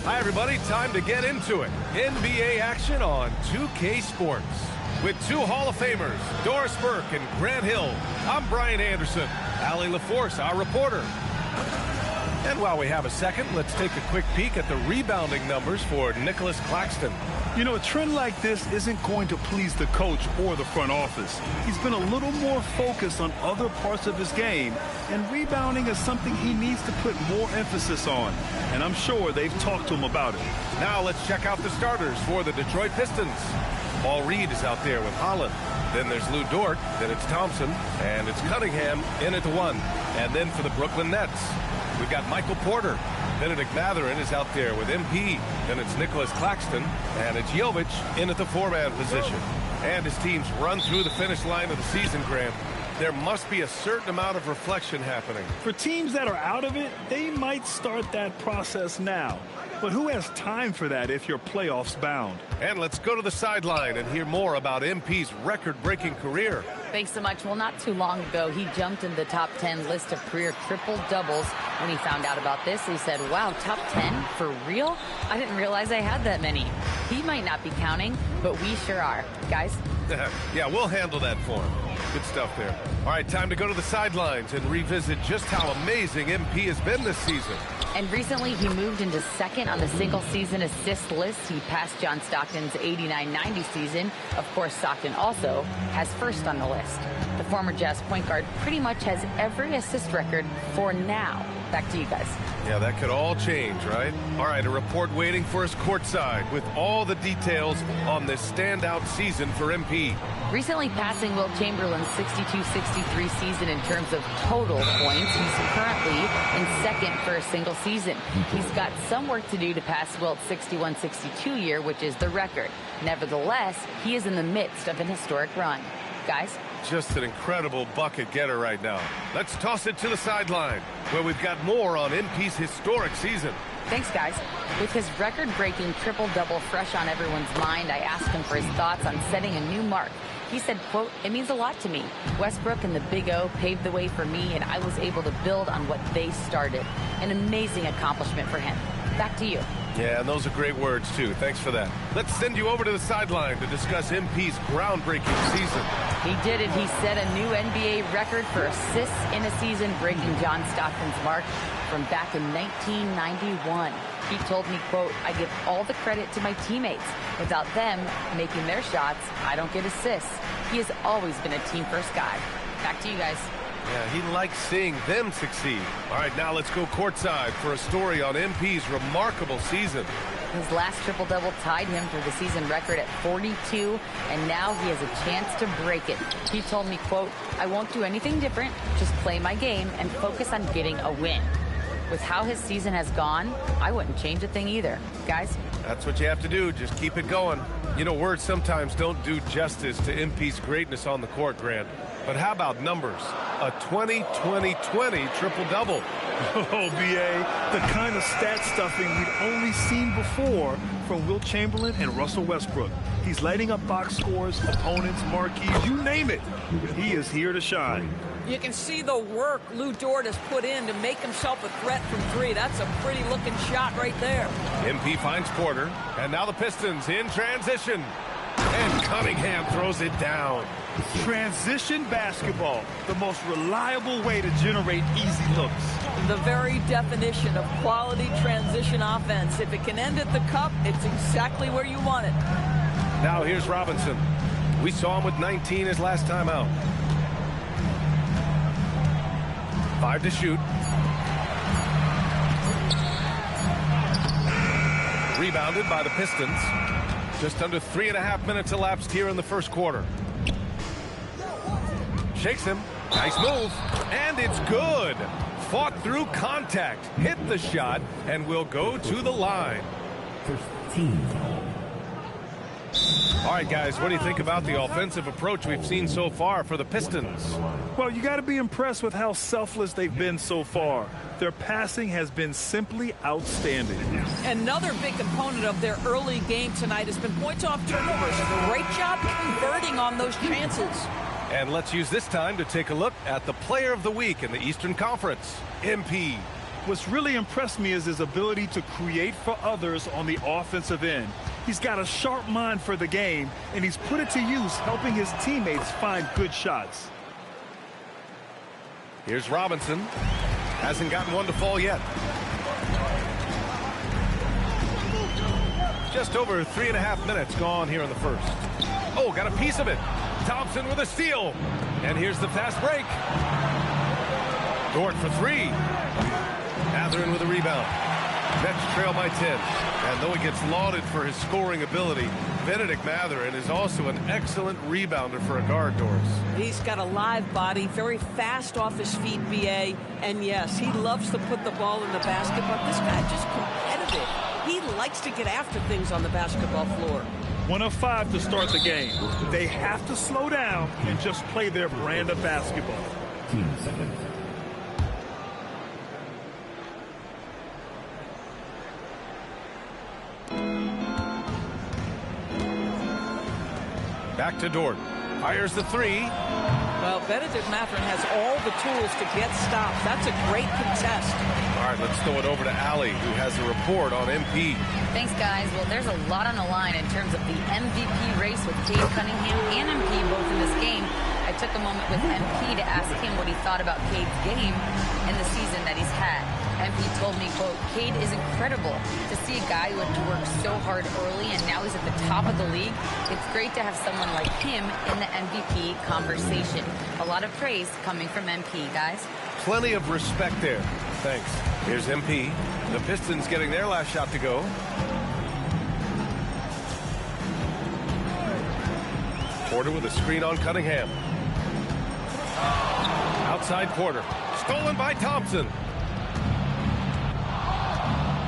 Hi, everybody. Time to get into it. NBA action on 2K Sports. With two Hall of Famers, Doris Burke and Grant Hill, I'm Brian Anderson. Allie LaForce, our reporter. And while we have a second, let's take a quick peek at the rebounding numbers for Nicholas Claxton. You know, a trend like this isn't going to please the coach or the front office. He's been a little more focused on other parts of his game, and rebounding is something he needs to put more emphasis on. And I'm sure they've talked to him about it. Now let's check out the starters for the Detroit Pistons. Paul Reed is out there with Holland. Then there's Lou Dort. Then it's Thompson. And it's Cunningham in at the 1. And then for the Brooklyn Nets, we've got Michael Porter. Benedict Mathurin is out there with MP. Then it's Nicholas Claxton. And it's Jovic in at the 4-man position. And his teams run through the finish line of the season, Graham. There must be a certain amount of reflection happening. For teams that are out of it, they might start that process now. But who has time for that if you're playoffs bound? And let's go to the sideline and hear more about MP's record-breaking career. Thanks so much. Well, not too long ago, he jumped in the top 10 list of career triple-doubles. When he found out about this, he said, wow, top 10? For real? I didn't realize I had that many. He might not be counting, but we sure are. Guys? Yeah, we'll handle that for him. Good stuff there. All right, time to go to the sidelines and revisit just how amazing MP has been this season. And recently, he moved into second on the single-season assist list. He passed John Stockton's 89-90 season. Of course, Stockton also has first on the list. The former Jazz point guard pretty much has every assist record for now. Back to you guys. Yeah, that could all change, right? All right, a report waiting for us courtside with all the details on this standout season for MP. Recently passing Wilt Chamberlain's 62-63 season in terms of total points. He's currently in second for a single season. He's got some work to do to pass Wilt's 61-62 year, which is the record. Nevertheless, he is in the midst of an historic run. Guys? Just an incredible bucket getter right now. Let's toss it to the sideline, where we've got more on MP's historic season. Thanks, guys. With his record-breaking triple-double fresh on everyone's mind, I asked him for his thoughts on setting a new mark. He said, quote, "It means a lot to me. Westbrook and the Big O paved the way for me, and I was able to build on what they started. An amazing accomplishment for him." Back to you. Yeah, and those are great words, too. Thanks for that. Let's send you over to the sideline to discuss MP's groundbreaking season. He did it. He set a new NBA record for assists in a season, breaking John Stockton's mark from back in 1991. He told me, quote, "I give all the credit to my teammates. Without them making their shots, I don't get assists." He has always been a team-first guy. Back to you guys. Yeah, he likes seeing them succeed. All right, now let's go courtside for a story on MP's remarkable season. His last triple-double tied him for the season record at 42, and now he has a chance to break it. He told me, quote, "I won't do anything different, just play my game and focus on getting a win." With how his season has gone, I wouldn't change a thing either. Guys? That's what you have to do. Just keep it going. You know, words sometimes don't do justice to MP's greatness on the court, Grant. But how about numbers? A 20-20-20 triple-double. Oh, B.A., the kind of stat stuffing we'd only seen before from Wilt Chamberlain and Russell Westbrook. He's lighting up box scores, opponents, marquees, you name it. He is here to shine. You can see the work Lou Dort has put in to make himself a threat from three. That's a pretty-looking shot right there. MP finds Porter, and now the Pistons in transition. And Cunningham throws it down. Transition basketball, the most reliable way to generate easy looks. The very definition of quality transition offense. If it can end at the cup, it's exactly where you want it. Now here's Robinson. We saw him with 19 his last time out. 5 to shoot. Rebounded by the Pistons. Just under 3.5 minutes elapsed here in the first quarter. Shakes him. Nice move. And it's good. Fought through contact. Hit the shot and will go to the line. 15. All right, guys, what do you think about the offensive approach we've seen so far for the Pistons? Well, you got to be impressed with how selfless they've been so far. Their passing has been simply outstanding. Another big component of their early game tonight has been points off turnovers. Great job converting on those chances. And let's use this time to take a look at the player of the week in the Eastern Conference, MP. What's really impressed me is his ability to create for others on the offensive end. He's got a sharp mind for the game, and he's put it to use helping his teammates find good shots. Here's Robinson. Hasn't gotten one to fall yet. Just over 3.5 minutes gone here in the first. Oh, got a piece of it. Thompson with a steal. And here's the fast break. Dort for 3. Mathurin with a rebound. Nets trail by 10. And though he gets lauded for his scoring ability, Benedict Mathurin is also an excellent rebounder for a guard, Doris. He's got a live body, very fast off his feet, BA. And yes, he loves to put the ball in the basket, but this guy's just competitive. He likes to get after things on the basketball floor. 1 of 5 to start the game. They have to slow down and just play their brand of basketball. 15 seconds. Back to Dort. Fires the 3. Well, Benedict Mathurin has all the tools to get stops. That's a great contest. All right, let's throw it over to Allie, who has a report on MP. Thanks, guys. Well, there's a lot on the line in terms of the MVP race with Cade Cunningham and MP both in this game. I took a moment with MP to ask him what he thought about Cade's game and the season that he's had. MP told me, quote, Cade is incredible. To see a guy who had to work so hard early and now he's at the top of the league, it's great to have someone like him in the MVP conversation. A lot of praise coming from MP, guys. Plenty of respect there. Thanks. Here's MP. The Pistons getting their last shot to go. Porter with a screen on Cunningham. Outside Porter. Stolen by Thompson.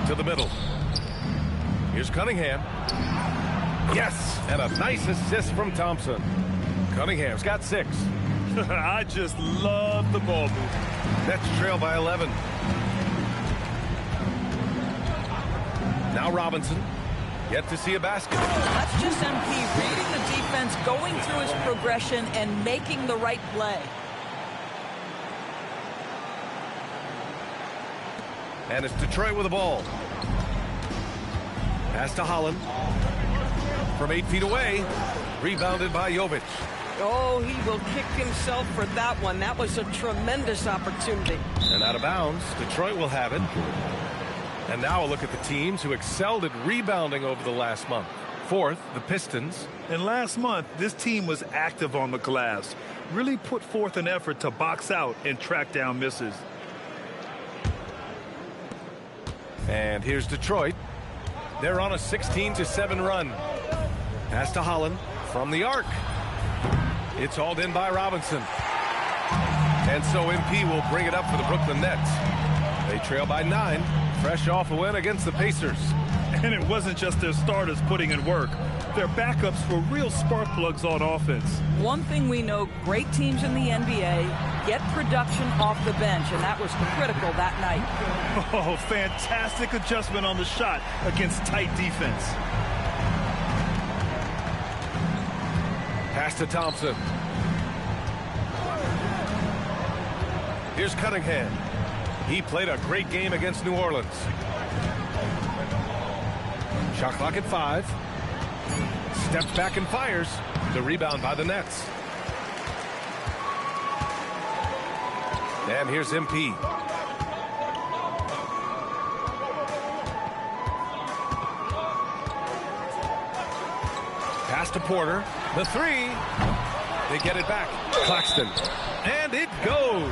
To the middle. Here's Cunningham. Yes, and a nice assist from Thompson. Cunningham's got 6. I just love the ball movement. Nets trail by 11. Now Robinson. Yet to see a basket. That's just MP reading the defense, going through his progression, and making the right play. And it's Detroit with the ball. Pass to Holland. From 8 feet away. Rebounded by Jovic. Oh, he will kick himself for that one. That was a tremendous opportunity. And out of bounds. Detroit will have it. And now a look at the teams who excelled at rebounding over the last month. Fourth, the Pistons. And last month, this team was active on the glass. Really put forth an effort to box out and track down misses. And here's Detroit. They're on a 16-7 run. Pass to Holland from the arc. It's hauled in by Robinson. And so MP will bring it up for the Brooklyn Nets. They trail by 9, fresh off a win against the Pacers. And it wasn't just their starters putting in work. Their backups were real spark plugs on offense. One thing we know, great teams in the NBA get production off the bench, and that was critical that night. Oh, fantastic adjustment on the shot against tight defense. Pass to Thompson. Here's Cunningham. He played a great game against New Orleans. Shot clock at 5. Steps back and fires. The rebound by the Nets. And here's MP. Pass to Porter. The three. They get it back. Claxton. And it goes.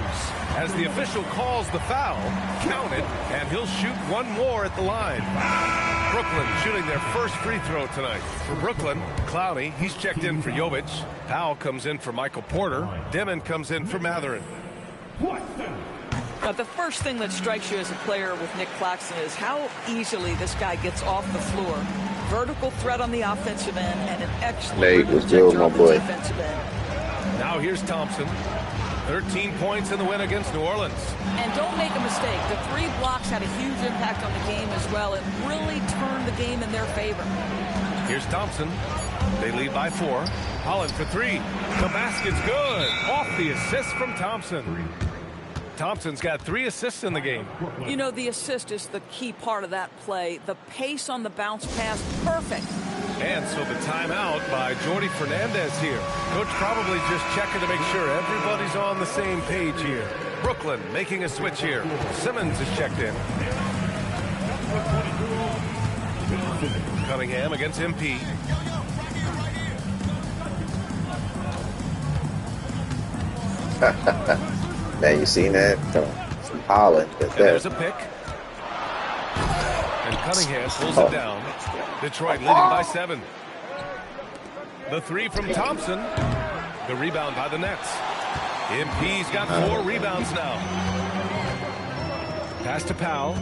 As the official calls the foul, count it, and he'll shoot one more at the line. Brooklyn shooting their first free throw tonight. For Brooklyn, Clowney, he's checked in for Jovic. Powell comes in for Michael Porter. Dimon comes in for Matherin. Now, the first thing that strikes you as a player with Nick Claxton is how easily this guy gets off the floor. Vertical threat on the offensive end and an excellent protector on the defensive end. Now here's Thompson. 13 points in the win against New Orleans. And don't make a mistake, the 3 blocks had a huge impact on the game as well. It really turned the game in their favor. Here's Thompson. They lead by 4. Holland for 3. The basket's good. Off the assist from Thompson. Thompson's got 3 assists in the game. You know, the assist is the key part of that play. The pace on the bounce pass, perfect. And so the timeout by Jordi Fernandez here. Coach probably just checking to make sure everybody's on the same page here. Brooklyn making a switch here. Simmons is checked in. Cunningham against MP. Now you seen that from Holland. And there's a pick. And Cunningham pulls it down. Detroit leading by 7. The 3 from Thompson. The rebound by the Nets. MP's got 4 rebounds now. Pass to Powell.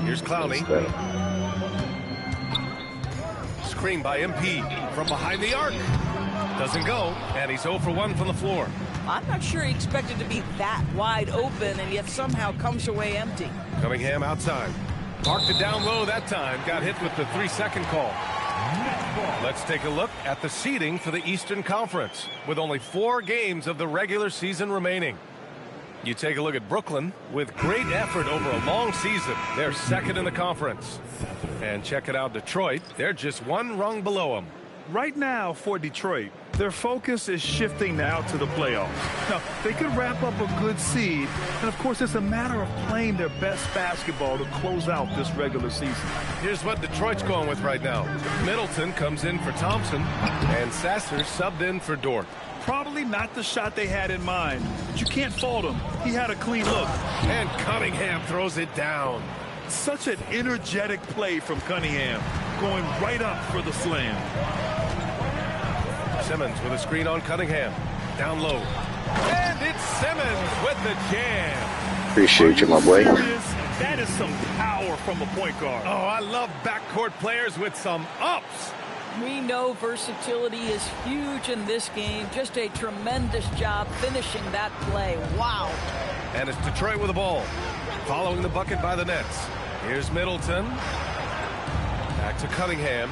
Here's Clowney. Screen by MP from behind the arc. Doesn't go, and he's 0 for 1 from the floor. I'm not sure he expected to be that wide open, and yet somehow comes away empty. Cunningham outside. Marked it down low that time. Got hit with the 3-second call. Let's take a look at the seeding for the Eastern Conference with only 4 games of the regular season remaining. You take a look at Brooklyn with great effort over a long season. They're second in the conference. And check it out, Detroit. They're just 1 rung below them. Right now for Detroit, their focus is shifting now to the playoffs. Now, they could wrap up a good seed, and of course, it's a matter of playing their best basketball to close out this regular season. Here's what Detroit's going with right now. Middleton comes in for Thompson, and Sasser subbed in for Dort. Probably not the shot they had in mind, but you can't fault him. He had a clean look. And Cunningham throws it down. Such an energetic play from Cunningham, going right up for the slam. Simmons with a screen on Cunningham. Down low. And it's Simmons with the jam. Appreciate you, my boy. That is some power from a point guard. Oh, I love backcourt players with some ups. We know versatility is huge in this game. Just a tremendous job finishing that play. Wow. And it's Detroit with the ball. Following the bucket by the Nets. Here's Middleton. Back to Cunningham.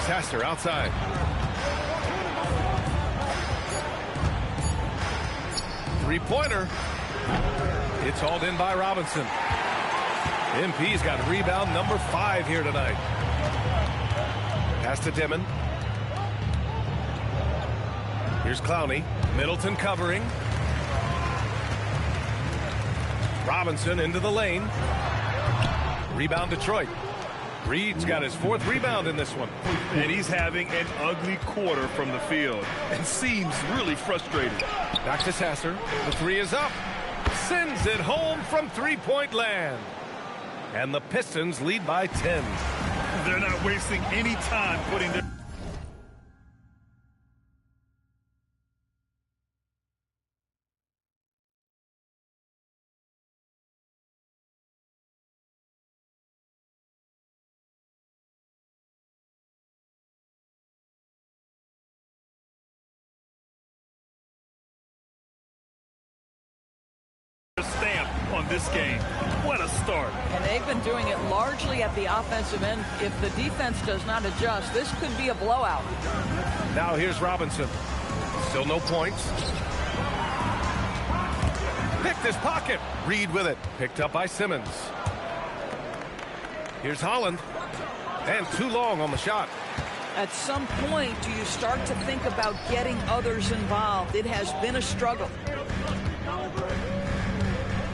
Sasser outside. Three-pointer. It's hauled in by Robinson. MP's got rebound number 5 here tonight. Pass to Dimon. Here's Clowney. Middleton covering. Robinson into the lane. Rebound Detroit. Reed's got his 4th rebound in this one. And he's having an ugly quarter from the field and seems really frustrated. Back to Sasser. The 3 is up. Sends it home from 3-point land. And the Pistons lead by 10. They're not wasting any time putting their... stamp on this game. What a start. And they've been doing it largely at the offensive end. If the defense does not adjust, this could be a blowout. Now here's Robinson. Still no points. Picked his pocket. Reed with it. Picked up by Simmons. Here's Holland. And too long on the shot. At some point, do you start to think about getting others involved? It has been a struggle.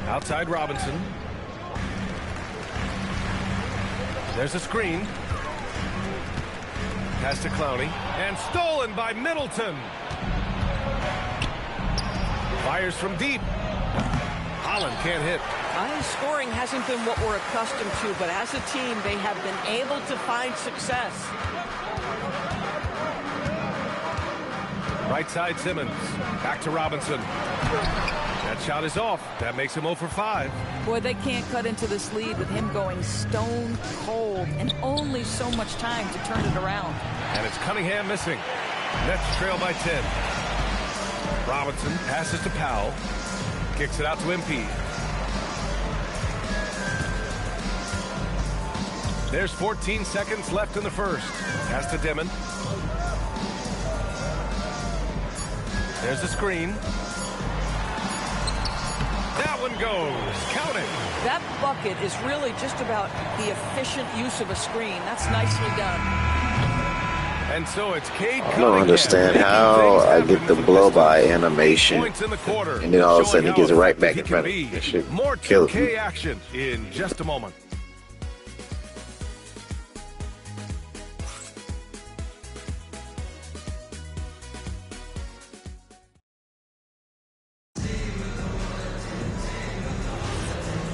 Outside Robinson. There's a screen. Pass to Clowney. And stolen by Middleton. Fires from deep. Holland can't hit. High scoring hasn't been what we're accustomed to, but as a team, they have been able to find success. Right side Simmons. Back to Robinson. That shot is off. That makes him 0 for 5. Boy, they can't cut into this lead with him going stone cold and only so much time to turn it around. And it's Cunningham missing. Nets trail by 10. Robinson passes to Powell. Kicks it out to MP. There's 14 seconds left in the first. Pass to Dimon. There's a screen. That one goes. Count it. That bucket is really just about the efficient use of a screen. That's nicely done. And so it's Cade Cunningham. I don't understand how I get the blow-by animation, Points in the quarter, and then all of a sudden he gets it right back he in can front of be. me. That shit More kills 2K me. action in just a moment.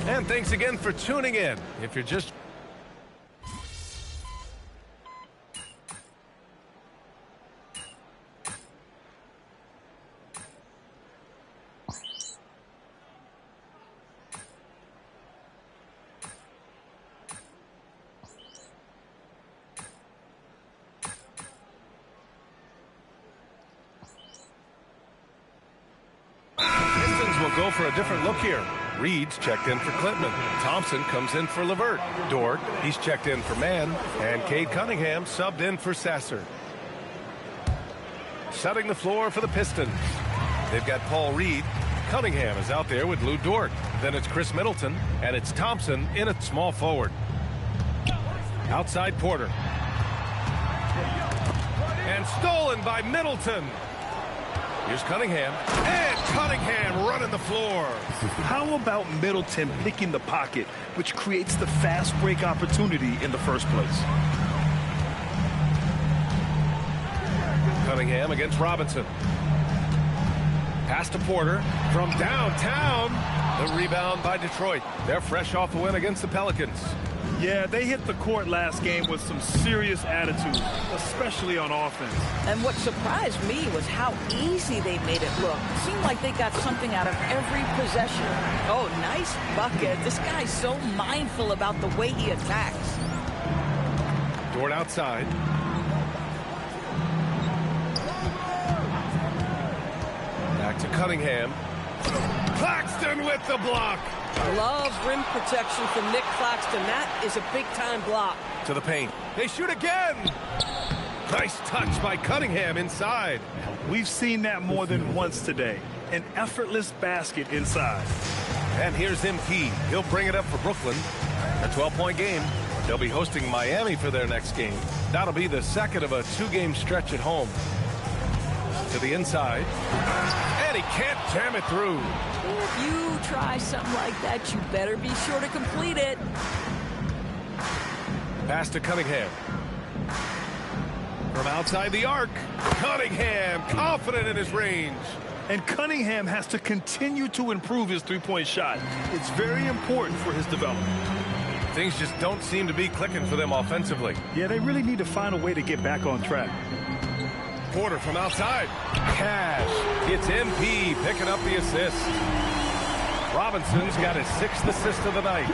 And thanks again for tuning in. If you're just Pistons will go for a different look here. Reed's checked in for Klintman. Thompson comes in for Levert. Dort, he's checked in for Mann. And Cade Cunningham subbed in for Sasser. Setting the floor for the Pistons. They've got Paul Reed. Cunningham is out there with Lou Dort. Then it's Chris Middleton. And it's Thompson in at small forward. Outside Porter. And stolen by Middleton. Here's Cunningham. And Cunningham running the floor. How about Middleton picking the pocket, which creates the fast break opportunity in the first place? Cunningham against Robinson. Pass to Porter from downtown. The rebound by Detroit. They're fresh off a win against the Pelicans. Yeah, they hit the court last game with some serious attitude, especially on offense. And what surprised me was how easy they made it look. It seemed like they got something out of every possession. Oh, nice bucket. This guy's so mindful about the way he attacks. Dort outside. Back to Cunningham. Claxton with the block. Love rim protection from Nick Claxton. That is a big-time block. To the paint. They shoot again. Nice touch by Cunningham inside. We've seen that more than once today. An effortless basket inside. And here's MP. He'll bring it up for Brooklyn. A 12-point game. They'll be hosting Miami for their next game. That'll be the second of a 2-game stretch at home. To the inside. And he can't jam it through. If you try something like that, you better be sure to complete it. Pass to Cunningham. From outside the arc. Cunningham confident in his range. And Cunningham has to continue to improve his three-point shot. It's very important for his development. Things just don't seem to be clicking for them offensively. Yeah, they really need to find a way to get back on track. Porter from outside. Cash. It's MP picking up the assist. Robinson's got his 6th assist of the night.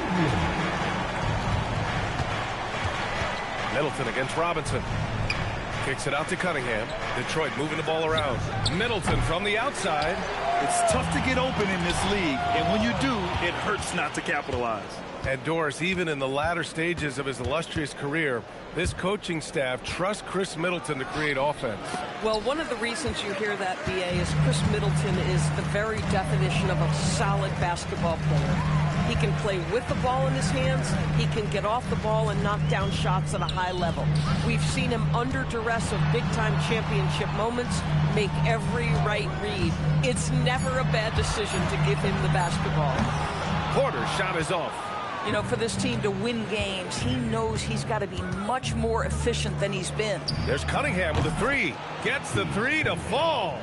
Middleton against Robinson. Kicks it out to Cunningham. Detroit moving the ball around. Middleton from the outside. It's tough to get open in this league, and when you do, it hurts not to capitalize. And Doris, even in the latter stages of his illustrious career, this coaching staff trusts Chris Middleton to create offense. Well, one of the reasons you hear that, B.A., is Chris Middleton is the very definition of a solid basketball player. He can play with the ball in his hands. He can get off the ball and knock down shots at a high level. We've seen him under duress of big-time championship moments make every right read. It's never a bad decision to give him the basketball. Porter's shot is off. You know, for this team to win games, he knows he's got to be much more efficient than he's been. There's Cunningham with a three. Gets the three to fall.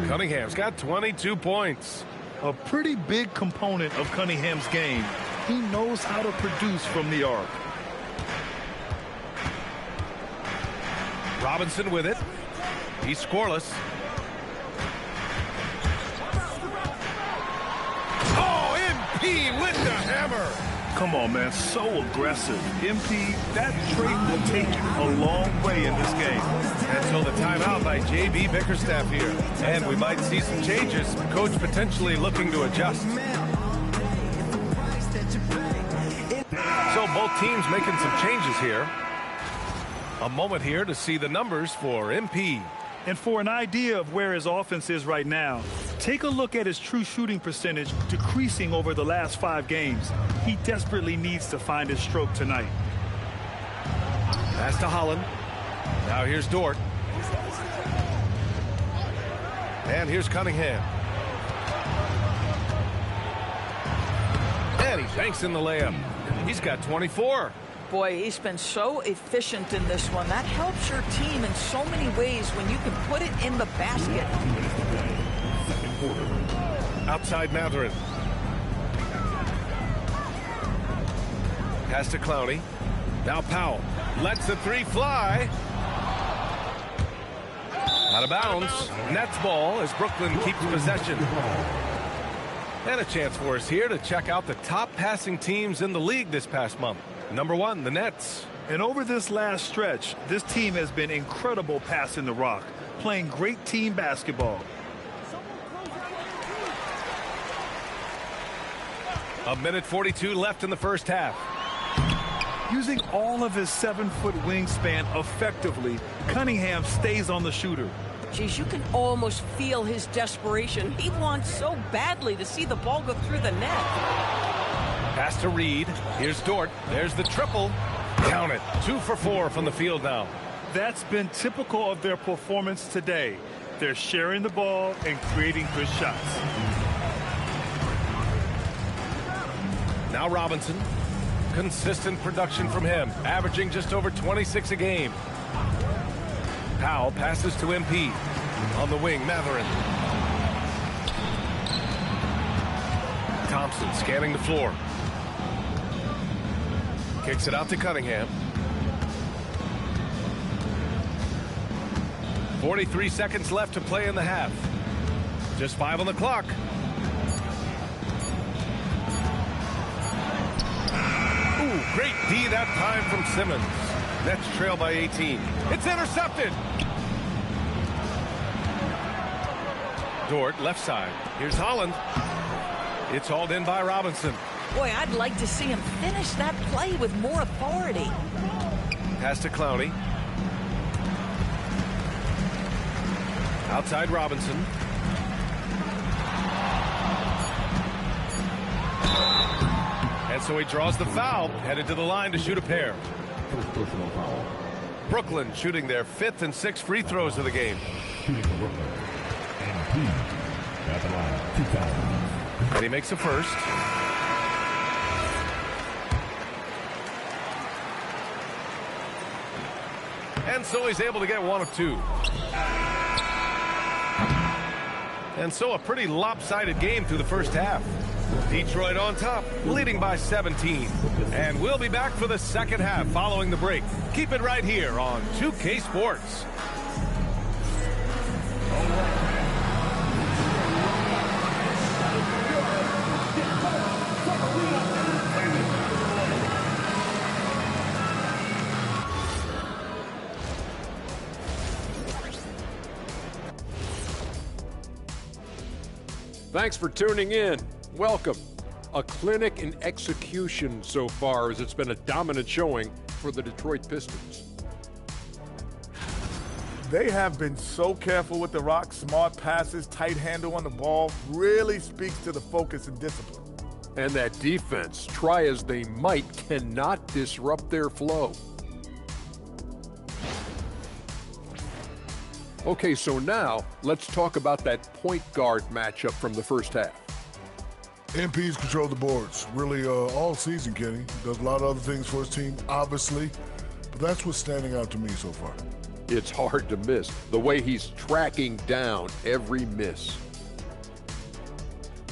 Cunningham's got 22 points. A pretty big component of Cunningham's game. He knows how to produce from the arc. Robinson with it. He's scoreless. Oh, MP with the hammer. Come on, man, so aggressive. MP, that trait will take you a long way in this game. Until the timeout by J.B. Bickerstaff here. And we might see some changes. Coach potentially looking to adjust. So both teams making some changes here. A moment here to see the numbers for MP. And for an idea of where his offense is right now, take a look at his true shooting percentage decreasing over the last 5 games. He desperately needs to find his stroke tonight. Pass to Holland. Now here's Dort. And here's Cunningham. And he banks in the layup. He's got 24. Boy, he's been so efficient in this one. That helps your team in so many ways when you can put it in the basket. Outside Matherin. Pass to Clowney. Now Powell lets the three fly. Out of bounds. Nets ball as Brooklyn keeps possession. And a chance for us here to check out the top passing teams in the league this past month. Number 1, the Nets. And over this last stretch, this team has been incredible passing the rock, playing great team basketball. A minute 42 left in the first half. Using all of his 7-foot wingspan effectively, Cunningham stays on the shooter. Geez, you can almost feel his desperation. He wants so badly to see the ball go through the net. Pass to Reed. Here's Dort. There's the triple. Count it. 2 for 4 from the field now. That's been typical of their performance today. They're sharing the ball and creating good shots. Now Robinson. Consistent production from him, averaging just over 26 a game. Powell passes to MP. On the wing, Matherin. Thompson scanning the floor. Kicks it out to Cunningham. 43 seconds left to play in the half. Just 5 on the clock. Ooh, great D that time from Simmons. Nets trail by 18. It's intercepted. Dort, left side. Here's Holland. It's hauled in by Robinson. Boy, I'd like to see him finish that play with more authority. Pass to Clowney. Outside Robinson. And so he draws the foul, headed to the line to shoot a pair. Brooklyn shooting their 5th and 6th free throws of the game. And he makes a first. And so he's able to get 1 of 2. And so a pretty lopsided game through the first half. Detroit on top, leading by 17. And we'll be back for the second half following the break. Keep it right here on 2K Sports. Thanks for tuning in. Welcome. A clinic in execution so far, as it's been a dominant showing for the Detroit Pistons. They have been so careful with the rock. Smart passes, tight handle on the ball, really speaks to the focus and discipline. And that defense, try as they might, cannot disrupt their flow. Okay, so now let's talk about that point guard matchup from the first half. MP's controlled the boards really all season, Kenny. Does a lot of other things for his team, obviously, but that's what's standing out to me so far. It's hard to miss the way he's tracking down every miss.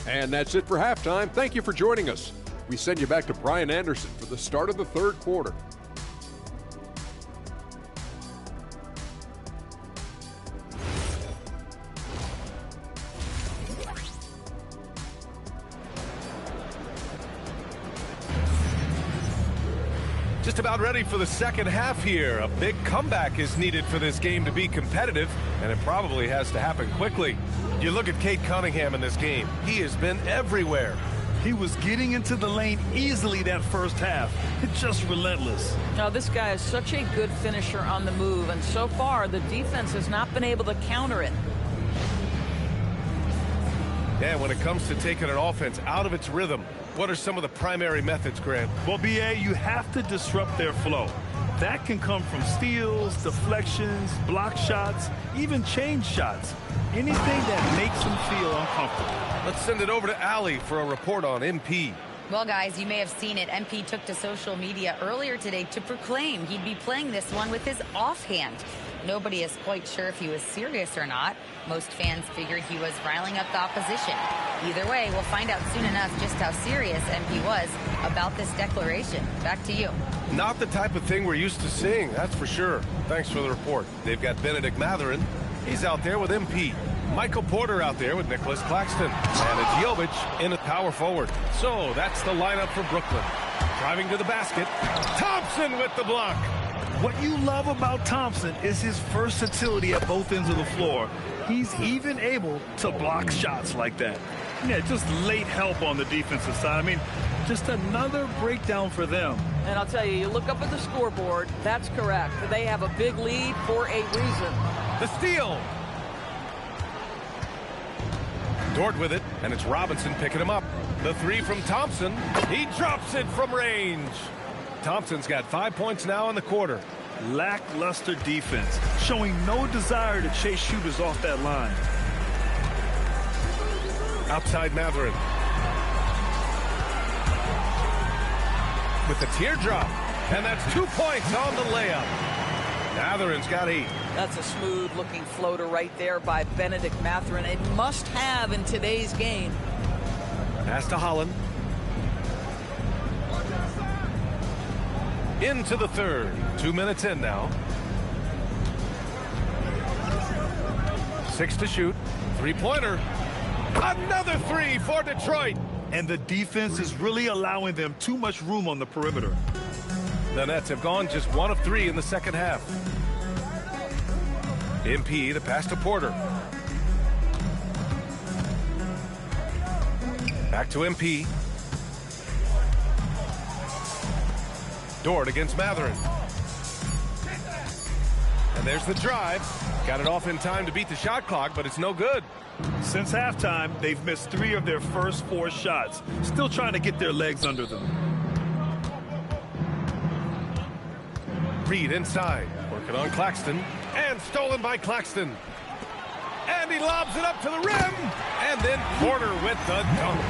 And that's it for halftime. Thank you for joining us. We send you back to Brian Anderson for the start of the third quarter. Just about ready for the second half here. A big comeback is needed for this game to be competitive, and it probably has to happen quickly. You look at Cade Cunningham in this game. He has been everywhere. He was getting into the lane easily that first half. It's just relentless. Now, this guy is such a good finisher on the move, and so far the defense has not been able to counter it. Yeah, when it comes to taking an offense out of its rhythm, what are some of the primary methods, Grant? Well, B.A., you have to disrupt their flow. That can come from steals, deflections, block shots, even change shots. Anything that makes them feel uncomfortable. Let's send it over to Allie for a report on MP. Well, guys, you may have seen it. MP took to social media earlier today to proclaim he'd be playing this one with his offhand. Nobody is quite sure if he was serious or not. Most fans figured he was riling up the opposition. Either way, we'll find out soon enough just how serious MP was about this declaration. Back to you. Not the type of thing we're used to seeing, that's for sure. Thanks for the report. They've got Benedict Mathurin. He's out there with MP. Michael Porter out there with Nicholas Claxton. And it's Jovic in at power forward. So that's the lineup for Brooklyn. Driving to the basket. Thompson with the block. What you love about Thompson is his versatility at both ends of the floor. He's even able to block shots like that. Yeah, just late help on the defensive side. I mean, just another breakdown for them. And I'll tell you, you look up at the scoreboard, that's correct. They have a big lead for a reason. The steal. Dort with it, and it's Robinson picking him up. The three from Thompson. He drops it from range. Thompson's got 5 points now in the quarter. Lackluster defense, showing no desire to chase shooters off that line. Outside Mathurin. With the teardrop. And that's 2 points on the layup. Mathurin's got 8. That's a smooth-looking floater right there by Benedict Mathurin. A must-have in today's game. Pass to Holland. Into the third. 2 minutes in now. 6 to shoot. Three-pointer. Another three for Detroit. And the defense is really allowing them too much room on the perimeter. The Nets have gone just 1 of 3 in the second half. MP, the pass to Porter. Back to MP. Dort against Mathurin. And there's the drive. Got it off in time to beat the shot clock, but it's no good. Since halftime, they've missed 3 of their first 4 shots. Still trying to get their legs under them. Reed inside. Working on Claxton. And stolen by Claxton. And he lobs it up to the rim. And then Porter with the dunk.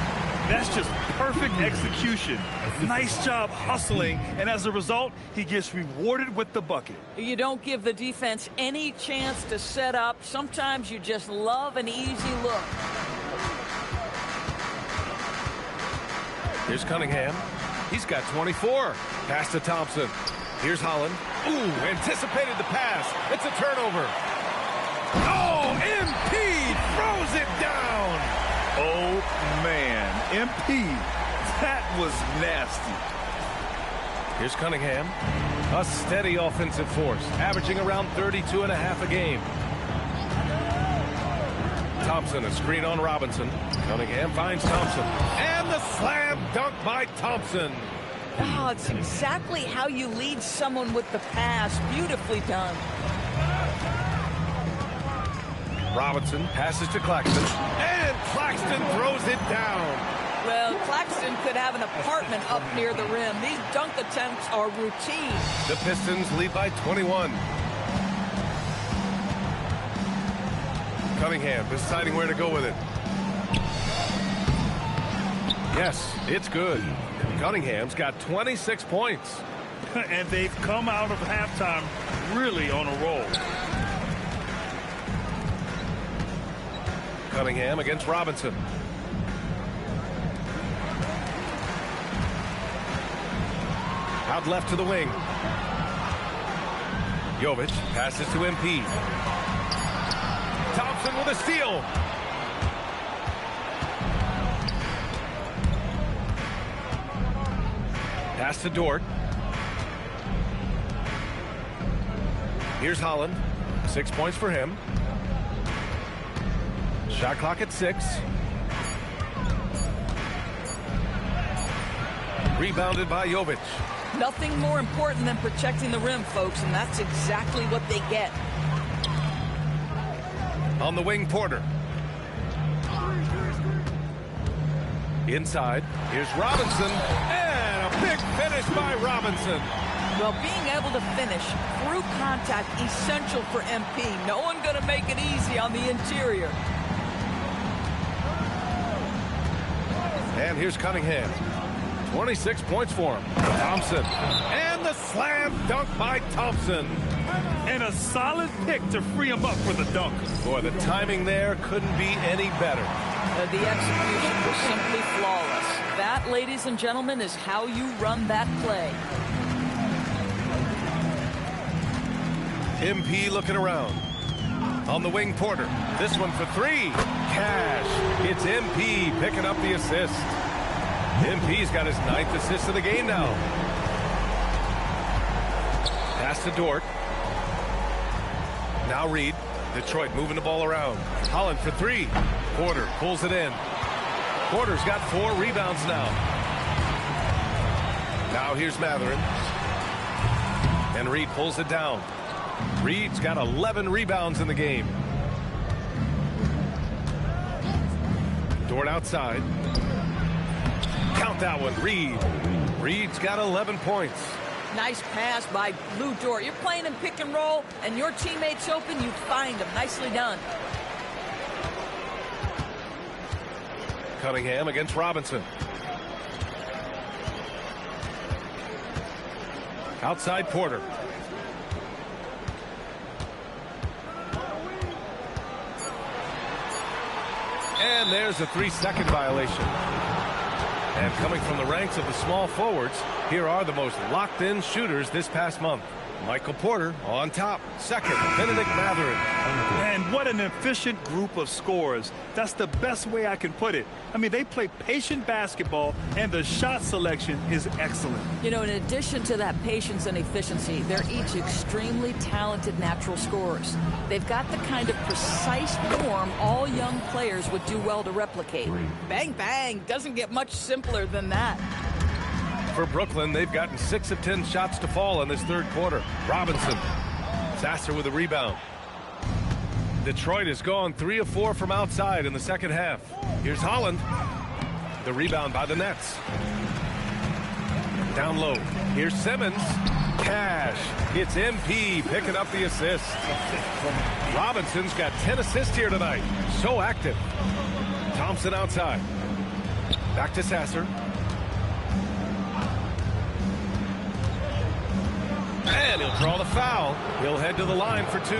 That's just perfect execution. Nice job hustling, and as a result, he gets rewarded with the bucket. You don't give the defense any chance to set up. Sometimes you just love an easy look. Here's Cunningham. He's got 24. Pass to Thompson. Here's Holland. Ooh, anticipated the pass. It's a turnover. Oh, MP throws it down. Oh, man. MP, that was nasty. Here's Cunningham. A steady offensive force, averaging around 32.5 a game. Thompson, a screen on Robinson. Cunningham finds Thompson. And the slam dunk by Thompson. Oh, it's exactly how you lead someone with the pass. Beautifully done. Robinson passes to Claxton. And Claxton throws it down. Well, Claxton could have an apartment up near the rim. These dunk attempts are routine. The Pistons lead by 21. Cunningham deciding where to go with it. Yes, it's good. Cunningham's got 26 points. And they've come out of halftime really on a roll. Cunningham against Robinson. Out left to the wing. Jovic passes to MP. Thompson with a steal. Pass to Dort. Here's Holland. 6 points for him. Shot clock at 6. Rebounded by Jovic. Nothing more important than protecting the rim, folks, and that's exactly what they get. On the wing, Porter. Inside, here's Robinson, and a big finish by Robinson. Well, being able to finish through contact, essential for MP. No one going to make it easy on the interior. And here's Cunningham. 26 points for him. Thompson. And the slam dunk by Thompson. And a solid pick to free him up for the dunk. Boy, the timing there couldn't be any better. The execution was simply flawless. That, ladies and gentlemen, is how you run that play. MP looking around. On the wing, Porter. This one for 3. Cash. It's MP picking up the assist. MP's got his 9th assist of the game now. Pass to Dort. Now Reed. Detroit moving the ball around. Holland for 3. Porter pulls it in. Porter's got 4 rebounds now. Now here's Matherin. And Reed pulls it down. Reed's got 11 rebounds in the game. Dort outside. Count that one, Reed. Reed's got 11 points. Nice pass by Lou Dort. You're playing in pick and roll, and your teammate's open, you find him. Nicely done. Cunningham against Robinson. Outside Porter. And there's a 3-second violation. And coming from the ranks of the small forwards, here are the most locked-in shooters this past month. Michael Porter on top. Second, Benedict Matherin. And what an efficient group of scorers. That's the best way I can put it. I mean, they play patient basketball, and the shot selection is excellent. You know, in addition to that patience and efficiency, they're each extremely talented natural scorers. They've got the kind of precise form all young players would do well to replicate. Bang, bang. Doesn't get much simpler than that. For Brooklyn, they've gotten 6 of 10 shots to fall in this third quarter. Robinson. Sasser with a rebound. Detroit has gone 3 of 4 from outside in the second half. Here's Holland. The rebound by the Nets. Down low. Here's Simmons. Cash. It's MP picking up the assist. Robinson's got 10 assists here tonight. So active. Thompson outside. Back to Sasser. And he'll draw the foul. He'll head to the line for 2.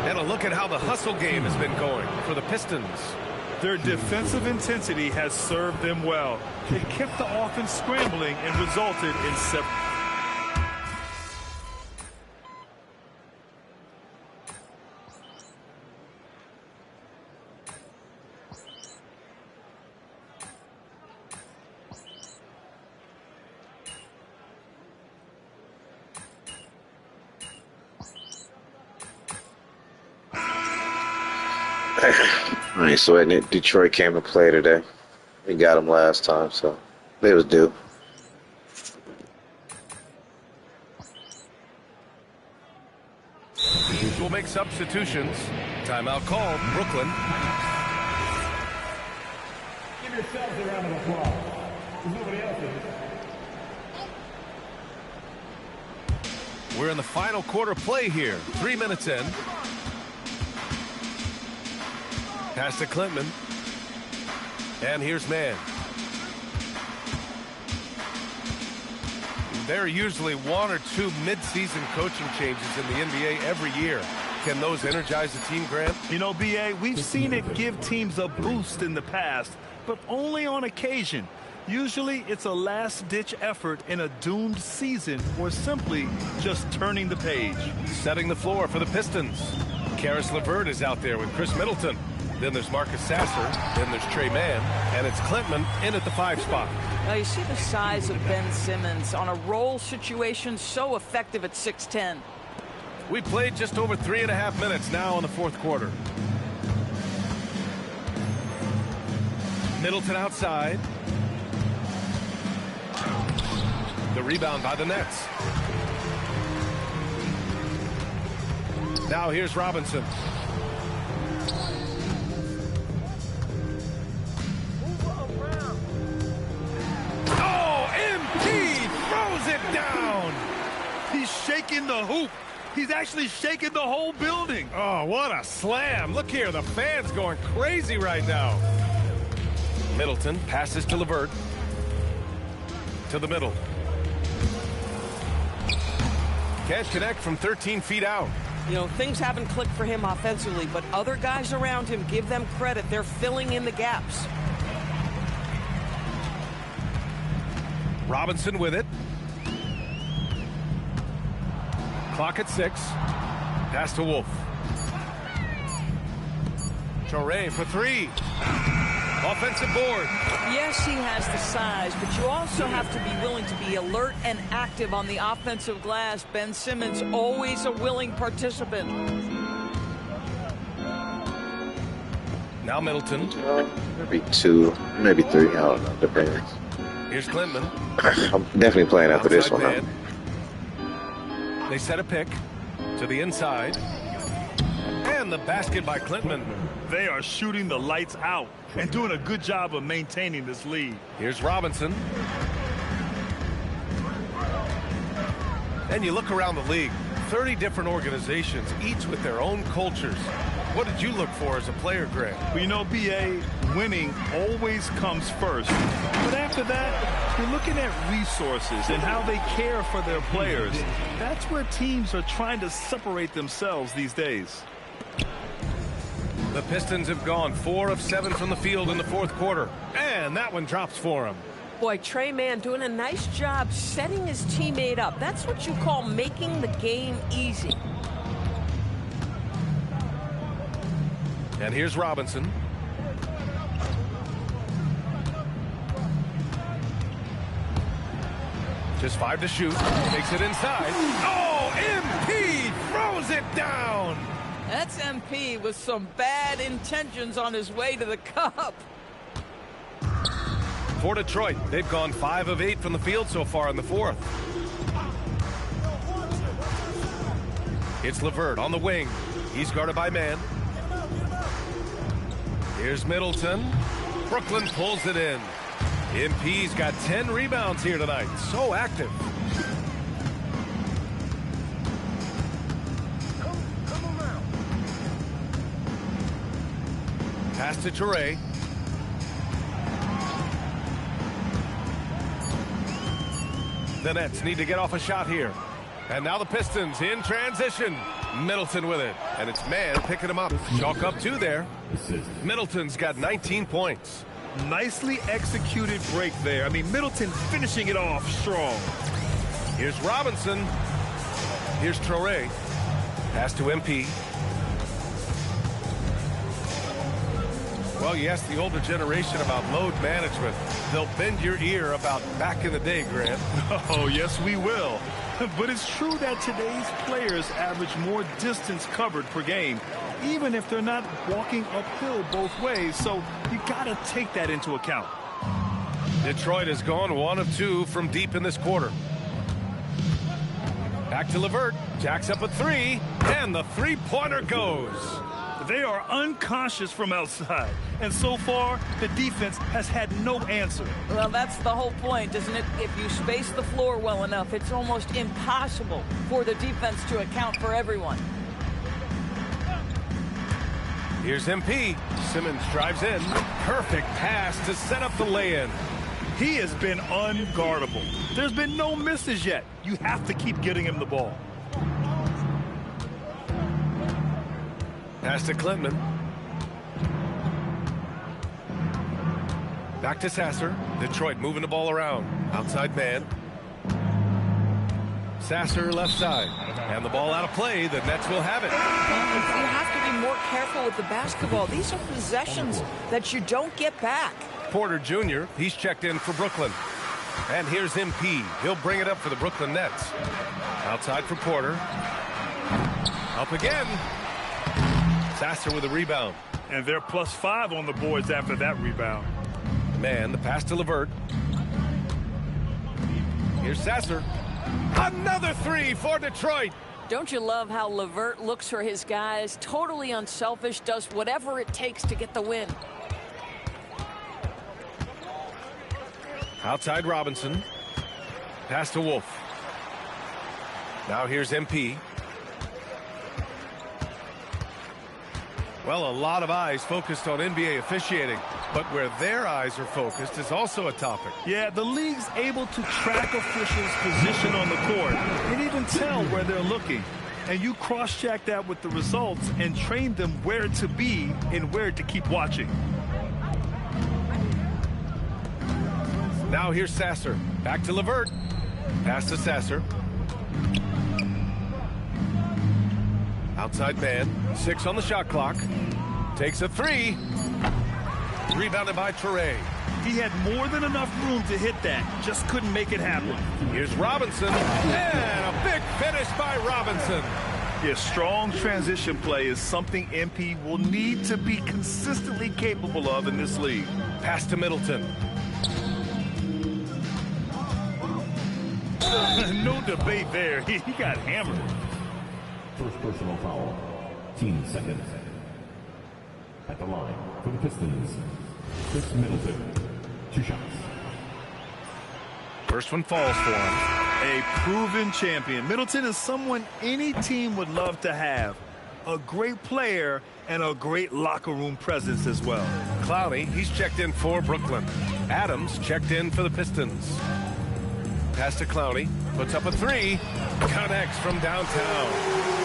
And a look at how the hustle game has been going for the Pistons. Their defensive intensity has served them well. They kept the offense scrambling and resulted in several. I ain't sweating it. Detroit came to play today. We got them last time, so they was due. Teams will make substitutions. Timeout called, Brooklyn. Give yourselves a round of applause. There's nobody else in it. We're in the final quarter play here. 3 minutes in. Pass to Klintman. And here's Mann. There are usually 1 or 2 mid-season coaching changes in the NBA every year. Can those energize the team, Grant? You know, B.A., we've seen it give teams a boost in the past, but only on occasion. Usually it's a last-ditch effort in a doomed season or simply just turning the page. Setting the floor for the Pistons. Karis LeVert is out there with Chris Middleton. Then there's Marcus Sasser. Then there's Trey Mann. And it's Klintman in at the 5 spot. Now you see the size of Ben Simmons on a roll situation, so effective at 6'10". We played just over 3.5 minutes now in the fourth quarter. Middleton outside. The rebound by the Nets. Now here's Robinson. Oh, MP throws it down. He's shaking the hoop. He's actually shaking the whole building. Oh, what a slam. Look here, the fans going crazy right now. Middleton passes to LeVert. To the middle. Can't connect from 13 feet out. You know, things haven't clicked for him offensively, but other guys around him, give them credit. They're filling in the gaps. Robinson with it. Clock at 6. Pass to Wolf. Toure for 3. Offensive board. Yes, he has the size, but you also have to be willing to be alert and active on the offensive glass. Ben Simmons, always a willing participant. Now Middleton. Maybe 2, maybe 3. I don't know. Depends. Here's Klintman. I'm definitely playing after this one. Man. They set a pick to the inside. And the basket by Klintman. They are shooting the lights out and doing a good job of maintaining this lead. Here's Robinson. And you look around the league, 30 different organizations, each with their own cultures. What did you look for as a player, Greg? Well, you know, B.A., winning always comes first. But after that, you're looking at resources and how they care for their players. That's where teams are trying to separate themselves these days. The Pistons have gone 4 of 7 from the field in the fourth quarter. And that one drops for him. Boy, Trey Mann doing a nice job setting his teammate up. That's what you call making the game easy. And here's Robinson. Just 5 to shoot. Takes it inside. Oh, MP throws it down. That's MP with some bad intentions on his way to the cup. For Detroit, they've gone 5 of 8 from the field so far in the fourth. It's LeVert on the wing. He's guarded by Mann. Here's Middleton. Brooklyn pulls it in. MP's got 10 rebounds here tonight. So active. Pass to Toure. The Nets need to get off a shot here. And now the Pistons in transition. Middleton with it. And it's Mann picking him up. Chalk up 2 there. Middleton's got 19 points. Nicely executed break there. I mean, Middleton finishing it off strong. Here's Robinson. Here's Toure. Pass to MP. Well, you ask the older generation about load management. They'll bend your ear about back in the day, Grant. Oh, yes, we will. But it's true that today's players average more distance covered per game. even if they're not walking uphill both ways. So you got to take that into account. Detroit has gone 1 of 2 from deep in this quarter. Back to Levert. Jacks up a 3, and the three-pointer goes. They are unconscious from outside, and so far the defense has had no answer. Well, that's the whole point, isn't it? If you space the floor well enough, it's almost impossible for the defense to account for everyone. Here's MP. Simmons drives in. Perfect pass to set up the lay-in. He has been unguardable. There's been no misses yet. You have to keep getting him the ball. Pass to Klintman. Back to Sasser. Detroit moving the ball around. Outside man. Sasser left side. And the ball out of play. The Nets will have it. You have to be more careful with the basketball. These are possessions that you don't get back. Porter Jr., he's checked in for Brooklyn. And here's MP. He'll bring it up for the Brooklyn Nets. Outside for Porter. Up again. Sasser with a rebound. And they're +5 on the boards after that rebound. Man, the pass to Levert. Here's Sasser. Another 3 for Detroit. Don't you love how Levert looks for his guys? Totally unselfish, does whatever it takes to get the win. Outside Robinson. Pass to Wolf. Now here's MP. Well, a lot of eyes focused on NBA officiating, but where their eyes are focused is also a topic. Yeah, the league's able to track officials' position on the court and even tell where they're looking. And you cross-check that with the results and train them where to be and where to keep watching. Now here's Sasser. Back to Levert. Pass to Sasser. Outside man. 6 on the shot clock. Takes a 3. Rebounded by Toure. He had more than enough room to hit that. Just couldn't make it happen. Here's Robinson. And a big finish by Robinson. Yeah, strong transition play is something MP will need to be consistently capable of in this league. Pass to Middleton. No debate there. He got hammered. First personal foul. Team seconds. At the line for the Pistons, Chris Middleton. 2 shots. First one falls for him. A proven champion. Middleton is someone any team would love to have. A great player and a great locker room presence as well. Clowney, he's checked in for Brooklyn. Adams checked in for the Pistons. Pass to Clowney. Puts up a 3. Connects from downtown.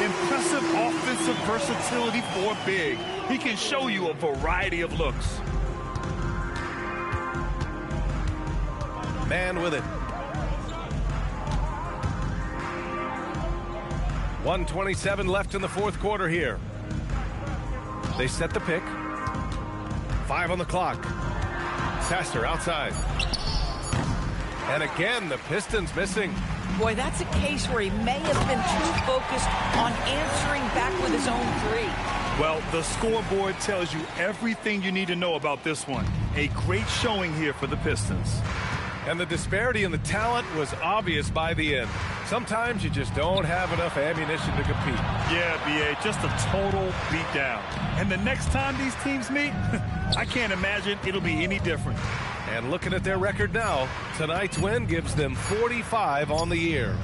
Impressive offensive versatility for big. He can show you a variety of looks. Man with it. 1:27 left in the fourth quarter here. They set the pick. 5 on the clock. Sasser outside. And again, the Pistons missing. Boy, that's a case where he may have been too focused on answering back with his own 3. Well, the scoreboard tells you everything you need to know about this one. A great showing here for the Pistons. And the disparity in the talent was obvious by the end. Sometimes you just don't have enough ammunition to compete. Yeah, B.A., just a total beatdown. And the next time these teams meet, I can't imagine it'll be any different. And looking at their record now, tonight's win gives them 45 on the year.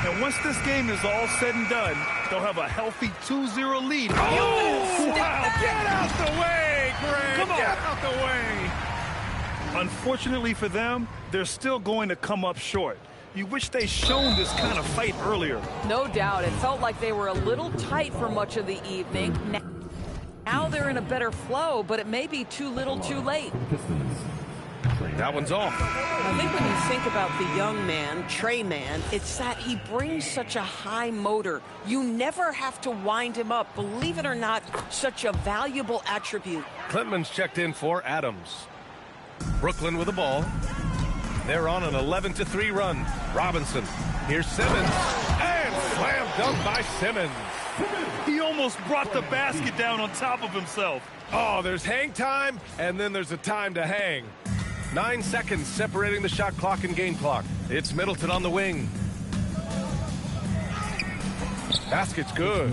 And once this game is all said and done, they'll have a healthy 2-0 lead. Oh, wow. Get out the way, Greg. Come on. Get out the way. Unfortunately for them, they're still going to come up short. You wish they'd shown this kind of fight earlier. No doubt. It felt like they were a little tight for much of the evening. Now they're in a better flow, but it may be too little too late. That one's off. I think when you think about the young man, Trey Man, it's that he brings such a high motor. You never have to wind him up. Believe it or not, such a valuable attribute. Klintman's checked in for Adams. Brooklyn with the ball. They're on an 11-3 run. Robinson. Here's Simmons. And slam dunk by Simmons. He almost brought the basket down on top of himself. Oh, there's hang time, and then there's a time to hang. 9 seconds separating the shot clock and game clock. It's Middleton on the wing. Basket's good.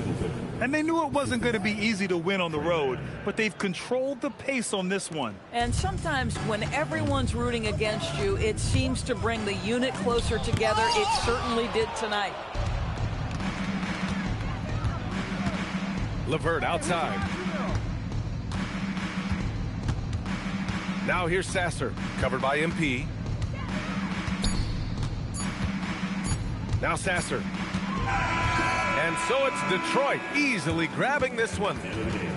And they knew it wasn't going to be easy to win on the road, but they've controlled the pace on this one. And sometimes when everyone's rooting against you, it seems to bring the unit closer together. It certainly did tonight. LeVert outside. Now here's Sasser, covered by MP. Now Sasser. And so it's Detroit easily grabbing this one.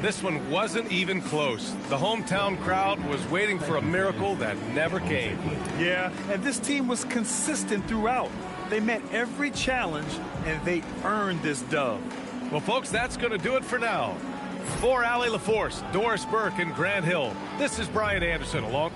This one wasn't even close. The hometown crowd was waiting for a miracle that never came. Yeah, and this team was consistent throughout. They met every challenge, and they earned this dub. Well, folks, that's going to do it for now. For Allie LaForce, Doris Burke, and Grant Hill, this is Brian Anderson along.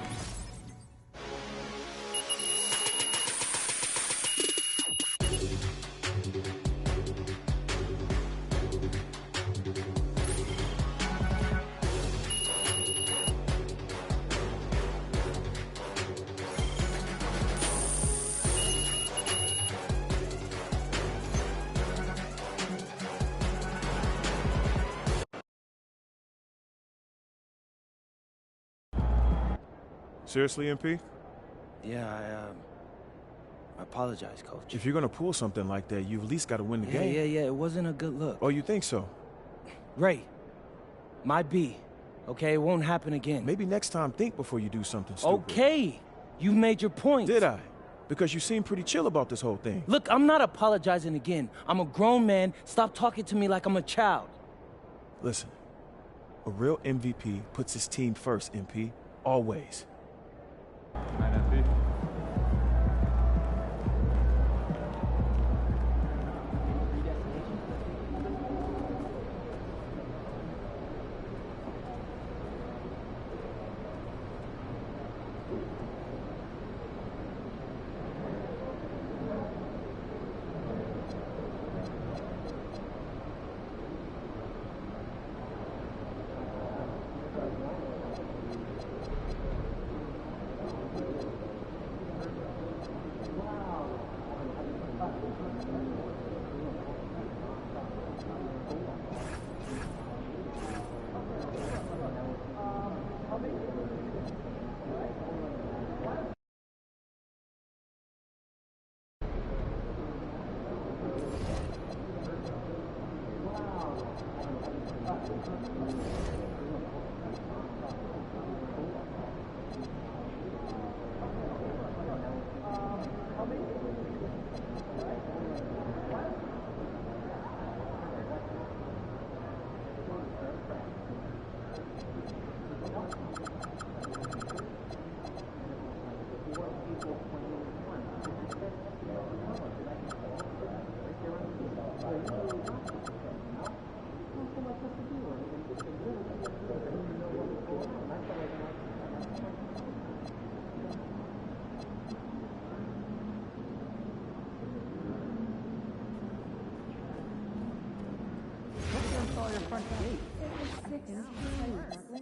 Seriously, MP? Yeah, I apologize, Coach. If you're going to pull something like that, you've at least got to win the game. Yeah, it wasn't a good look. Oh, you think so? Ray, my B, okay? It won't happen again. Maybe next time think before you do something stupid. Okay, you've made your point. Did I? Because you seem pretty chill about this whole thing. Look, I'm not apologizing again. I'm a grown man. Stop talking to me like I'm a child. Listen, a real MVP puts his team first, MP. Always.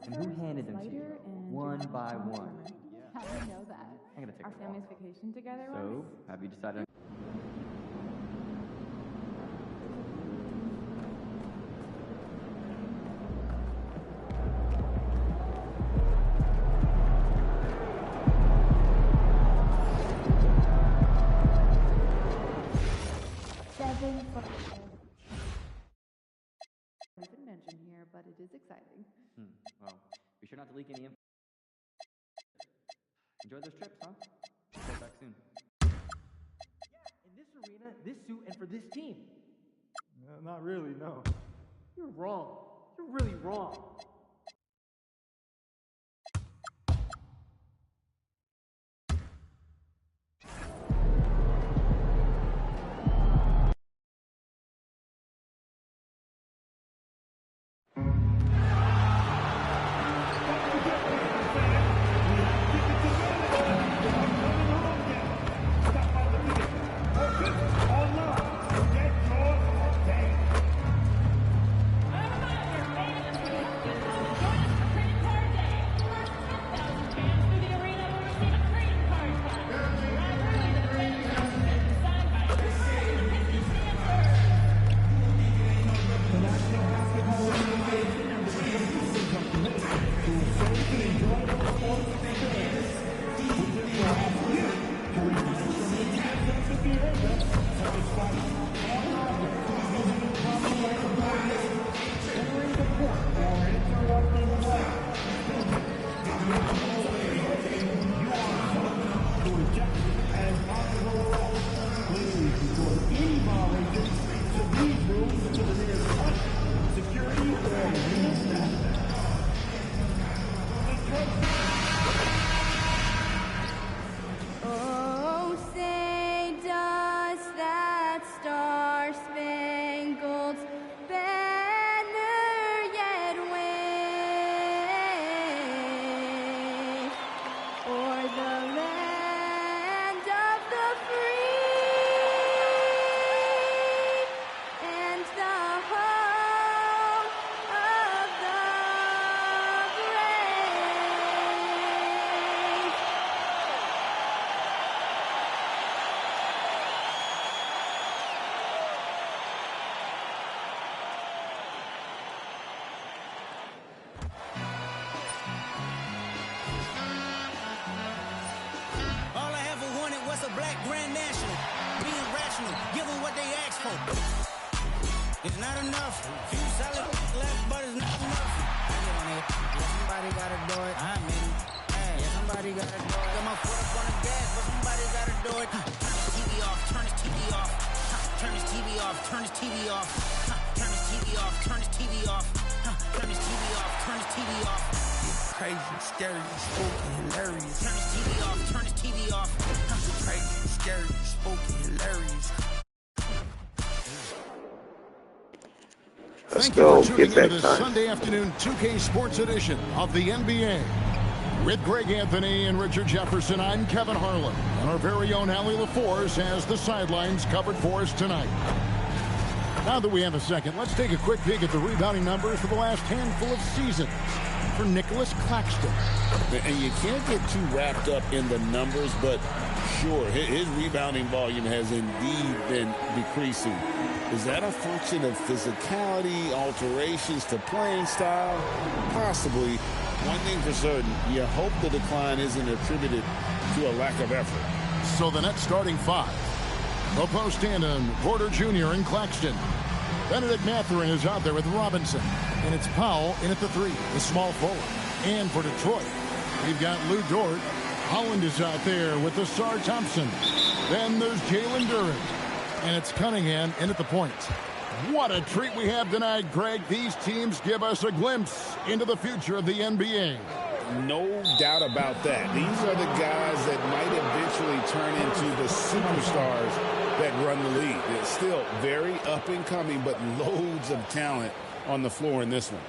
And who handed them to you? One by one. How do you know that? I'm gonna take Our family's vacation together. So, have you decided? I didn't mention here, but it is exciting. Well, be sure not to leak any info. Enjoy those trips, huh? Get back soon. In this arena, this suit, and for this team. Not really, no. You're wrong. You're really wrong. professional. Give them what they ask for. It's not enough. Few solid left, but it's not enough. I get on it. Yeah, somebody gotta do it. I'm in. Hey, yeah, somebody gotta do it. Got my foot up on the gas, but somebody gotta do it. Turn this TV off. Turn this TV off. Turn this TV off. Turn this TV off. Turn this TV off. Turn this TV off. Turn this TV off. Turn this TV off. Crazy, scary, spooky, hilarious. Turn this TV off. Turn this TV off. Crazy, scary, spooky, hilarious. Let's Thank go. you for tuning Get back into this time. Sunday afternoon 2K Sports edition of the NBA. With Greg Anthony and Richard Jefferson, I'm Kevin Harlan. And our very own Allie LaForce has the sidelines covered for us tonight. Now that we have a second, let's take a quick peek at the rebounding numbers for the last handful of seasons for Nicholas Claxton. And you can't get too wrapped up in the numbers, but sure, his rebounding volume has indeed been decreasing. Is that a function of physicality, alterations to playing style? Possibly. One thing for certain, you hope the decline isn't attributed to a lack of effort. So the Nets starting five. The post tandem, Porter Jr. and Claxton. Benedict Mathurin is out there with Robinson. And it's Powell in at the three, the small forward. And for Detroit, we've got Lou Dort. Holland is out there with the Sar Thompson. Then there's Jalen Duren. And it's Cunningham in at the point. What a treat we have tonight, Greg. These teams give us a glimpse into the future of the NBA. No doubt about that. These are the guys that might eventually turn into the superstars that run the league. It's still very up and coming, but loads of talent on the floor in this one.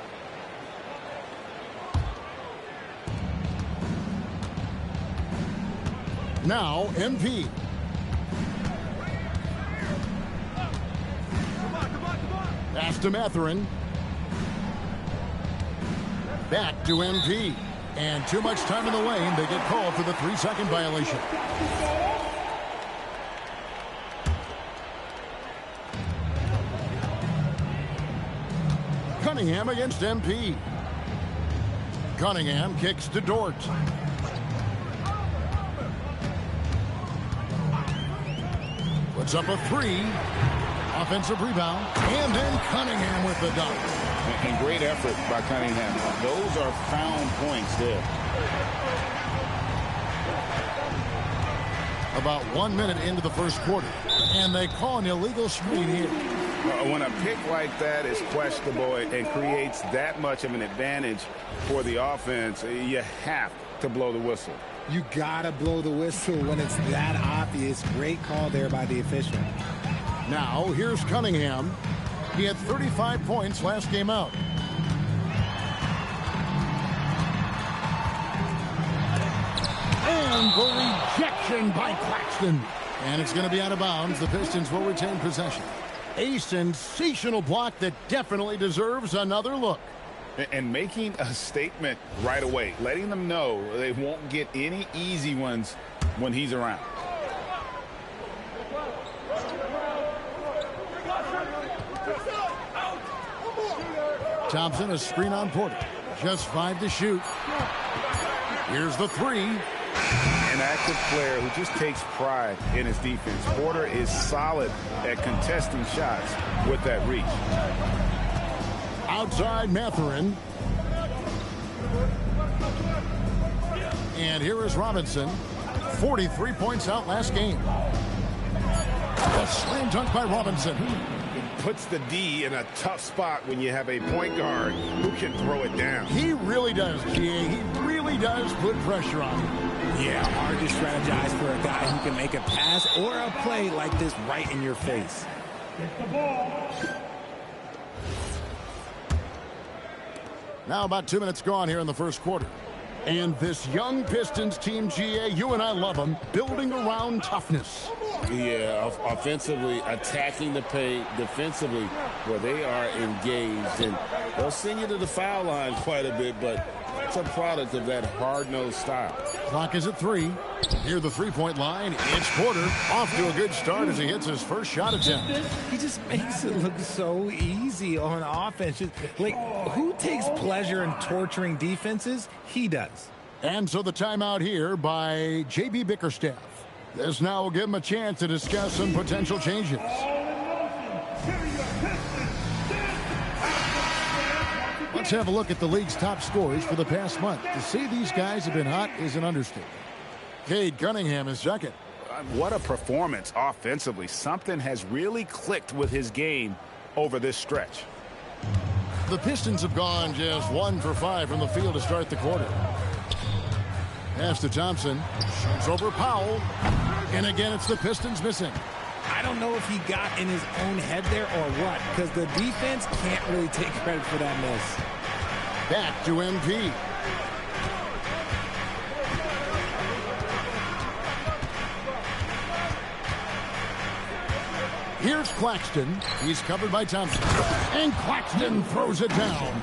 Now, MP. Pass to Mathurin. Back to MP. And too much time in the lane. They get called for the 3-second violation. Cunningham against MP. Cunningham kicks to Dort. Puts up a three. Offensive rebound. And then Cunningham with the dunk. And great effort by Cunningham. Those are found points there. About 1 minute into the first quarter. And they call an illegal screen here. When a pick like that is questionable and creates that much of an advantage for the offense, you have to blow the whistle. You gotta blow the whistle when it's that obvious. Great call there by the official. Now, here's Cunningham. He had 35 points last game out. And the rejection by Claxton. And it's going to be out of bounds. The Pistons will retain possession. A sensational block that definitely deserves another look. And making a statement right away, letting them know they won't get any easy ones when he's around. Thompson, a screen on Porter. Just 5 to shoot. Here's the three. An active player who just takes pride in his defense. Porter is solid at contesting shots with that reach. Outside Mathurin. And here is Robinson. 43 points out last game. A slam dunk by Robinson. Puts the D in a tough spot when you have a point guard who can throw it down. He really does, GA. He really does put pressure on him. Yeah, hard to strategize for a guy who can make a pass or a play like this right in your face. Now about 2 minutes gone here in the first quarter. And this young Pistons team, GA, you and I love them, building around toughness. Yeah, offensively, attacking the paint, defensively, where they are engaged. And they'll send you to the foul line quite a bit, but it's a product of that hard-nosed style. Clock is at 3. Near the three-point line, it's Porter. Off to a good start as he hits his first shot attempt. He just makes it look so easy on offense. Like, who takes pleasure in torturing defenses? He does. And so the timeout here by J.B. Bickerstaff. This now will give him a chance to discuss some potential changes. Let's have a look at the league's top scorers for the past month. To say these guys have been hot is an understatement. Cade Cunningham is second. What a performance offensively. Something has really clicked with his game over this stretch. The Pistons have gone just 1 for 5 from the field to start the quarter. Pass to Thompson. Shoots over Powell. And again, it's the Pistons missing. I don't know if he got in his own head there or what, because the defense can't really take credit for that miss. Back to MP. Here's Claxton. He's covered by Thompson. And Claxton throws it down.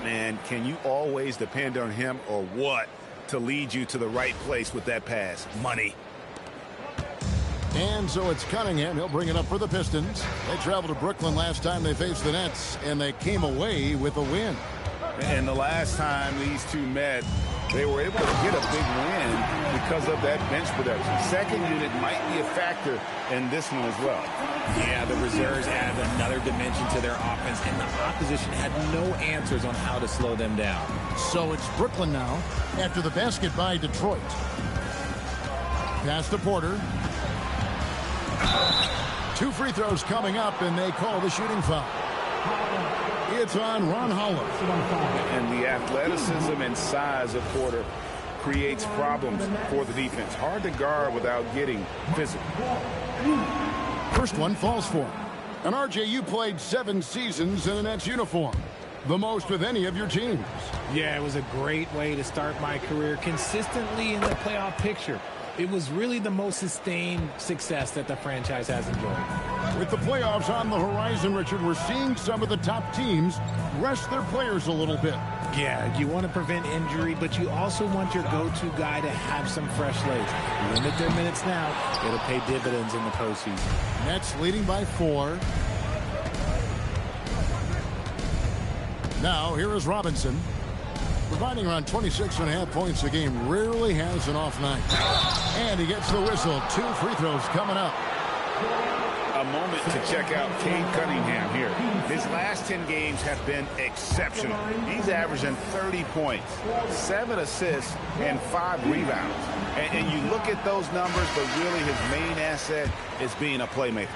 Man, can you always depend on him or what to lead you to the right place with that pass? Money. And so it's Cunningham. He'll bring it up for the Pistons. They traveled to Brooklyn last time they faced the Nets, and they came away with a win. And the last time these two met, they were able to get a big win because of that bench production. Second unit might be a factor in this one as well. Yeah, the reserves added another dimension to their offense, and the opposition had no answers on how to slow them down. So it's Brooklyn now after the basket by Detroit. Pass to Porter. 2 free throws coming up, and they call the shooting foul. It's on Ron Holland. And the athleticism and size of Porter creates problems for the defense. Hard to guard without getting physical. First one falls for him. And RJ, you played 7 seasons in a Nets uniform. The most with any of your teams. Yeah, it was a great way to start my career consistently in the playoff picture. It was really the most sustained success that the franchise has enjoyed. With the playoffs on the horizon, Richard, we're seeing some of the top teams rest their players a little bit. Yeah, you want to prevent injury, but you also want your go-to guy to have some fresh legs. Limit their minutes now. It'll pay dividends in the postseason. Nets leading by 4. Now, here is Robinson. Providing around 26.5 points a game, rarely has an off night. And he gets the whistle. 2 free throws coming up. A moment to check out Cade Cunningham here. His last 10 games have been exceptional. He's averaging 30 points, 7 assists, and 5 rebounds. And you look at those numbers, but really his main asset is being a playmaker.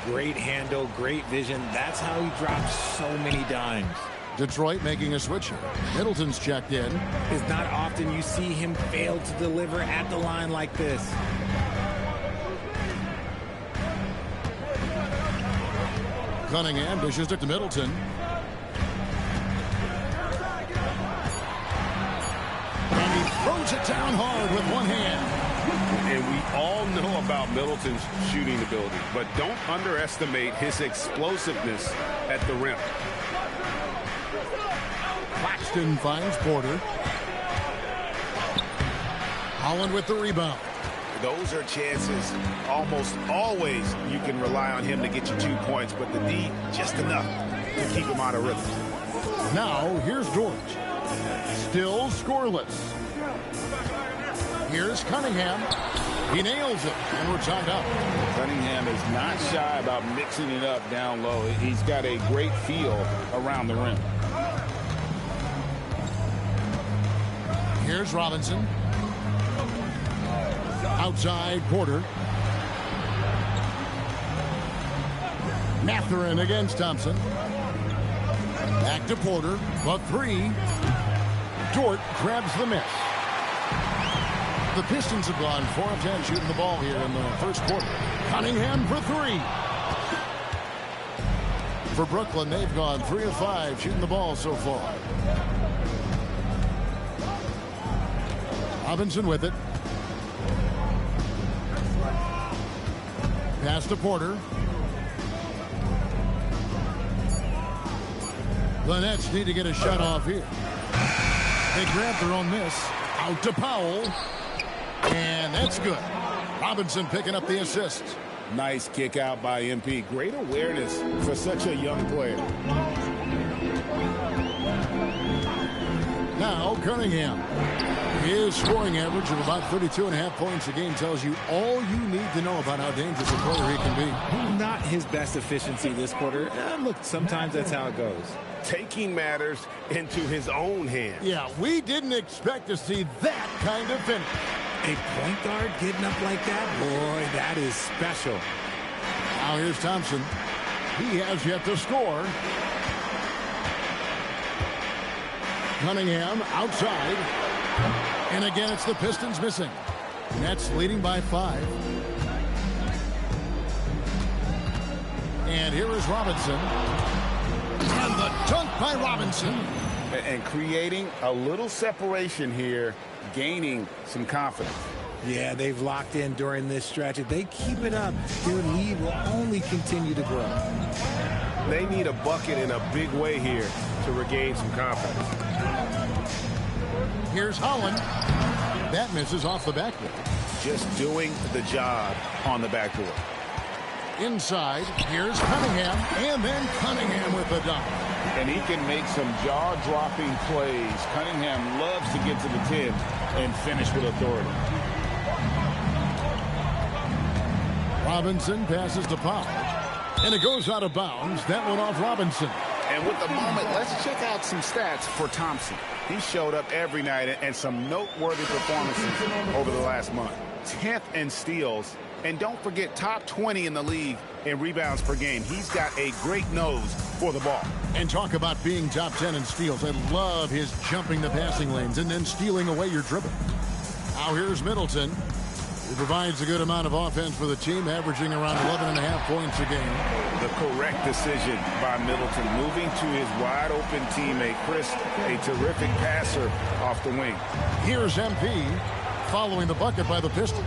Great handle, great vision. That's how he drops so many dimes. Detroit making a switch here. Middleton's checked in. It's not often you see him fail to deliver at the line like this. Cunningham dishes it to Middleton. And he throws it down hard with one hand. And we all know about Middleton's shooting ability, but don't underestimate his explosiveness at the rim. Claxton finds Porter. Holland with the rebound. Those are chances almost always you can rely on him to get you 2 points, but the D just enough to keep him out of rhythm. Now here's George. Still scoreless. Here's Cunningham. He nails it, and we're tied up. Cunningham is not shy about mixing it up down low. He's got a great feel around the rim. Here's Robinson. Outside Porter. Mathurin against Thompson. Back to Porter. The 3. Dort grabs the miss. The Pistons have gone 4 of 10 shooting the ball here in the first quarter. Cunningham for 3. For Brooklyn, they've gone 3 of 5 shooting the ball so far. Robinson with it. Pass to Porter. The Nets need to get a shot off here. They grab their own miss. Out to Powell. And that's good. Robinson picking up the assist. Nice kick out by MP. Great awareness for such a young player. Now Cunningham. His scoring average of about 32.5 points a game tells you all you need to know about how dangerous a player he can be. Not his best efficiency this quarter. Look, sometimes that's how it goes. Taking matters into his own hands. Yeah, we didn't expect to see that kind of finish. A point guard getting up like that? Boy, that is special. Now here's Thompson. He has yet to score. Cunningham outside. And again, it's the Pistons missing. Nets leading by 5. And here is Robinson. And the dunk by Robinson. And creating a little separation here, gaining some confidence. Yeah, they've locked in during this stretch. If they keep it up, their lead will only continue to grow. They need a bucket in a big way here to regain some confidence. Here's Holland. That misses off the backboard. Just doing the job on the backboard. Inside, here's Cunningham, and then Cunningham with the dunk. And he can make some jaw-dropping plays. Cunningham loves to get to the 10 and finish with authority. Robinson passes to Powell. And it goes out of bounds. That one off Robinson. And with the moment, let's check out some stats for Thompson. He showed up every night and some noteworthy performances over the last month. 10th in steals. And don't forget, top 20 in the league in rebounds per game. He's got a great nose for the ball. And talk about being top 10 in steals. I love his jumping the passing lanes and then stealing away your dribble. Now here's Middleton. He provides a good amount of offense for the team, averaging around 11.5 points a game. The correct decision by Middleton, moving to his wide-open teammate, Chris, a terrific passer off the wing. Here's MP following the bucket by the Pistons.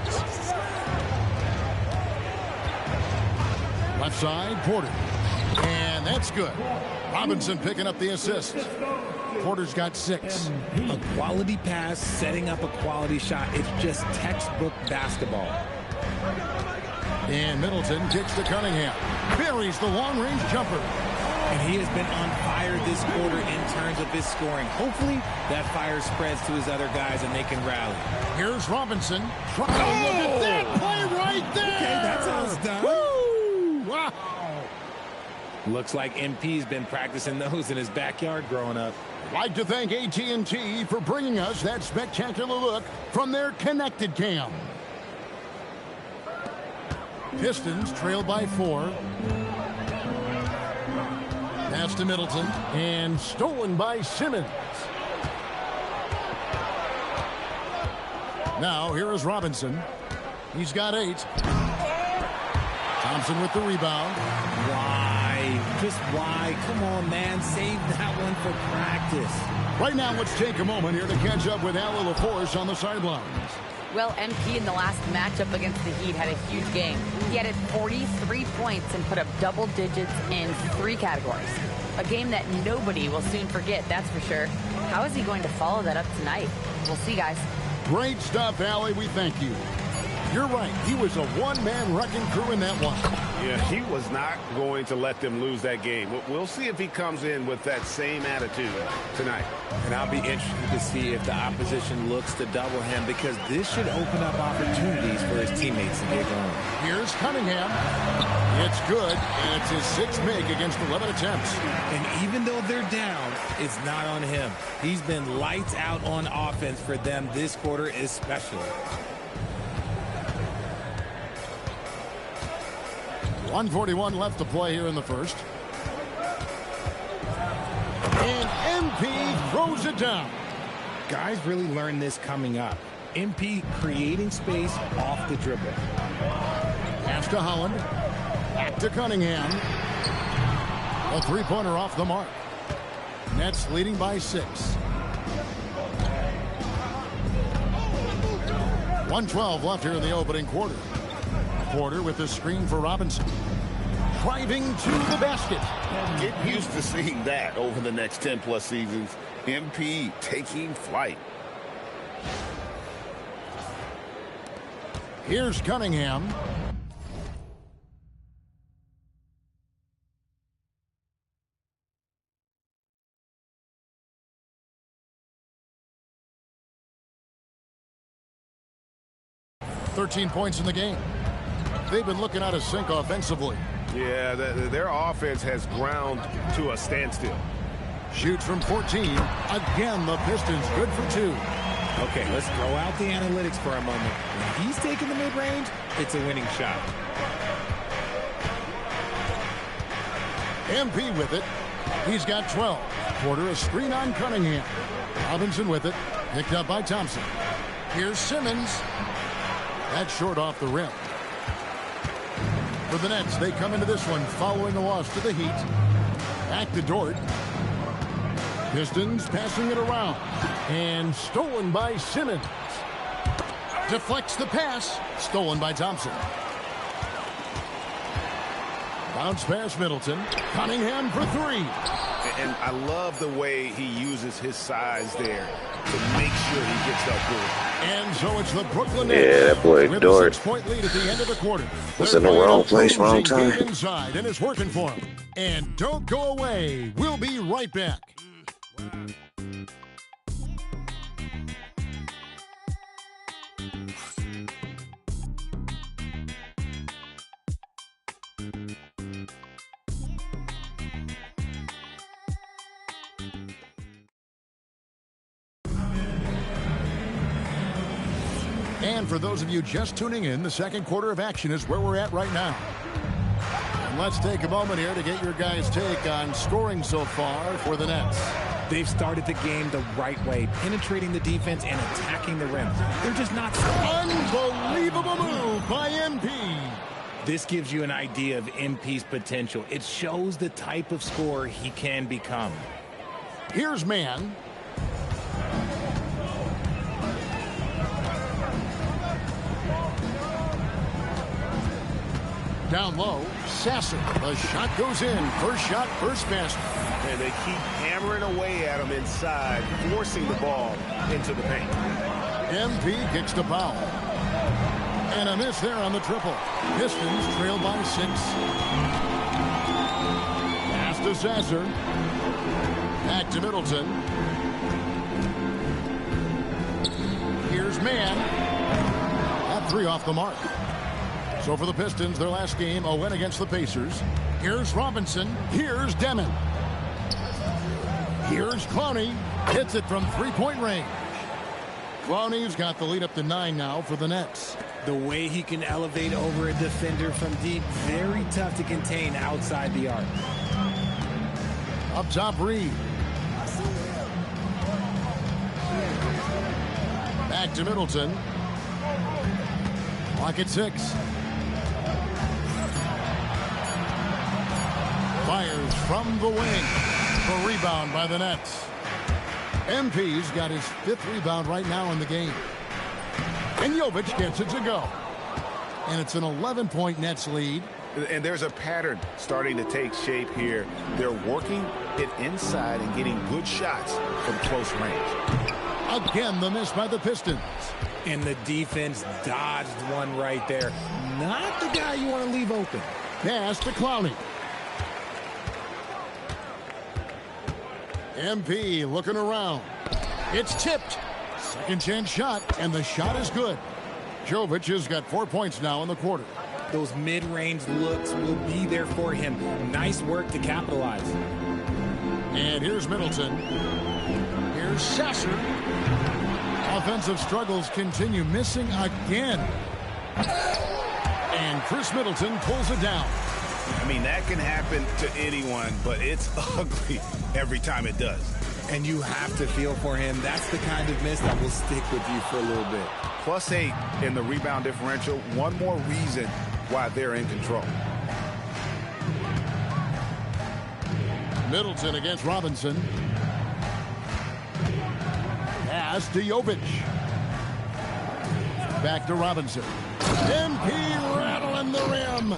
Left side, Porter. And that's good. Robinson picking up the assist. Porter's got 6. A quality pass, setting up a quality shot. It's just textbook basketball. And Middleton kicks to Cunningham. Buries the long-range jumper. And he has been on fire this quarter in terms of his scoring. Hopefully, that fire spreads to his other guys and they can rally. Here's Robinson. Look at that play right there. Okay, that's how it's done. Woo! Wow. Looks like MP's been practicing those in his backyard growing up. Like to thank AT&T for bringing us that spectacular look from their connected cam. Pistons trail by 4. Pass to Middleton and stolen by Simmons. Now here is Robinson. He's got 8. Thompson with the rebound. Why? Just why? Come on, man. Save that one for practice. Right now, let's take a moment here to catch up with Al LaForce on the sidelines. Well, MP in the last matchup against the Heat had a huge game. He added 43 points and put up double digits in 3 categories. A game that nobody will soon forget, that's for sure. How is he going to follow that up tonight? We'll see, guys. Great stuff, Allie. We thank you. You're right. He was a one-man wrecking crew in that one. Yeah, he was not going to let them lose that game. We'll see if he comes in with that same attitude tonight. And I'll be interested to see if the opposition looks to double him, because this should open up opportunities for his teammates to get going. Here's Cunningham. It's good, and it's his 6th make against 11 attempts. And even though they're down, it's not on him. He's been lights out on offense for them this quarter especially. 1:41 left to play here in the first. And MP throws it down. Guys really learn this coming up. MP creating space off the dribble. Pass to Holland. Back to Cunningham. A 3-pointer off the mark. Nets leading by 6. 1:12 left here in the opening quarter. Porter with the screen for Robinson. Driving to the basket. Get used to seeing that over the next 10-plus seasons. MP taking flight. Here's Cunningham. 13 points in the game. They've been looking out of sync offensively. Yeah, their offense has ground to a standstill. Shoots from 14. Again, the Pistons good for 2. Okay, let's throw out the analytics for a moment. When he's taking the mid-range, it's a winning shot. MP with it. He's got 12. Porter a screen on Cunningham. Robinson with it. Picked up by Thompson. Here's Simmons. That's short off the rim. For the Nets, they come into this one following a loss to the Heat. Back to Dort. Pistons passing it around. And stolen by Simmons. Deflects the pass. Stolen by Thompson. Bounce pass Middleton. Cunningham for 3. And I love the way he uses his size there to make sure he gets that goal. And so it's the Brooklyn Nets. Yeah, that boy with Dort a 6-point lead at the end of the quarter. was in the wrong place, wrong time. Inside, and it's working for him. And don't go away. We'll be right back. And for those of you just tuning in, the second quarter of action is where we're at right now. And let's take a moment here to get your guys' take on scoring so far for the Nets. They've started the game the right way, penetrating the defense and attacking the rim. They're just not... Unbelievable move by MP. This gives you an idea of MP's potential. It shows the type of scorer he can become. Here's Man. Down low, Sasser. The shot goes in. First shot, first basket. And they keep hammering away at him inside, forcing the ball into the paint. MP kicks the foul. And a miss there on the triple. Pistons trail by 6. Pass to Sasser. Back to Middleton. Here's Man. That 3 off the mark. So for the Pistons, their last game, a win against the Pacers. Here's Robinson. Here's Demon. Here's Clowney. Hits it from 3-point range. Clowney's got the lead up to 9 now for the Nets. The way he can elevate over a defender from deep, very tough to contain outside the arc. Up top, Reed. Back to Middleton. Clock at 6. Fires from the wing. A rebound by the Nets. MP's got his 5th rebound right now in the game. And Jovic gets it to go. And it's an 11-point Nets lead. And there's a pattern starting to take shape here. They're working it inside and getting good shots from close range. Again, the miss by the Pistons. And the defense dodged one right there. Not the guy you want to leave open. Pass to Clowney. MP looking around. It's tipped. Second chance shot, and the shot is good. Jovic has got 4 points now in the quarter. Those mid-range looks will be there for him. Nice work to capitalize. And here's Middleton. Here's Sasser. Offensive struggles continue, missing again. And Chris Middleton pulls it down. I mean, that can happen to anyone, but it's ugly every time it does. And you have to feel for him. That's the kind of miss that will stick with you for a little bit. +8 in the rebound differential. One more reason why they're in control. Middleton against Robinson. Pass to Jovic. Back to Robinson. MP rattling the rim.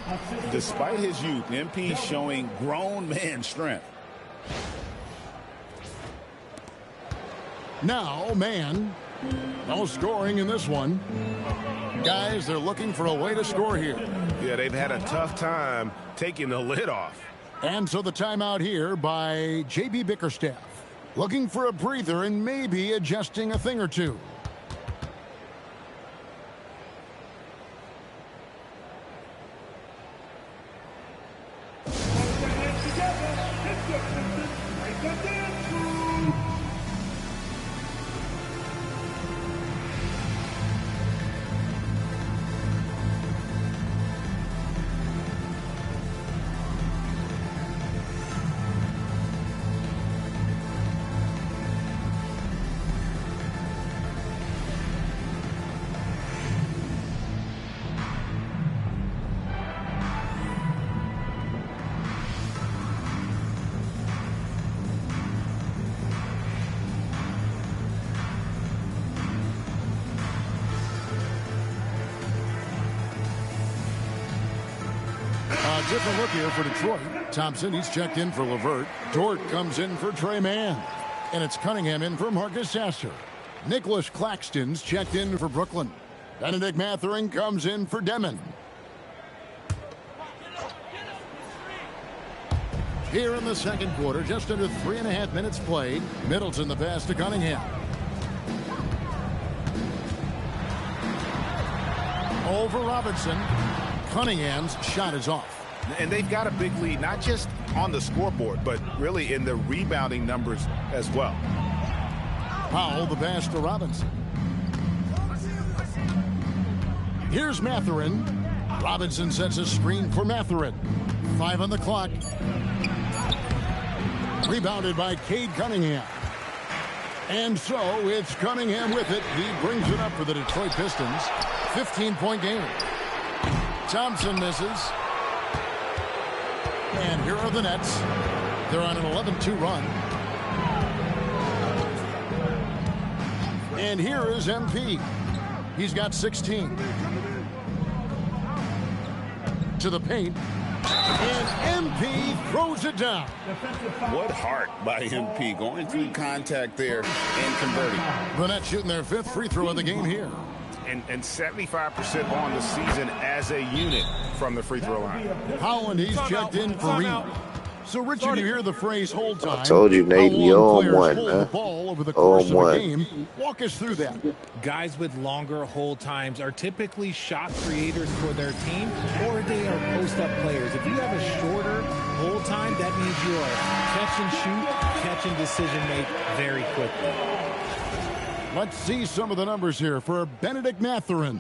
Despite his youth, MP showing grown man strength. Now, Man. No scoring in this one. Guys, they're looking for a way to score here. Yeah, they've had a tough time taking the lid off. And so the timeout here by J.B. Bickerstaff. Looking for a breather and maybe adjusting a thing or two. Different look here for Detroit. Thompson, he's checked in for Levert. Dort comes in for Trey Mann. And it's Cunningham in for Marcus Sasser. Nicholas Claxton's checked in for Brooklyn. Benedict Mathurin comes in for Demon. Here in the second quarter, just under 3.5 minutes played. Middleton the pass to Cunningham. Over Robinson. Cunningham's shot is off. And they've got a big lead, not just on the scoreboard, but really in the rebounding numbers as well. Powell the pass to Robinson. Here's Mathurin. Robinson sets a screen for Mathurin. 5 on the clock. Rebounded by Cade Cunningham. And so it's Cunningham with it. He brings it up for the Detroit Pistons. 15-point game. Thompson misses. And here are the Nets. They're on an 11-2 run. And here is MP. He's got 16. To the paint. And MP throws it down. What heart by MP, going through contact there and converting. The Nets shooting their 5th free throw of the game here. And 75% on the season as a unit from the free throw line. Holland, he's checked in for Reed. So, Richard, you hear the phrase hold time. I told you, Nate, we 0-1, man. Ball over the course of a game. Walk us through that. Guys with longer hold times are typically shot creators for their team, or they are post-up players. If you have a shorter hold time, that means you are catch and shoot, catch and decision make very quickly. Let's see some of the numbers here for Benedict Mathurin.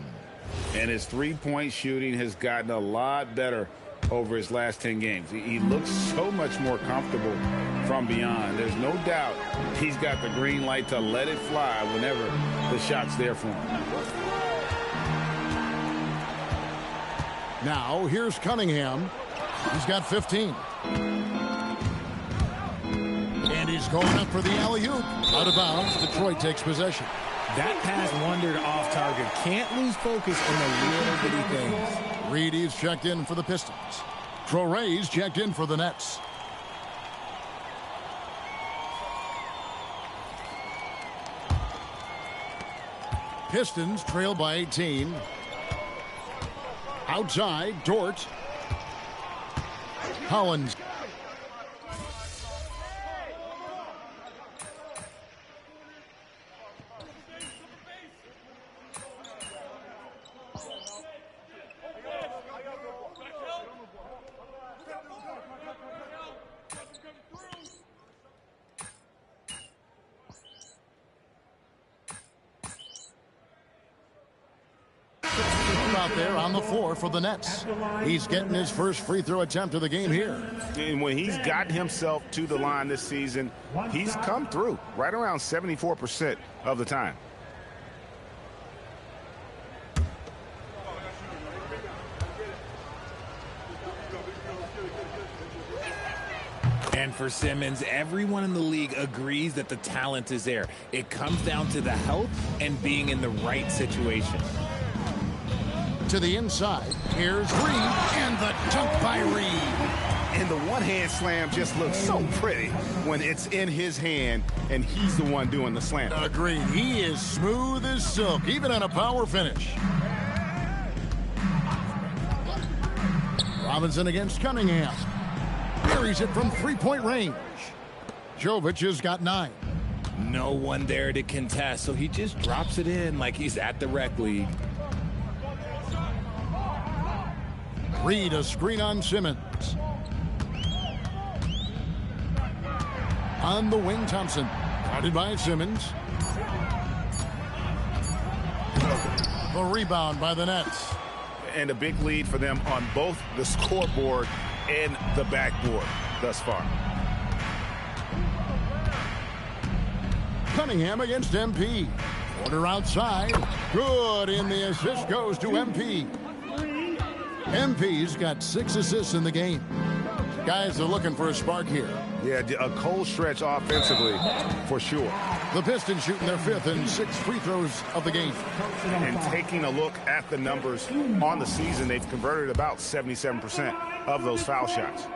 And his three-point shooting has gotten a lot better over his last 10 games. He looks so much more comfortable from beyond. There's no doubt he's got the green light to let it fly whenever the shot's there for him. Now, here's Cunningham. He's got 15. And he's going up for the alley-oop. Out of bounds. Detroit takes possession. That pass wandered off target. Can't lose focus in the little bitty things. Reedy's checked in for the Pistons. Traore's checked in for the Nets. Pistons trail by 18. Outside, Dort. Collins. Out there on the floor for the Nets. He's getting his first free throw attempt of the game here. And when he's gotten himself to the line this season, he's come through right around 74% of the time. And for Simmons, everyone in the league agrees that the talent is there. It comes down to the health and being in the right situation. To the inside, here's Reed, and the dunk by Reed. And the one-hand slam just looks so pretty when it's in his hand and he's the one doing the slam. Agreed. He is smooth as silk, even on a power finish. Robinson against Cunningham. Buries it from three-point range. Jovic has got 9. No one there to contest, so he just drops it in like he's at the rec league. Reed, a screen on Simmons. On the wing, Thompson. Guarded by Simmons. The rebound by the Nets. And a big lead for them on both the scoreboard and the backboard thus far. Cunningham against MP. Quarter outside. Good, and the assist goes to MP. MP's got 6 assists in the game. Guys are looking for a spark here. Yeah, a cold stretch offensively, for sure. The Pistons shooting their 5th and 6th free throws of the game. And taking a look at the numbers on the season, they've converted about 77% of those foul shots.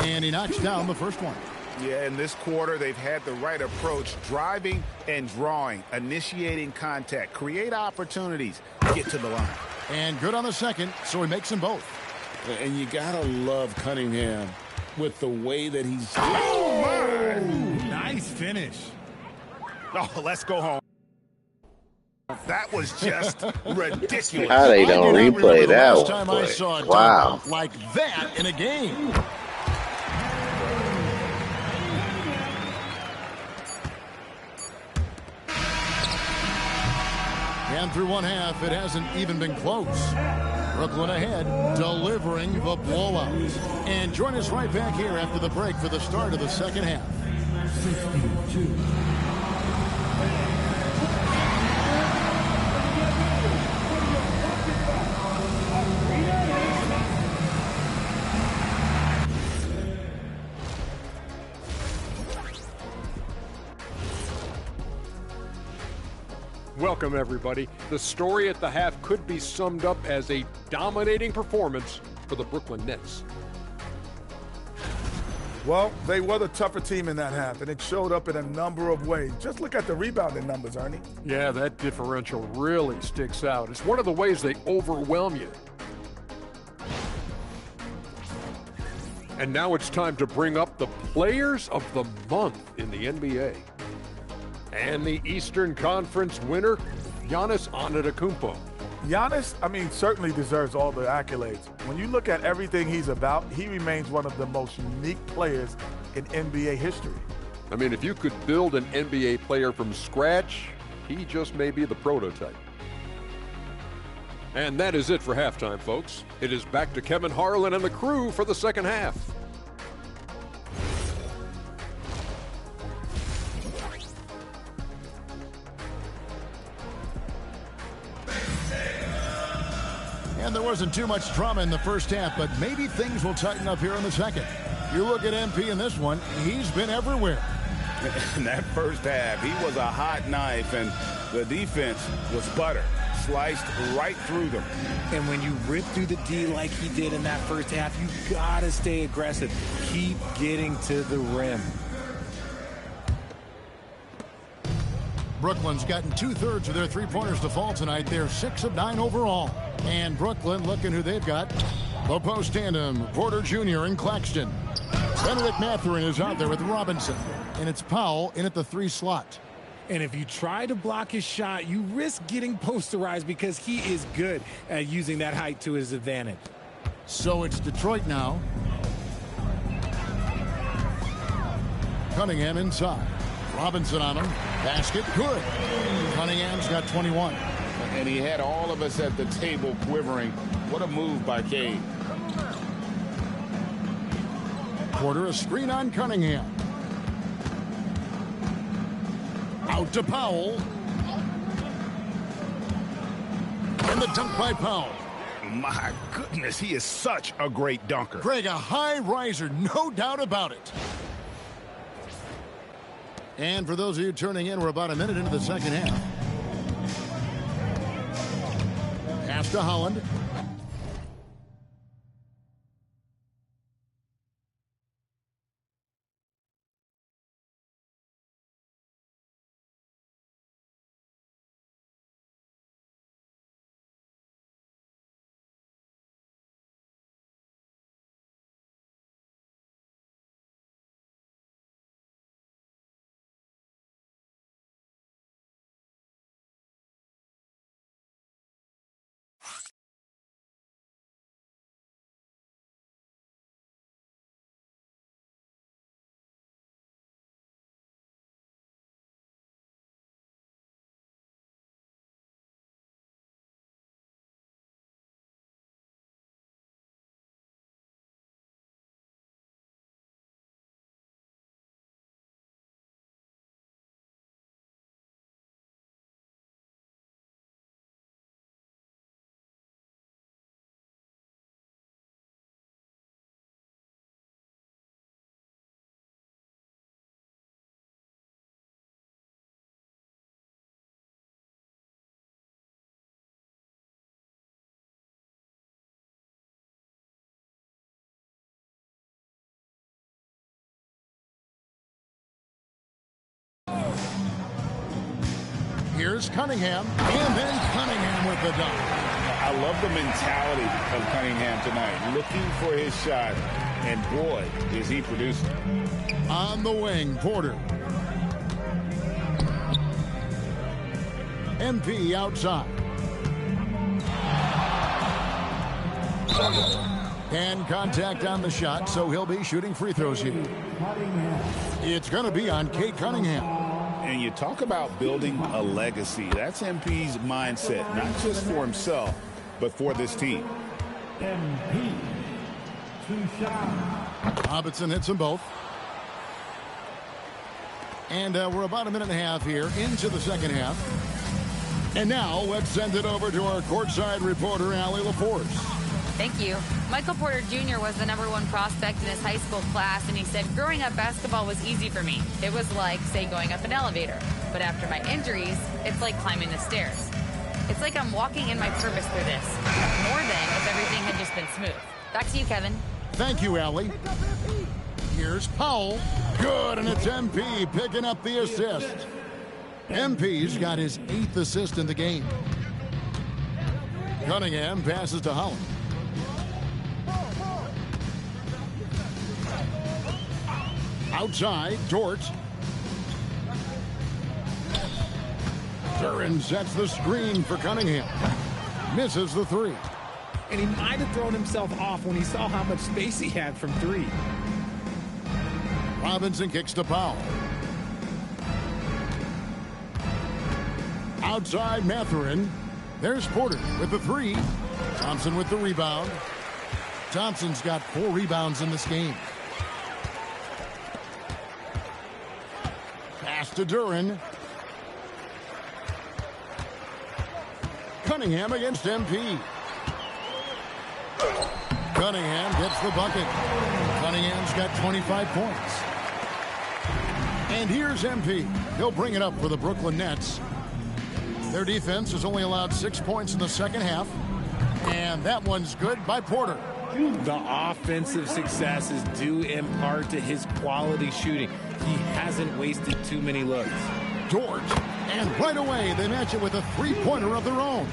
And he knocks down the first one. Yeah, in this quarter, they've had the right approach, driving and drawing, initiating contact, create opportunities, get to the line. And good on the second, so he makes them both. And you gotta love Cunningham with the way that he's... Oh, my! Nice finish. Oh, let's go home. That was just ridiculous. How they don't replay that one? Time I saw it wow. Like that in a game. And through one half, it hasn't even been close. Brooklyn ahead, delivering the blowout. And join us right back here after the break for the start of the second half. 62. Welcome, everybody. The story at the half could be summed up as a dominating performance for the Brooklyn Nets. Well, they were the tougher team in that half, and it showed up in a number of ways. Just look at the rebounding numbers, Ernie. Yeah, that differential really sticks out. It's one of the ways they overwhelm you. And now it's time to bring up the players of the month in the NBA. And the Eastern Conference winner, Giannis Antetokounmpo. Giannis, certainly deserves all the accolades. When you look at everything he's about, he remains one of the most unique players in NBA history. If you could build an NBA player from scratch, he just may be the prototype. And that is it for halftime, folks. It is back to Kevin Harlan and the crew for the second half. And there wasn't too much drama in the first half, but maybe things will tighten up here in the second. You look at MP in this one, he's been everywhere. In that first half, he was a hot knife, and the defense was butter. Sliced right through them. And when you rip through the D like he did in that first half, you gotta stay aggressive. Keep getting to the rim. Brooklyn's gotten 2/3 of their three-pointers to fall tonight. They're 6 of 9 overall. And Brooklyn, looking who they've got. The post tandem, Porter Jr. and Claxton. Benedict Mathurin is out there with Robinson. And it's Powell in at the 3 slot. And if you try to block his shot, you risk getting posterized because he is good at using that height to his advantage. So it's Detroit now. Cunningham inside. Robinson on him. Basket good. Cunningham's got 21. And he had all of us at the table quivering. What a move by Cade. Porter, a screen on Cunningham. Out to Powell. And the dunk by Powell. My goodness, he is such a great dunker. Greg, a high riser, no doubt about it. And for those of you turning in, we're about a minute into the second half. Pass to Holland. Here's Cunningham, and then Cunningham with the dunk. I love the mentality of Cunningham tonight, looking for his shot, and boy, is he producing. On the wing, Porter. MP outside. And contact on the shot, so he'll be shooting free throws here. It's going to be on Cade Cunningham. And you talk about building a legacy. That's MP's mindset, not just for himself, but for this team. MP, 2 shots. Robinson hits them both. And we're about a minute and a half here into the second half. And now let's send it over to our courtside reporter, Allie LaForce. Thank you. Michael Porter Jr. was the #1 prospect in his high school class, and he said, growing up, basketball was easy for me. It was like, say, going up an elevator. But after my injuries, it's like climbing the stairs. It's like I'm walking in my purpose through this. More than if everything had just been smooth. Back to you, Kevin. Thank you, Allie. Here's Powell. Good, and it's MP picking up the assist. MP's got his 8th assist in the game. Cunningham passes to Holland. Outside, Dort. Duran sets the screen for Cunningham. Misses the 3. And he might have thrown himself off when he saw how much space he had from 3. Robinson kicks to Powell. Outside, Mathurin. There's Porter with the 3. Thompson with the rebound. Thompson's got 4 rebounds in this game. Pass to Duran. Cunningham against MP. Cunningham gets the bucket. Cunningham's got 25 points. And here's MP. He'll bring it up for the Brooklyn Nets. Their defense has only allowed 6 points in the second half. And that one's good by Porter. The offensive success is due in part to his quality shooting. He hasn't wasted too many looks. Dort. And right away, they match it with a 3-pointer of their own.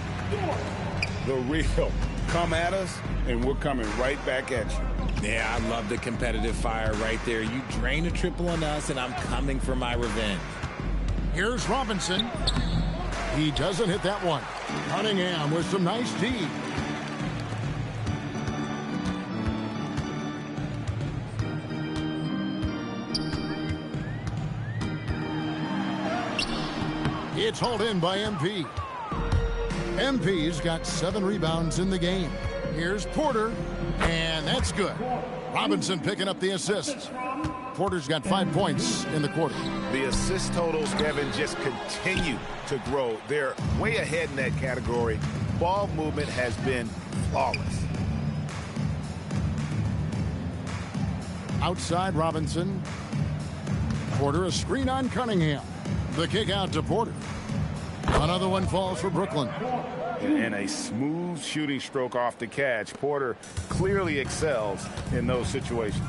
The real. Come at us, and we're coming right back at you. Yeah, I love the competitive fire right there. You drain a triple on us, and I'm coming for my revenge. Here's Robinson. He doesn't hit that one. Cunningham with some nice D. It's hauled in by MP. MP's got 7 rebounds in the game. Here's Porter, and that's good. Robinson picking up the assists. Porter's got 5 points in the quarter. The assist totals, Kevin, just continue to grow. They're way ahead in that category. Ball movement has been flawless. Outside, Robinson. Porter, a screen on Cunningham. The kick out to Porter. Another one falls for Brooklyn. And a smooth shooting stroke off the catch. Porter clearly excels in those situations.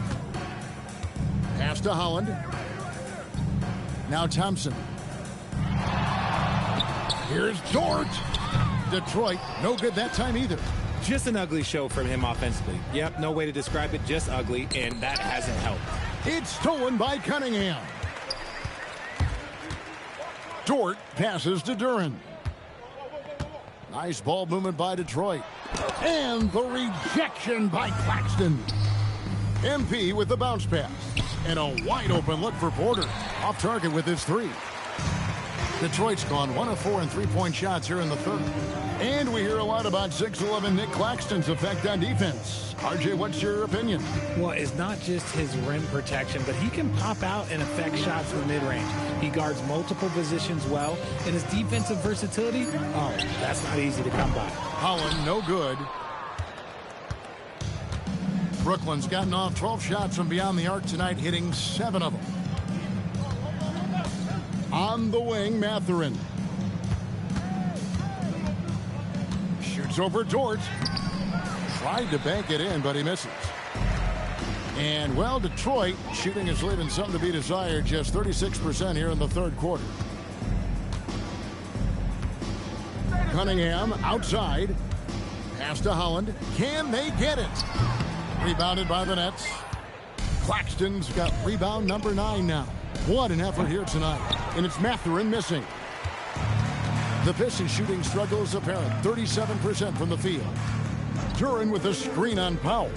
Pass to Holland. Now Thompson. Here's Dort. Detroit, no good that time either. Just an ugly show from him offensively. Yep, no way to describe it, just ugly, and that hasn't helped. It's stolen by Cunningham. Dort passes to Duran. Nice ball movement by Detroit. And the rejection by Claxton. MP with the bounce pass. And a wide open look for Porter. Off target with his 3. Detroit's gone 1 of 4 in 3-point shots here in the third. And we hear a lot about 6'11" Nick Claxton's effect on defense. RJ, what's your opinion? Well, it's not just his rim protection, but he can pop out and affect shots from mid-range. He guards multiple positions well, and his defensive versatility, oh, that's not easy to come by. Holland, no good. Brooklyn's gotten off 12 shots from beyond the arc tonight, hitting 7 of them. On the wing, Mathurin. Shoots over Dort. Tried to bank it in, but he misses. And, well, Detroit shooting is leaving something to be desired. Just 36% here in the third quarter. Cunningham outside. Pass to Holland. Can they get it? Rebounded by the Nets. Claxton's got rebound number 9 now. What an effort here tonight. And it's Mathurin missing. The Pistons shooting struggles apparent. 37% from the field. Duran with a screen on Powell.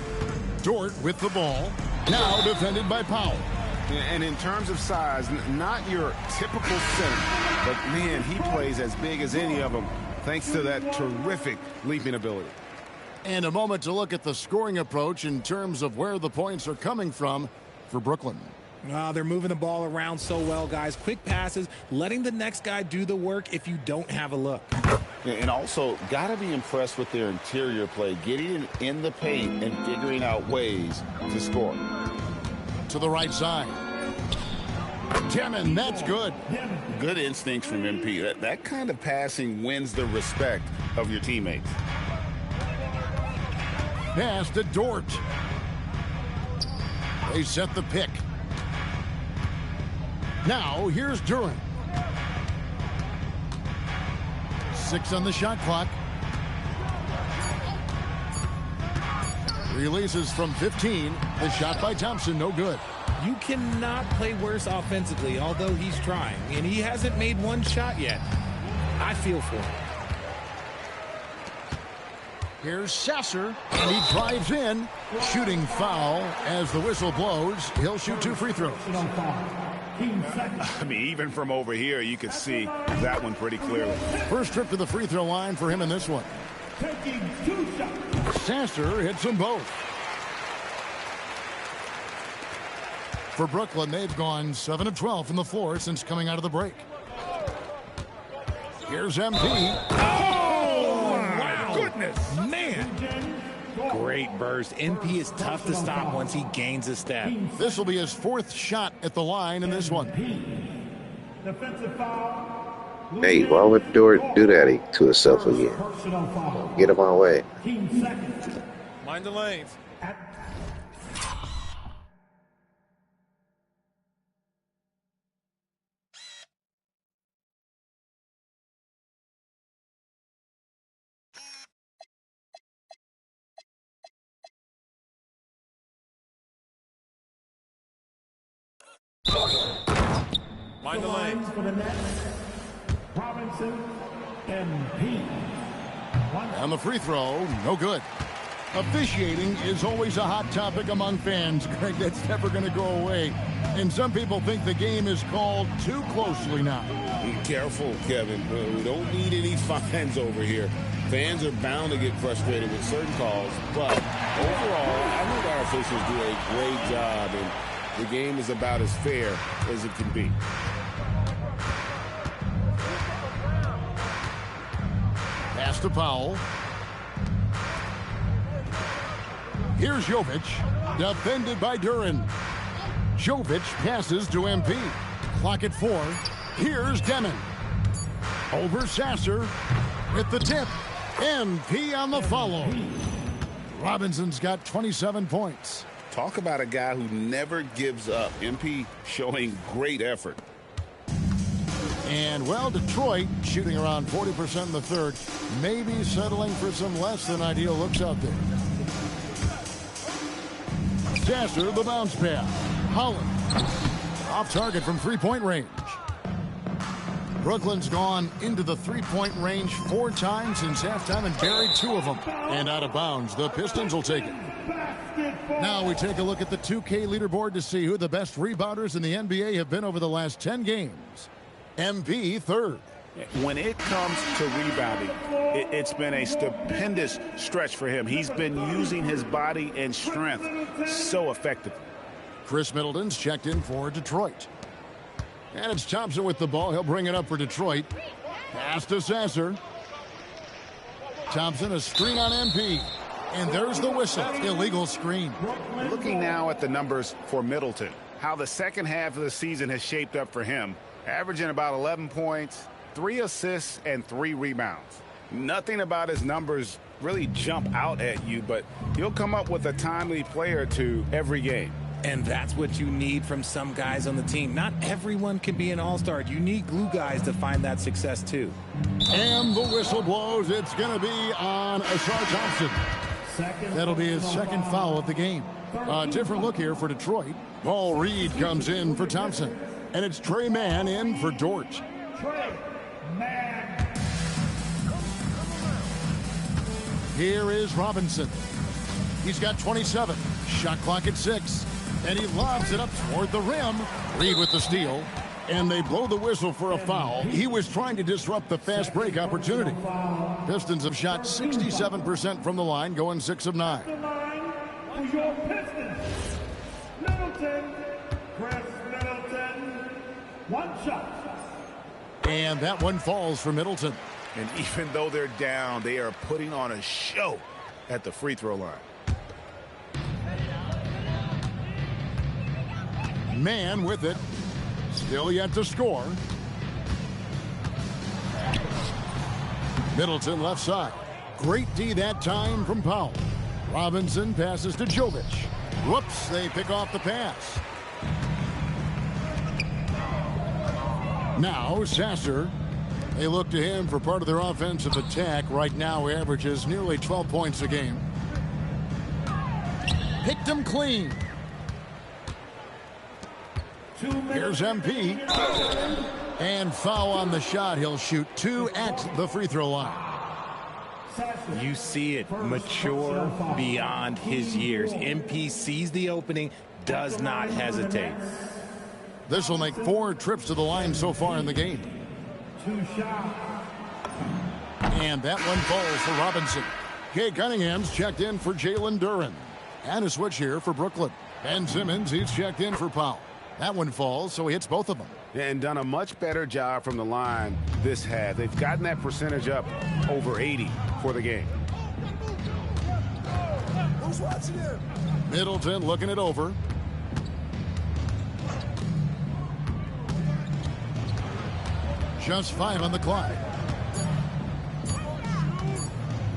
Dort with the ball. Now defended by Powell. And in terms of size, not your typical center, but man, he plays as big as any of them thanks to that terrific leaping ability. And a moment to look at the scoring approach in terms of where the points are coming from for Brooklyn. They're moving the ball around so well, guys. Quick passes, letting the next guy do the work if you don't have a look. And also, got to be impressed with their interior play, getting in the paint and figuring out ways to score. To the right side. Demon, that's good. Good instincts from MP. That kind of passing wins the respect of your teammates. Pass to Dort. They set the pick. Now, here's Duran. 6 on the shot clock. Releases from 15. The shot by Thompson, no good. You cannot play worse offensively, although he's trying. And he hasn't made one shot yet. I feel for him. Here's Sasser, and he drives in. Shooting foul as the whistle blows. He'll shoot 2 free throws. I mean, even from over here, you could see that one pretty clearly. First trip to the free throw line for him in this one. Sasser hits them both. For Brooklyn, they've gone 7 of 12 from the floor since coming out of the break. Here's MP. Oh, my goodness, man. Great burst. MP is tough to stop once he gains a step. This will be his 4th shot at the line in this one. Hey, why would Dort do that to himself again? Get him my way. Mind the lanes. Mind the lanes. For the Nets, Robinson, MP. And the free throw, no good. Officiating is always a hot topic among fans, Greg. That's never going to go away. And some people think the game is called too closely now. Be careful, Kevin. We don't need any fines over here. Fans are bound to get frustrated with certain calls, but overall, I think our officials do a great job, and the game is about as fair as it can be. Pass to Powell. Here's Jovic, defended by Duran. Jovic passes to MP. Clock at 4. Here's Demon. Over Sasser with the tip. MP on the follow. Robinson's got 27 points. Talk about a guy who never gives up. MP showing great effort. And, well, Detroit shooting around 40% in the third. Maybe settling for some less than ideal looks out there. Sasser, the bounce pass. Holland. Off target from three-point range. Brooklyn's gone into the three-point range 4 times since halftime and buried 2 of them. And out of bounds, the Pistons will take it. Now we take a look at the 2K leaderboard to see who the best rebounders in the NBA have been over the last 10 games. MP third. When it comes to rebounding, it's been a stupendous stretch for him. He's been using his body and strength so effectively. Chris Middleton's checked in for Detroit. And it's Thompson with the ball. He'll bring it up for Detroit. Pass to Sasser. Thompson, a screen on MP. And there's the whistle. Illegal screen. Looking now at the numbers for Middleton, how the second half of the season has shaped up for him. Averaging about 11 points, 3 assists, and 3 rebounds. Nothing about his numbers really jump out at you, but he'll come up with a timely play or two every game. And that's what you need from some guys on the team. Not everyone can be an all-star. You need glue guys to find that success too. And the whistle blows. It's going to be on Asar Thompson. That'll be his second foul of the game. A different look here for Detroit. Paul Reed comes in for Thompson. And it's Trey Mann in for Dort. Here is Robinson. He's got 27. Shot clock at 6. And he lobs it up toward the rim. Reed with the steal. And they blow the whistle for a foul. He was trying to disrupt the fast break opportunity. Pistons have shot 67% from the line, going 6 of 9. For your Pistons, Middleton, Chris Middleton, 1 shot. And that one falls for Middleton. And even though they're down, they are putting on a show at the free throw line. Mann with it. Still yet to score. Middleton left side. Great D that time from Powell. Robinson passes to Jovic. Whoops, they pick off the pass. Now Sasser. They look to him for part of their offensive attack. Right now he averages nearly 12 points a game. Picked him clean. Here's MP. And foul on the shot. He'll shoot 2 at the free throw line. You see it, mature beyond his years. MP sees the opening, does not hesitate. This will make 4 trips to the line so far in the game. 2 shots. And that one falls for Robinson. Kay Cunningham's checked in for Jalen Duren. And a switch here for Brooklyn. Ben Simmons, he's checked in for Powell. That one falls, so he hits both of them. And done a much better job from the line this half. They've gotten that percentage up over 80 for the game. Who's watching him? Middleton looking it over. Just 5 on the clock.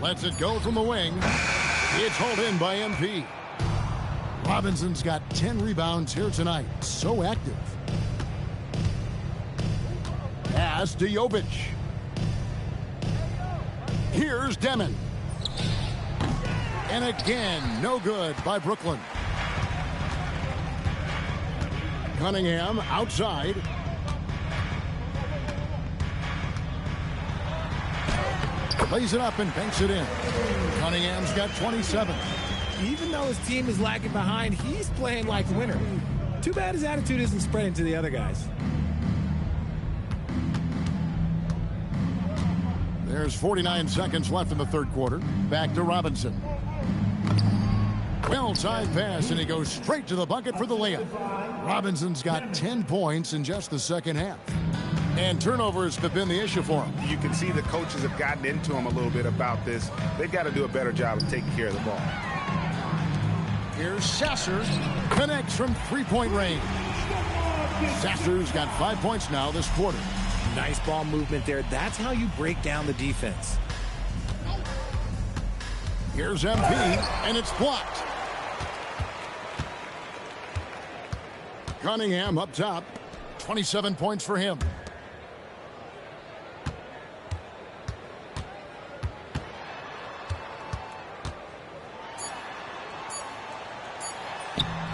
Lets it go from the wing. It's hauled in by MP. Robinson's got 10 rebounds here tonight. So active. Pass to Jovic. Here's Demon. And again, no good by Brooklyn. Cunningham outside. Lays it up and banks it in. Cunningham's got 27. Even though his team is lagging behind, he's playing like a winner. Too bad his attitude isn't spreading to the other guys. There's 49 seconds left in the third quarter. Back to Robinson. Well-timed pass, and he goes straight to the bucket for the layup. Robinson's got 10 points in just the second half. And turnovers have been the issue for him. You can see the coaches have gotten into him a little bit about this. They've got to do a better job of taking care of the ball. Here's Sasser. Connects from three-point range. Sasser's got 5 points now this quarter. Nice ball movement there. That's how you break down the defense. Here's MP, and it's blocked. Cunningham up top. 27 points for him.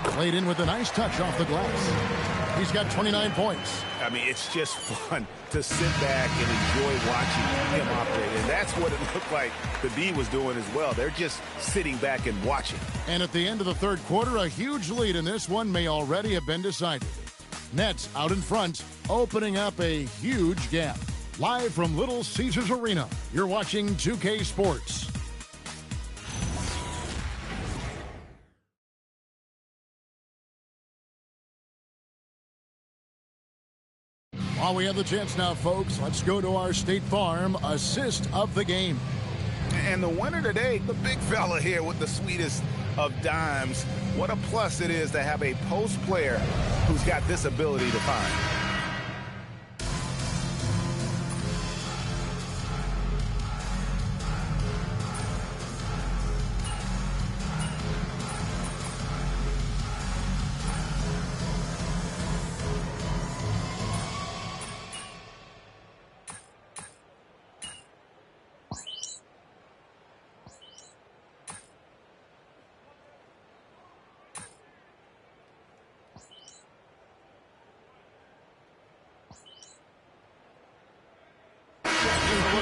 Played in with a nice touch off the glass. He's got 29 points. I mean, it's just fun to sit back and enjoy watching him operate. And that's what it looked like the D was doing as well. They're just sitting back and watching. And at the end of the third quarter, a huge lead in this one may already have been decided. Nets out in front, opening up a huge gap. Live from Little Caesars Arena, you're watching 2K Sports. While we have the chance now, folks, let's go to our State Farm assist of the game. And the winner today, the big fella here with the sweetest of dimes. What a plus it is to have a post player who's got this ability to find.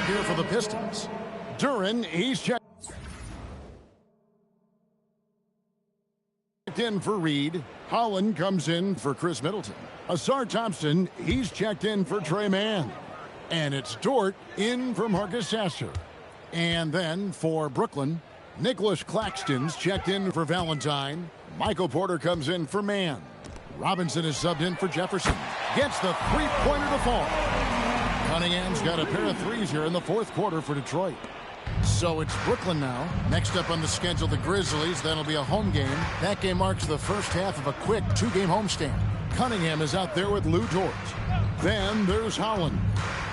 here for the Pistons. Duren, he's checked in for Reed. Holland comes in for Chris Middleton. Asar Thompson, he's checked in for Trey Mann. And it's Dort in for Marcus Sasser. And then for Brooklyn, Nicholas Claxton's checked in for Valentine. Michael Porter comes in for Mann. Robinson is subbed in for Jefferson. Gets the three-pointer to fall. Cunningham's got a pair of threes here in the fourth quarter for Detroit. So it's Brooklyn now. Next up on the schedule, the Grizzlies. That'll be a home game. That game marks the first half of a quick two-game homestand. Cunningham is out there with Lou Dort. Then there's Holland.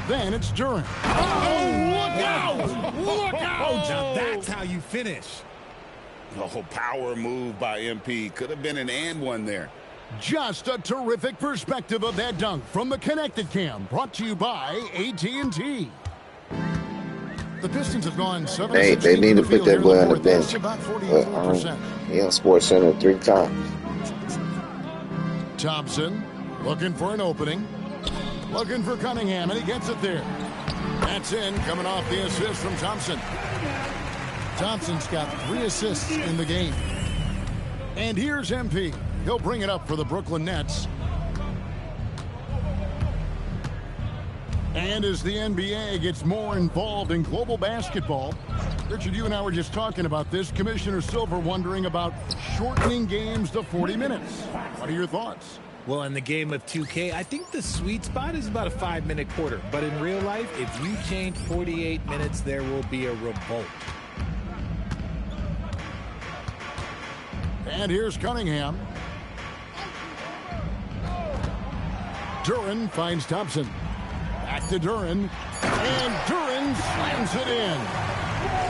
Then it's Duren. Oh, look out! Look out! Now that's how you finish. Oh, power move by MP. Could have been an and one there. Just a terrific perspective of that dunk from the Connected Cam, brought to you by AT&T. The Pistons have gone 7 Hey, they need to put that boy on the bench. About 44%. He on Sports Center 3 times. Thompson looking for an opening. Looking for Cunningham, and he gets it there. That's in, coming off the assist from Thompson. Thompson's got 3 assists in the game. And here's MP. He'll bring it up for the Brooklyn Nets. And as the NBA gets more involved in global basketball, Richard, you and I were just talking about this. Commissioner Silver wondering about shortening games to 40 minutes. What are your thoughts? Well, in the game of 2K, I think the sweet spot is about a 5-minute quarter. But in real life, if you change 48 minutes, there will be a revolt. And here's Cunningham. Duren finds Thompson. Back to Duren. And Duren slams it in.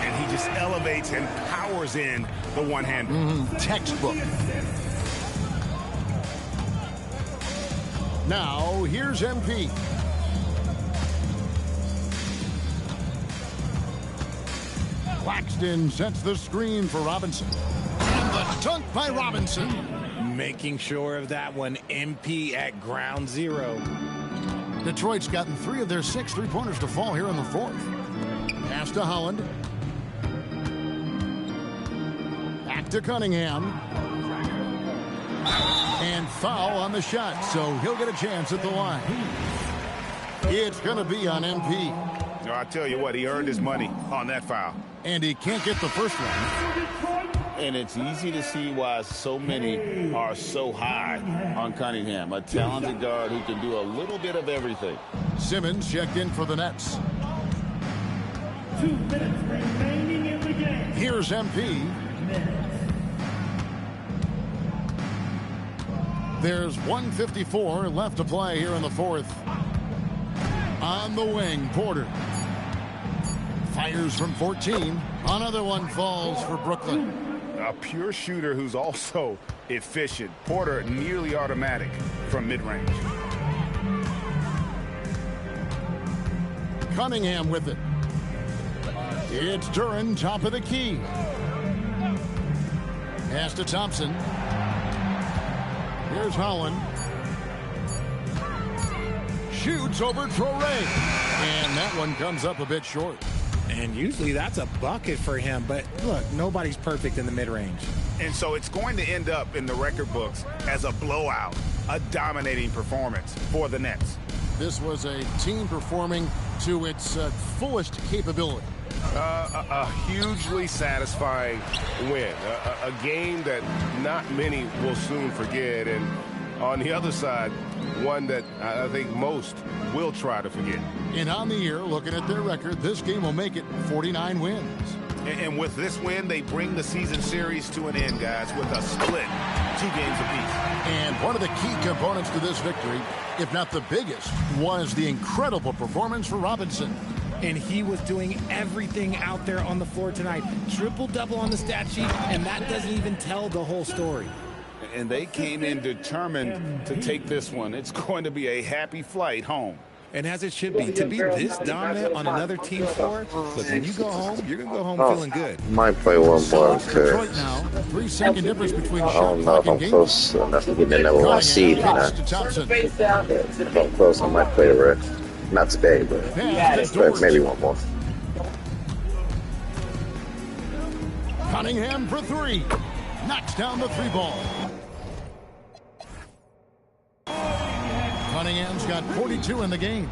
And he just elevates and powers in the one-hander. Textbook. Now, here's MP. Claxton sets the screen for Robinson. And the dunk by Robinson. Making sure of that one. MP at ground zero. Detroit's gotten 3 of their 6 three-pointers to fall here in the fourth. Pass to Holland. Back to Cunningham. And foul on the shot, so he'll get a chance at the line. It's going to be on MP. No, I tell you what, he earned his money on that foul. And he can't get the first one. And it's easy to see why so many are so high on Cunningham, a talented guard who can do a little bit of everything. Simmons checked in for the Nets. 2 minutes remaining in the game. Here's MP. There's 1:54 left to play here in the fourth. On the wing, Porter. Fires from 14. Another one falls for Brooklyn. A pure shooter who's also efficient. Porter nearly automatic from mid-range. Cunningham with it. It's Duren, top of the key. Pass to Thompson. Here's Holland. Shoots over Traore. And that one comes up a bit short. And usually that's a bucket for him. But look, nobody's perfect in the mid-range. And so it's going to end up in the record books as a blowout, a dominating performance for the Nets. This was a team performing to its fullest capability. A hugely satisfying win. A game that not many will soon forget. And on the other side, one that I think most will try to forget. And on the year, looking at their record, this game will make it 49 wins. And with this win, they bring the season series to an end, guys, with a split, 2 games apiece. And one of the key components to this victory, if not the biggest, was the incredible performance for Robinson. And he was doing everything out there on the floor tonight. Triple-double on the stat sheet, and that doesn't even tell the whole story. And they came in determined to take this one. It's going to be a happy flight home. And as it should be, to be this dominant on another team floor, look, when you go home, you're going to go home feeling good. Might play one more Detroit because now, 3-second difference between I don't know if I'm close enough to get the number 1 seed. If I'm close, I might play the rest. Not today, but maybe one more. Cunningham for three. Knocks down the three ball. Cunningham's got 42 in the game.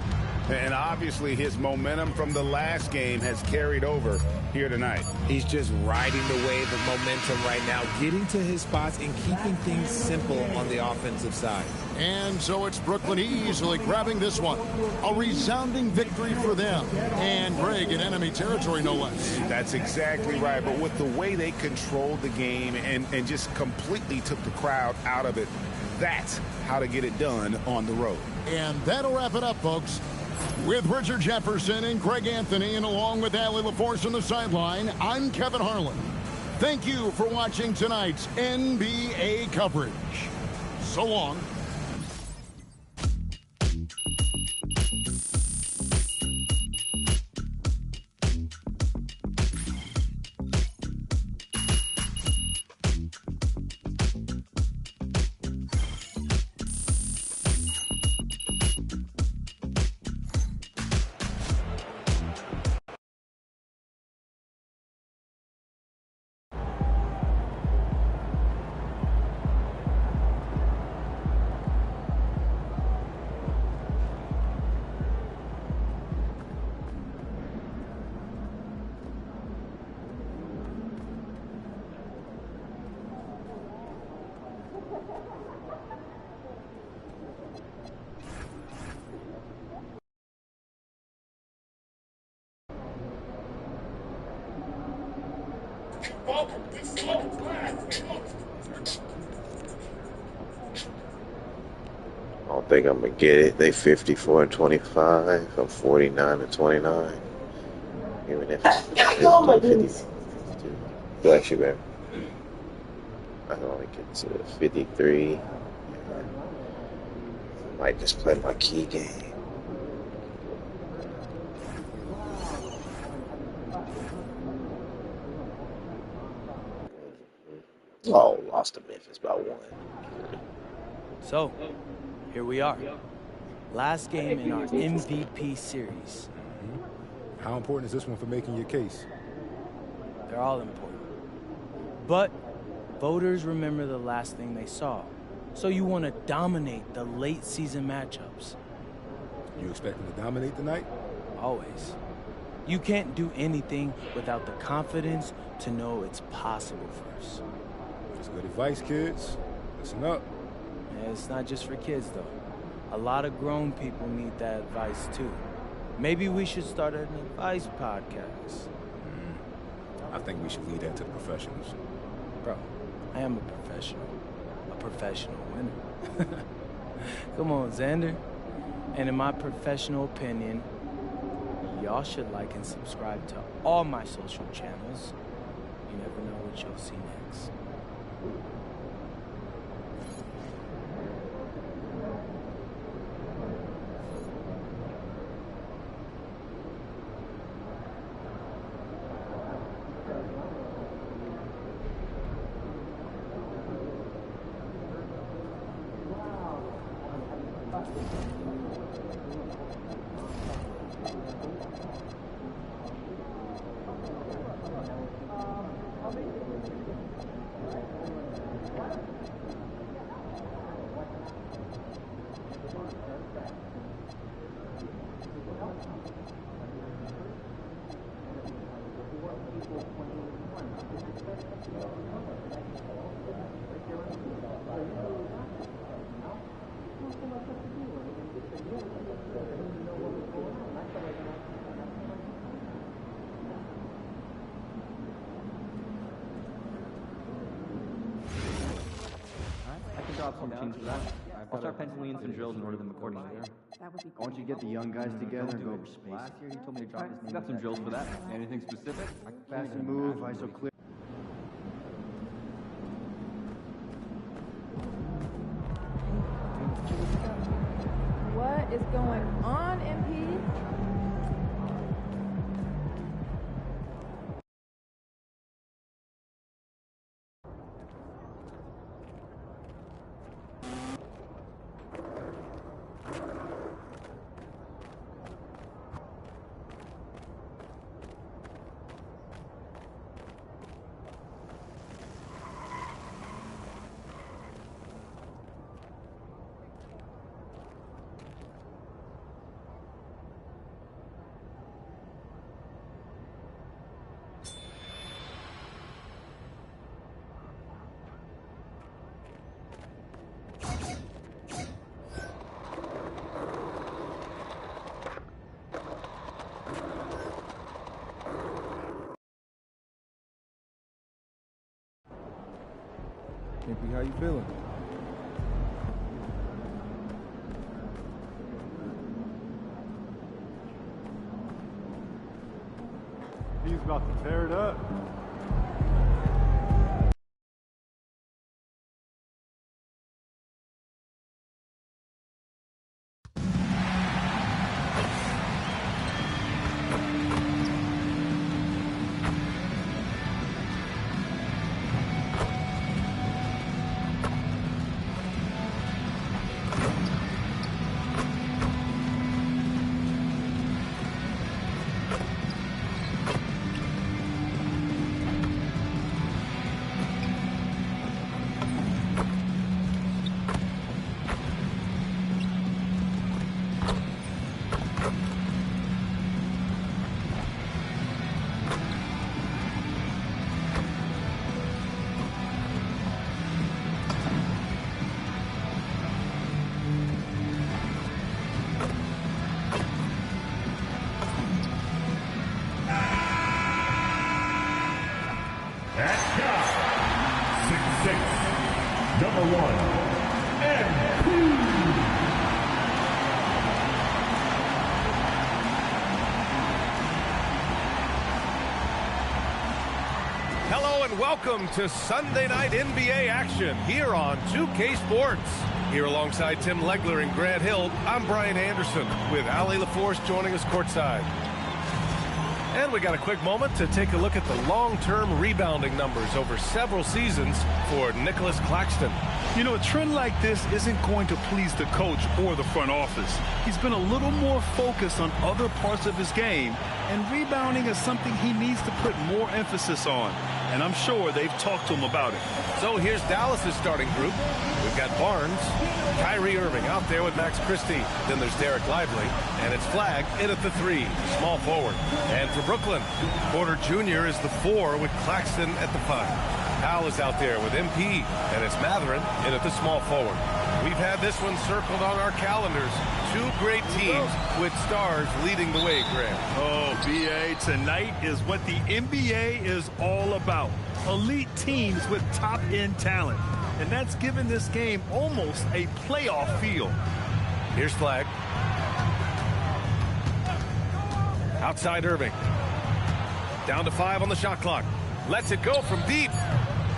And obviously his momentum from the last game has carried over here tonight. He's just riding the wave of momentum right now, getting to his spots and keeping things simple on the offensive side. And so it's Brooklyn easily grabbing this one. A resounding victory for them. And Greg in enemy territory, no less. That's exactly right. But with the way they controlled the game and just completely took the crowd out of it, that's how to get it done on the road. And that'll wrap it up, folks. With Richard Jefferson and Greg Anthony, and along with Allie LaForce on the sideline, I'm Kevin Harlan. Thank you for watching tonight's NBA coverage. So long. I don't think I'm gonna get it. They 54-25. I'm 49-29. Even if Oh my goodness. bless you, baby. I can only get to 53. Might just play my key game. Oh, lost to Memphis by 1. So, here we are. Last game in our MVP series. How important is this one for making your case? They're all important. But voters remember the last thing they saw. So you want to dominate the late season matchups. You expect them to dominate tonight? Always. You can't do anything without the confidence to know it's possible first. That's good advice, kids. Listen up. Yeah, it's not just for kids, though. A lot of grown people need that advice, too. Maybe we should start an advice podcast. I think we should leave that to the professionals. Bro, I am a professional winner. Come on, Xander. And in my professional opinion, y'all should like and subscribe to all my social channels. You never know what you'll see next. Some teams for that. I'll start penciling in some drills and order them accordingly. That would be I want you to get the young guys together and go over space. Last year you told me to drop this. Got some drills for that. Anything specific? Fast and move, ISO clear. What is going on, MP? MP, how you feeling? He's about to tear it up. Number 1, MP. Hello and welcome to Sunday Night NBA action here on 2K Sports. Here alongside Tim Legler and Grant Hill, I'm Brian Anderson with Ali LaForce joining us courtside. And we got a quick moment to take a look at the long-term rebounding numbers over several seasons for Nicholas Claxton. You know, a trend like this isn't going to please the coach or the front office. He's been a little more focused on other parts of his game, and rebounding is something he needs to put more emphasis on. And I'm sure they've talked to him about it. So here's Dallas's starting group. We've got Barnes, Kyrie Irving out there with Max Christie. Then there's Derek Lively, and it's Flagg in at the 3, small forward. And for Brooklyn, Porter Jr. is the 4 with Claxton at the 5. Powell is out there with MP, and it's Mathurin in at the small forward. We've had this one circled on our calendars. 2 great teams with stars leading the way, Graham. Oh, B.A., tonight is what the NBA is all about. Elite teams with top-end talent. And that's given this game almost a playoff feel. Here's Flagg. Outside Irving. Down to 5 on the shot clock. Lets it go from deep.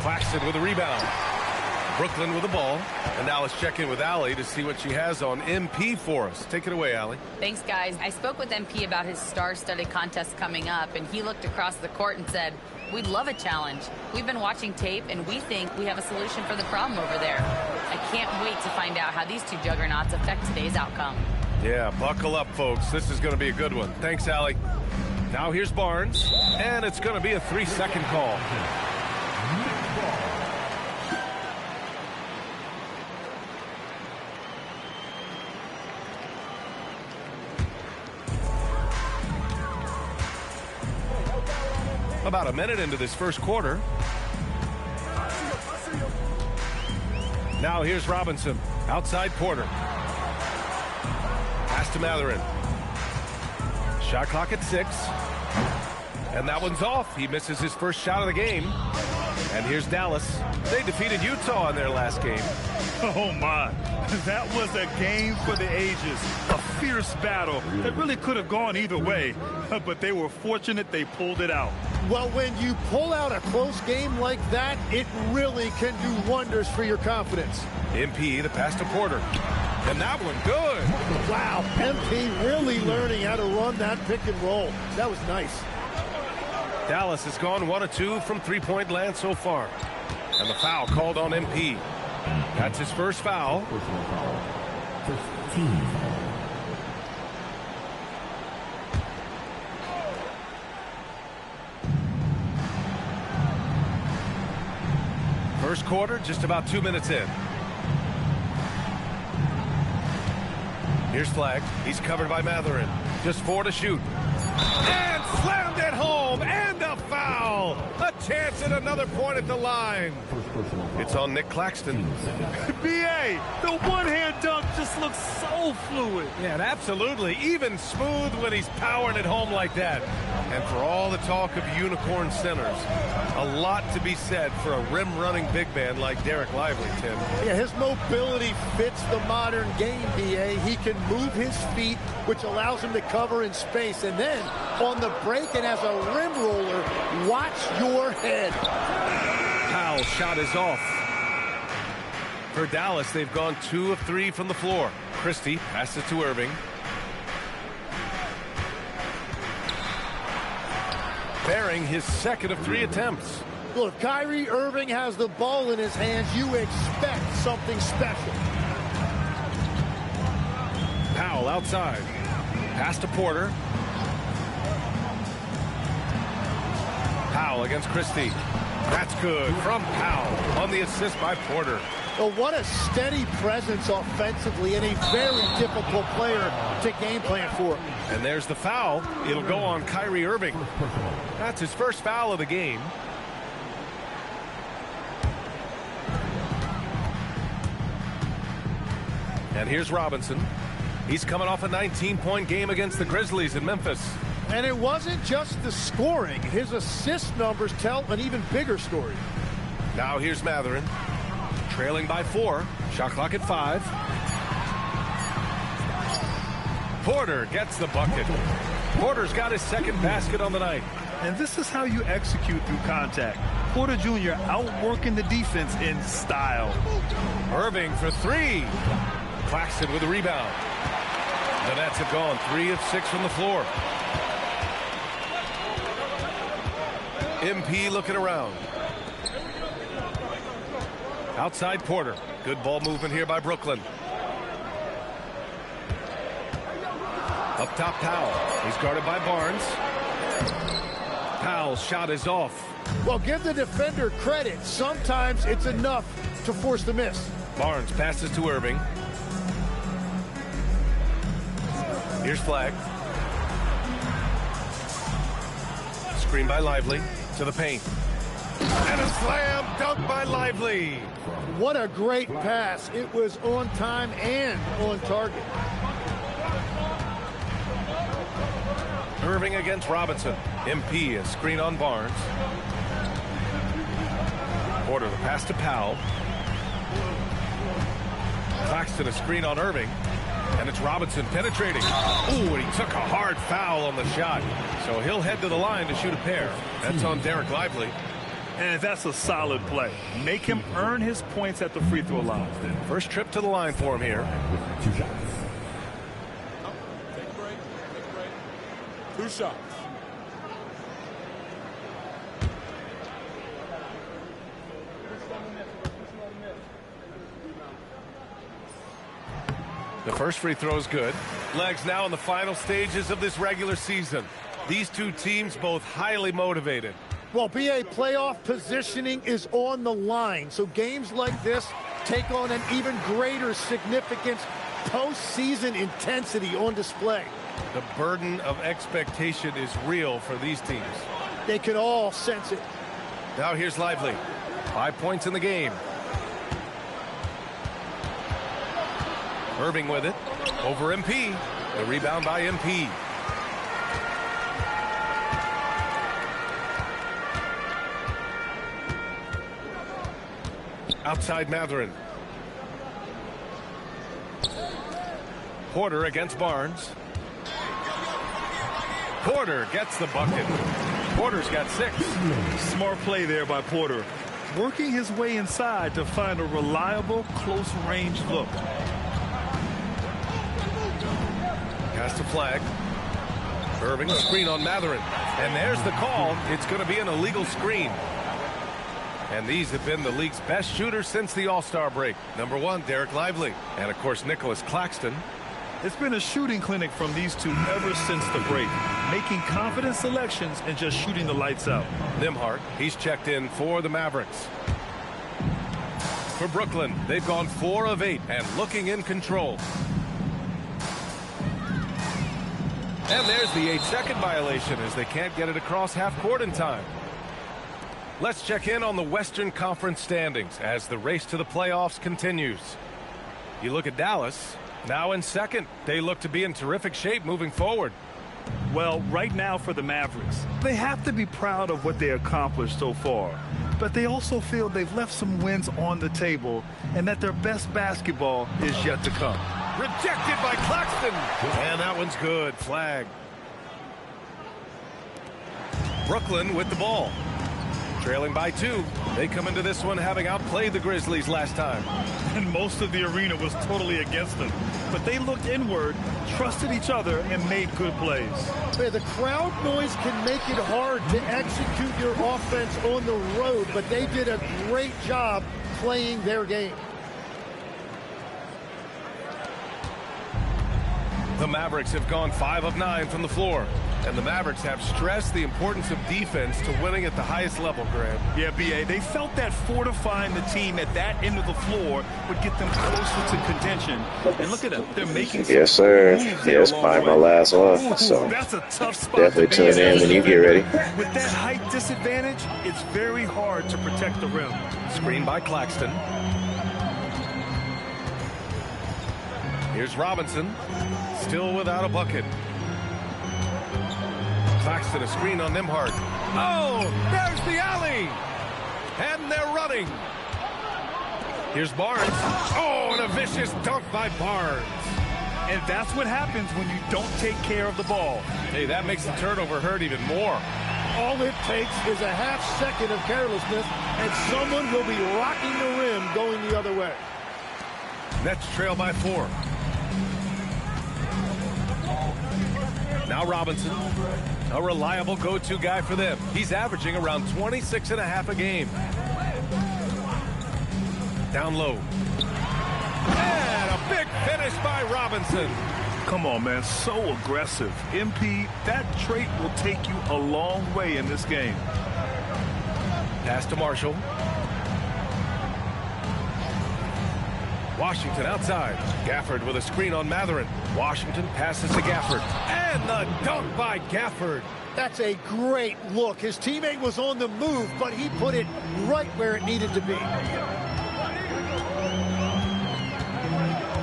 Claxton with a rebound. Brooklyn with the ball. And now let's check in with Allie to see what she has on MP for us. Take it away, Allie. Thanks, guys. I spoke with MP about his star-studded contest coming up, and he looked across the court and said, "We'd love a challenge. We've been watching tape, and we think we have a solution for the problem over there." I can't wait to find out how these 2 juggernauts affect today's outcome. Yeah, buckle up, folks. This is going to be a good one. Thanks, Allie. Now here's Barnes, and it's going to be a 3-second call. About a minute into this first quarter. Now here's Robinson. Outside Porter. Pass to Mathurin. Shot clock at 6. And that one's off. He misses his first shot of the game. And here's Dallas. They defeated Utah in their last game. Oh, my. That was a game for the ages. A fierce battle that really could have gone either way. But they were fortunate they pulled it out. Well, when you pull out a close game like that, it really can do wonders for your confidence. MP, the pass to Porter. And that one good. Wow, MP really learning how to run that pick and roll. That was nice. Dallas has gone 1 of 2 from three-point land so far. And the foul called on MP. That's his first foul. Personal foul. First team foul. First quarter, just about 2 minutes in. Here's Flagg. He's covered by Mathurin. Just 4 to shoot. And slammed it home. And a foul. A chance at another point at the line. It's on Nick Claxton. B.A., the one-hand dunk just looks so fluid. Yeah, and absolutely. Even smooth when he's powering it home like that. And for all the talk of unicorn centers, a lot to be said for a rim-running big man like Derek Lively, Tim. Yeah, his mobility fits the modern game, BA. He can move his feet, which allows him to cover in space. And then on the break and as a rim roller, watch your head. Powell's shot is off. For Dallas, they've gone 2 of 3 from the floor. Christie passes to Irving. Bearing his second of 3 attempts. Look, Kyrie Irving has the ball in his hands. You expect something special. Powell outside. Pass to Porter. Powell against Christie. That's good from Powell on the assist by Porter. Well, what a steady presence offensively and a very difficult player to game plan for. And there's the foul. It'll go on Kyrie Irving. That's his first foul of the game. And here's Robinson. He's coming off a 19-point game against the Grizzlies in Memphis. And it wasn't just the scoring. His assist numbers tell an even bigger story. Now here's Mathurin. Trailing by 4. Shot clock at 5. Porter gets the bucket. Porter's got his second basket on the night. And this is how you execute through contact. Porter Jr. outworking the defense in style. Irving for 3. Claxton with a rebound. The Nets have gone 3 of 6 from the floor. MP looking around. Outside Porter. Good ball movement here by Brooklyn. Up top Powell. He's guarded by Barnes. Powell's shot is off. Well, give the defender credit. Sometimes it's enough to force the miss. Barnes passes to Irving. Here's Flagg. Screen by Lively to the paint. And a slam dunk by Lively. What a great pass. It was on time and on target. Irving against Robinson. MP, a screen on Barnes. Porter, the pass to Powell. Claxton, a screen on Irving. And it's Robinson penetrating. Ooh, and he took a hard foul on the shot. So he'll head to the line to shoot a pair. That's on Derek Lively. And that's a solid play. Make him earn his points at the free throw line. First trip to the line for him here. 2 shots. Take a break. 2 shots. The first free throw is good. Legs now in the final stages of this regular season. These two teams both highly motivated. Well, BA, playoff positioning is on the line. So games like this take on an even greater significance. Postseason intensity on display. The burden of expectation is real for these teams. They can all sense it. Now here's Lively. 5 points in the game. Irving with it. Over MP. The rebound by MP. Outside Mathurin. Porter against Barnes. Porter gets the bucket. Porter's got 6. Smart play there by Porter. Working his way inside to find a reliable, close-range look. Pass to Flagg. Irving, screen on Mathurin. And there's the call. It's going to be an illegal screen. And these have been the league's best shooters since the All-Star break. Number 1, Derek Lively. And, of course, Nicholas Claxton. It's been a shooting clinic from these two ever since the break. Making confident selections and just shooting the lights out. Nembhard, he's checked in for the Mavericks. For Brooklyn, they've gone 4 of 8 and looking in control. And there's the 8-second violation as they can't get it across half court in time. Let's check in on the Western Conference standings as the race to the playoffs continues. You look at Dallas, now in second. They look to be in terrific shape moving forward. Well, right now for the Mavericks, they have to be proud of what they accomplished so far. But they also feel they've left some wins on the table and that their best basketball is yet to come. Rejected by Claxton. And that one's good. Flag. Brooklyn with the ball. Trailing by 2. They come into this one having outplayed the Grizzlies last time. And most of the arena was totally against them. But they looked inward, trusted each other, and made good plays. The crowd noise can make it hard to execute your offense on the road, but they did a great job playing their game. The Mavericks have gone 5 of 9 from the floor. And the Mavericks have stressed the importance of defense to winning at the highest level, Grant. Yeah, B.A., they felt that fortifying the team at that end of the floor would get them closer to contention. And look at them. They're making some Yes, sir. moves Yeah, it's probably my last one. So that's a tough spot. Definitely tune in when you get ready. With that height disadvantage, it's very hard to protect the rim. Screen by Claxton. Here's Robinson. Still without a bucket. Claxton, a screen on Nembhard. Oh, there's the alley. And they're running. Here's Barnes. Oh, and a vicious dunk by Barnes. And that's what happens when you don't take care of the ball. Hey, that makes the turnover hurt even more. All it takes is a half second of carelessness, and someone will be rocking the rim going the other way. Nets trail by 4. Now Robinson, a reliable go-to guy for them. He's averaging around 26.5 a game. Down low. And a big finish by Robinson. Come on, man, so aggressive. MP, that trait will take you a long way in this game. Pass to Marshall. Washington outside. Gafford with a screen on Matherin. Washington passes to Gafford. And the dunk by Gafford. That's a great look. His teammate was on the move, but he put it right where it needed to be.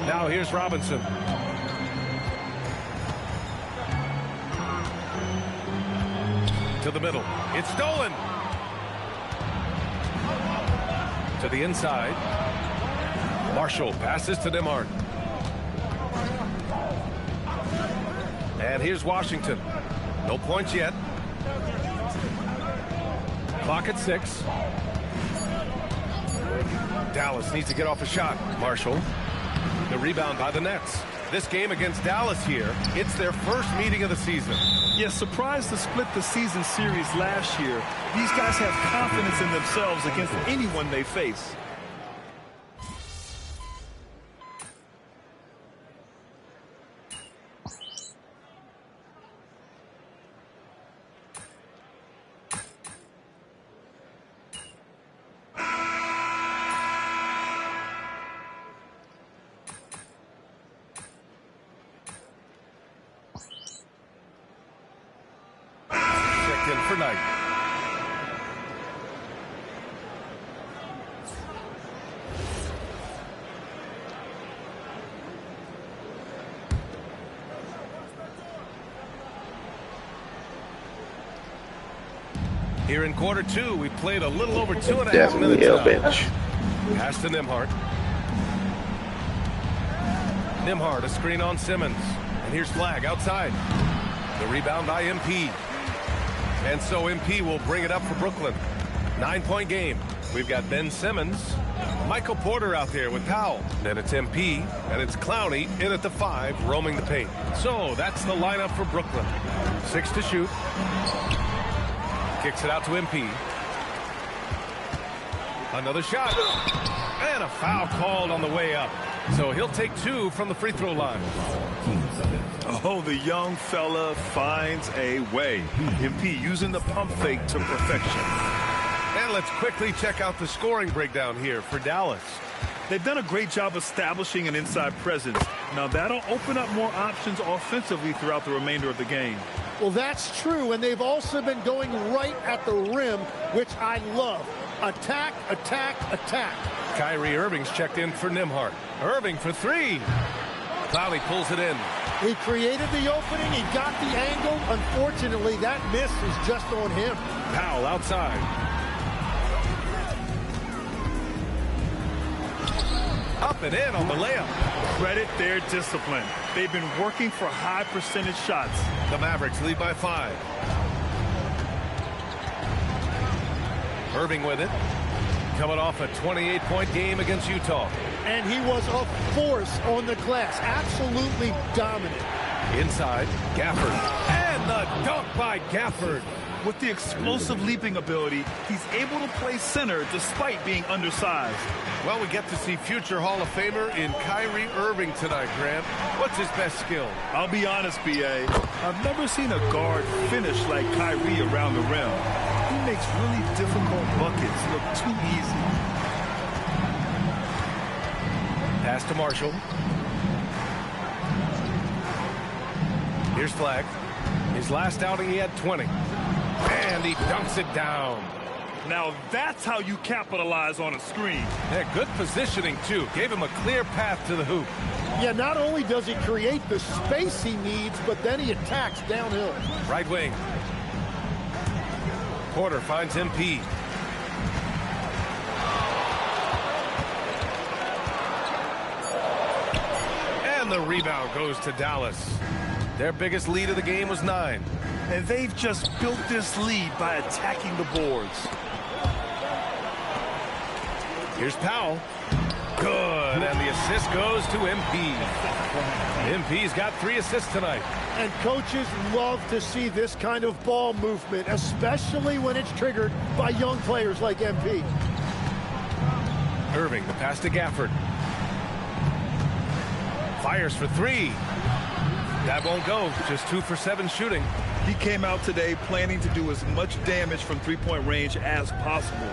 Now here's Robinson. To the middle. It's stolen. To the inside. Marshall passes to Nembhard. And here's Washington. No points yet. Clock at 6. Dallas needs to get off a shot. Marshall. The rebound by the Nets. This game against Dallas here, it's their first meeting of the season. Yeah, surprised to split the season series last year. These guys have confidence in themselves against anyone they face. For Knight. Here in quarter 2, we played a little over 2.5 minutes. Definitely bench. Pass to Nembhard. Nembhard, a screen on Simmons. And here's Flag outside. The rebound by MP. And so MP will bring it up for Brooklyn. 9-point game. We've got Ben Simmons, Michael Porter out there with Powell. Then it's MP, and it's Clowney in at the 5, roaming the paint. So that's the lineup for Brooklyn. 6 to shoot. Kicks it out to MP. Another shot. And a foul called on the way up. So he'll take 2 from the free throw line. Oh, the young fella finds a way. MP using the pump fake to perfection. And let's quickly check out the scoring breakdown here for Dallas. They've done a great job establishing an inside presence. Now that'll open up more options offensively throughout the remainder of the game. Well, that's true, and they've also been going right at the rim, which I love. Attack, attack, attack. Kyrie Irving's checked in for Nembhard. Irving for 3. Clowney pulls it in. He created the opening. He got the angle. Unfortunately, that miss is just on him. Powell outside. Up and in on the layup. Credit their discipline. They've been working for high percentage shots. The Mavericks lead by 5. Irving with it. Coming off a 28-point game against Utah. And he was a force on the glass. Absolutely dominant. Inside, Gafford. And the dunk by Gafford. With the explosive leaping ability, he's able to play center despite being undersized. Well, we get to see future Hall of Famer in Kyrie Irving tonight, Grant. What's his best skill? I'll be honest, B.A. I've never seen a guard finish like Kyrie around the rim. He makes really difficult buckets look too easy. Pass to Marshall. Here's Flagg. His last outing, he had 20. And he dunks it down. Now that's how you capitalize on a screen. Yeah, good positioning, too. Gave him a clear path to the hoop. Yeah, not only does he create the space he needs, but then he attacks downhill. Right wing. Porter finds MP. And the rebound goes to Dallas. Their biggest lead of the game was 9. And they've just built this lead by attacking the boards. Here's Powell. Good, and the assist goes to MP. MP's got 3 assists tonight. And coaches love to see this kind of ball movement, especially when it's triggered by young players like MP. Irving, the pass to Gafford. Fires for 3. That won't go. Just 2 for 7 shooting. He came out today planning to do as much damage from three-point range as possible.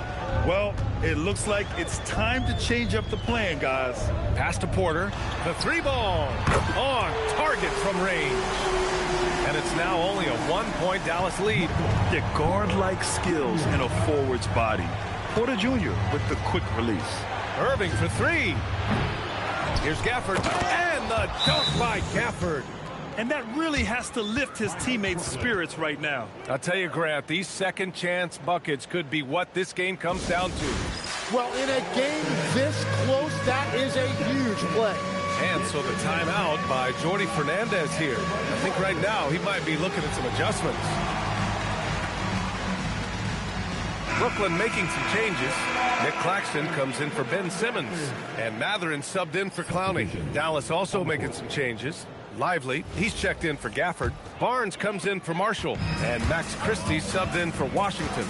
Well, it looks like it's time to change up the plan, guys. Pass to Porter. The 3-ball on target from range. And it's now only a 1-point Dallas lead. The guard-like skills and a forward's body. Porter Jr. with the quick release. Irving for 3. Here's Gafford. And the dunk by Gafford. And that really has to lift his teammates' spirits right now. I'll tell you, Grant, these second-chance buckets could be what this game comes down to. Well, in a game this close, that is a huge play. And so the timeout by Jordi Fernandez here. I think right now he might be looking at some adjustments. Brooklyn making some changes. Nick Claxton comes in for Ben Simmons. And Mathurin subbed in for Clowney. Dallas also making some changes. Lively, he's checked in for Gafford. Barnes comes in for Marshall. And Max Christie subbed in for Washington.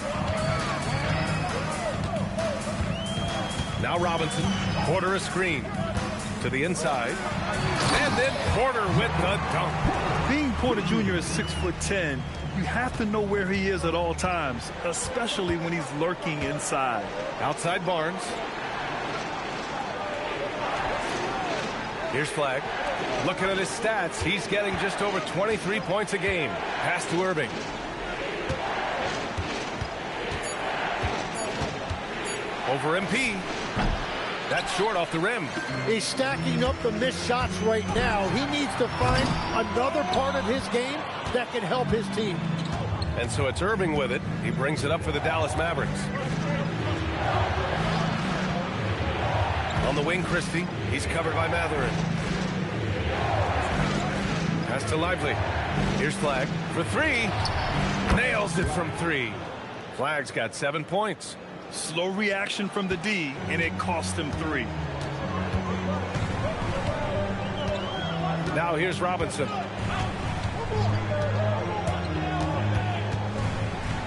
Now Robinson. Porter a screen. To the inside. And then Porter with the dunk. Being Porter Jr. is 6'10", you have to know where he is at all times, especially when he's lurking inside. Outside Barnes. Here's Flagg. Looking at his stats, he's getting just over 23 points a game. Pass to Irving. Over MP. That's short off the rim. He's stacking up the missed shots right now. He needs to find another part of his game that can help his team. And so it's Irving with it. He brings it up for the Dallas Mavericks. On the wing, Christie. He's covered by Mathurin. Pass to Lively. Here's Flagg for 3. Nails it from 3. Flagg's got 7 points. Slow reaction from the D, and it cost him 3. Now here's Robinson.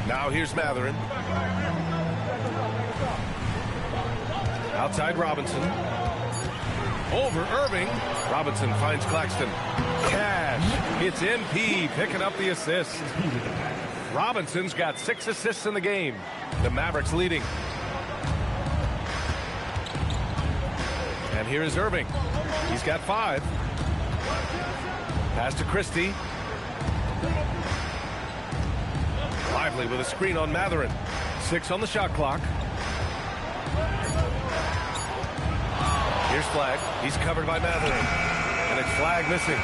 Now here's Mathurin. Outside Robinson. Over Irving. Robinson finds Claxton. Cash. It's MP picking up the assist. Robinson's got 6 assists in the game. The Mavericks leading. And here is Irving. He's got 5. Pass to Christie. Lively with a screen on Mathurin. 6 on the shot clock. Here's Flagg. He's covered by Mathurin. And it's Flagg missing.